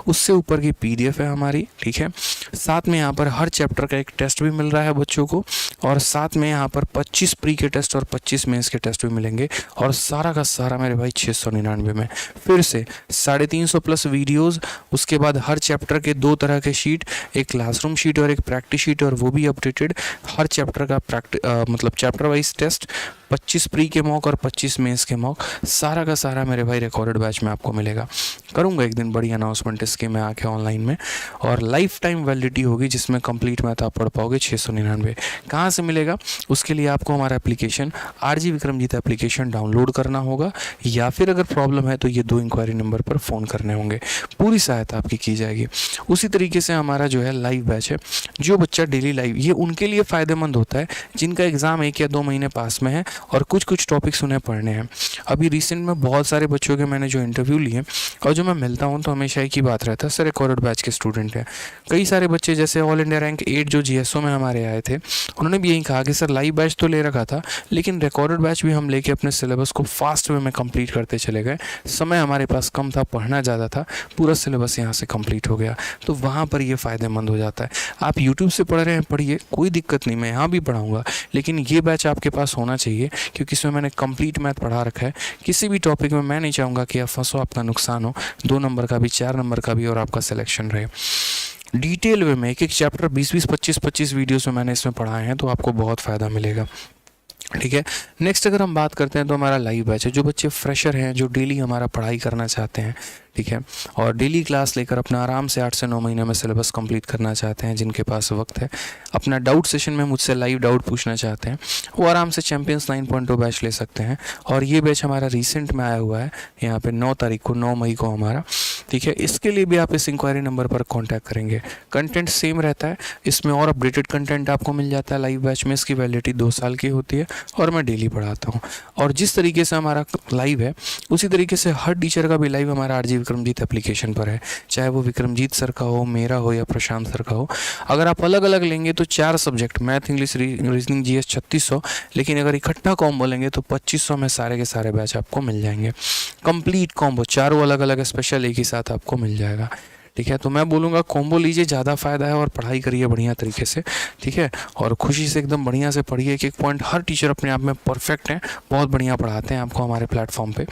उससे ऊपर की PDF है हमारी, ठीक है। साथ में यहाँ पर हर चैप्टर का एक टेस्ट भी मिल रहा है बच्चों को, और साथ में यहाँ पर 25 प्री के टेस्ट और 25 मेंस के टेस्ट भी मिलेंगे, और सारा का सारा मेरे भाई 699 में। फिर से 350 प्लस वीडियोज़, उसके बाद हर चैप्टर के दो तरह के शीट, एक क्लासरूम शीट और एक प्रैक्टिस शीट, और वो भी अपडेटेड। हर चैप्टर का मतलब चैप्टर वाइज टेस्ट, 25 प्री के मॉक और 25 मेंस के मॉक, सारा का सारा मेरे भाई रिकॉर्डेड बैच में आपको मिलेगा। करूंगा एक दिन बड़ी अनाउंसमेंट इसके मैं आके ऑनलाइन में, और लाइफ टाइम वैलिडिटी होगी जिसमें कंप्लीट मैथ आप पढ़ पाओगे 699। कहाँ से मिलेगा? उसके लिए आपको हमारा application RG Vikramjit application download करना होगा, या फिर अगर प्रॉब्लम है तो ये 2 इंक्वायरी नंबर पर फ़ोन करने होंगे, पूरी सहायता आपकी की जाएगी। उसी तरीके से हमारा जो है लाइव बैच है, जो बच्चा डेली लाइव, ये उनके लिए फ़ायदेमंद होता है जिनका एग्ज़ाम 1 या 2 महीने पास में है और कुछ टॉपिक्स उन्हें पढ़ने हैं। अभी रिसेंट में बहुत सारे बच्चों के मैंने जो इंटरव्यू लिए और जो मैं मिलता हूँ तो हमेशा एक ही बात रहता है, सर रिकॉर्डेड बैच के स्टूडेंट हैं। कई सारे बच्चे जैसे ऑल इंडिया रैंक 8 जो GSO में हमारे आए थे, उन्होंने भी यही कहा कि सर लाइव बैच तो ले रखा था, लेकिन रिकॉर्डेड बैच भी हम लेके अपने सिलेबस को फास्ट वे में कंप्लीट करते चले गए। समय हमारे पास कम था, पढ़ना ज़्यादा था, पूरा सिलेबस यहाँ से कंप्लीट हो गया। तो वहाँ पर ये फ़ायदेमंद हो जाता है। आप यूट्यूब से पढ़ रहे हैं, पढ़िए, कोई दिक्कत नहीं, मैं यहाँ भी पढ़ाऊँगा, लेकिन ये बैच आपके पास होना चाहिए क्योंकि इसमें मैंने कंप्लीट मैथ पढ़ा रखा है। किसी भी टॉपिक में मैं नहीं चाहूँगा कि आप फंसो, आपका नुकसान हो, 2 नंबर का भी, 4 नंबर का भी, और आपका सिलेक्शन रहे। डिटेल वे में एक चैप्टर 20-20, 25-25 वीडियोस में मैंने इसमें पढ़ाए हैं, तो आपको बहुत फ़ायदा मिलेगा, ठीक है। नेक्स्ट अगर हम बात करते हैं तो हमारा लाइव बैच है, जो बच्चे फ्रेशर हैं, जो डेली हमारा पढ़ाई करना चाहते हैं, ठीक है, और डेली क्लास लेकर अपना आराम से 8 से 9 महीने में सिलेबस कंप्लीट करना चाहते हैं, जिनके पास वक्त है, अपना डाउट सेशन में मुझसे लाइव डाउट पूछना चाहते हैं, वो आराम से चैंपियंस 9.0 बैच ले सकते हैं। और ये बैच हमारा रिसेंट में आया हुआ है, यहाँ पे 9 तारीख को, 9 मई को हमारा, ठीक है। इसके लिए भी आप इस इंक्वायरी नंबर पर कॉन्टैक्ट करेंगे। कंटेंट सेम रहता है, इसमें और अपडेटेड कंटेंट आपको मिल जाता है। लाइव बैच में इसकी वैलिडिटी 2 साल की होती है और मैं डेली पढ़ाता हूँ। और जिस तरीके से हमारा लाइव है, उसी तरीके से हर टीचर का भी लाइव हमारा RG विक्रमजीत एप्लीकेशन पर है, चाहे वो विक्रमजीत सर का हो, मेरा हो या प्रशांत सर का हो। अगर आप अलग अलग लेंगे तो 4 subject, math, English, reasoning, GS 3600, लेकिन अगर इकट्ठा कॉम्बो लेंगे तो 2500 में सारे के सारे बैच आपको मिल जाएंगे। कंप्लीट कॉम्बो, चारों अलग अलग स्पेशल एक ही साथ आपको मिल जाएगा, ठीक है। तो मैं बोलूँगा कॉम्बो लीजिए, ज़्यादा फ़ायदा है, और पढ़ाई करिए बढ़िया तरीके से, ठीक है, और खुशी से एकदम बढ़िया से पढ़िए। एक पॉइंट, हर टीचर अपने आप में परफेक्ट हैं, बहुत बढ़िया पढ़ाते हैं आपको हमारे प्लेटफॉर्म पे।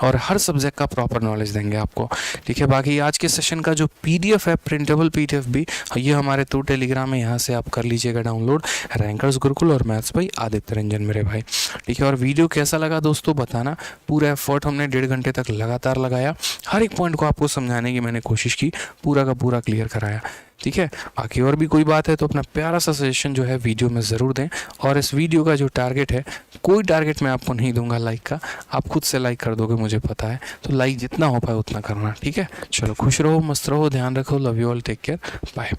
और हर सब्जेक्ट का प्रॉपर नॉलेज देंगे आपको, ठीक है। बाकी आज के सेशन का जो पीडीएफ है, प्रिंटेबल पीडीएफ भी, ये हमारे थ्रू टेलीग्राम है, यहाँ से आप कर लीजिएगा डाउनलोड, रैंकर्स गुरुकुल और मैथ्स भाई आदित्य रंजन मेरे भाई, ठीक है। और वीडियो कैसा लगा दोस्तों बताना, पूरा एफर्ट हमने 1.5 घंटे तक लगातार लगाया, हर एक पॉइंट को आपको समझाने की मैंने कोशिश की, पूरा का पूरा क्लियर कराया, ठीक है। बाकी और भी कोई बात है तो अपना प्यारा सा सजेशन जो है वीडियो में ज़रूर दें। और इस वीडियो का जो टारगेट है, कोई टारगेट मैं आपको नहीं दूंगा लाइक का, आप खुद से लाइक कर दोगे मुझे पता है, तो लाइक जितना हो पाए उतना करना, ठीक है। चलो खुश रहो, मस्त रहो, ध्यान रखो, love you all, take care, bye.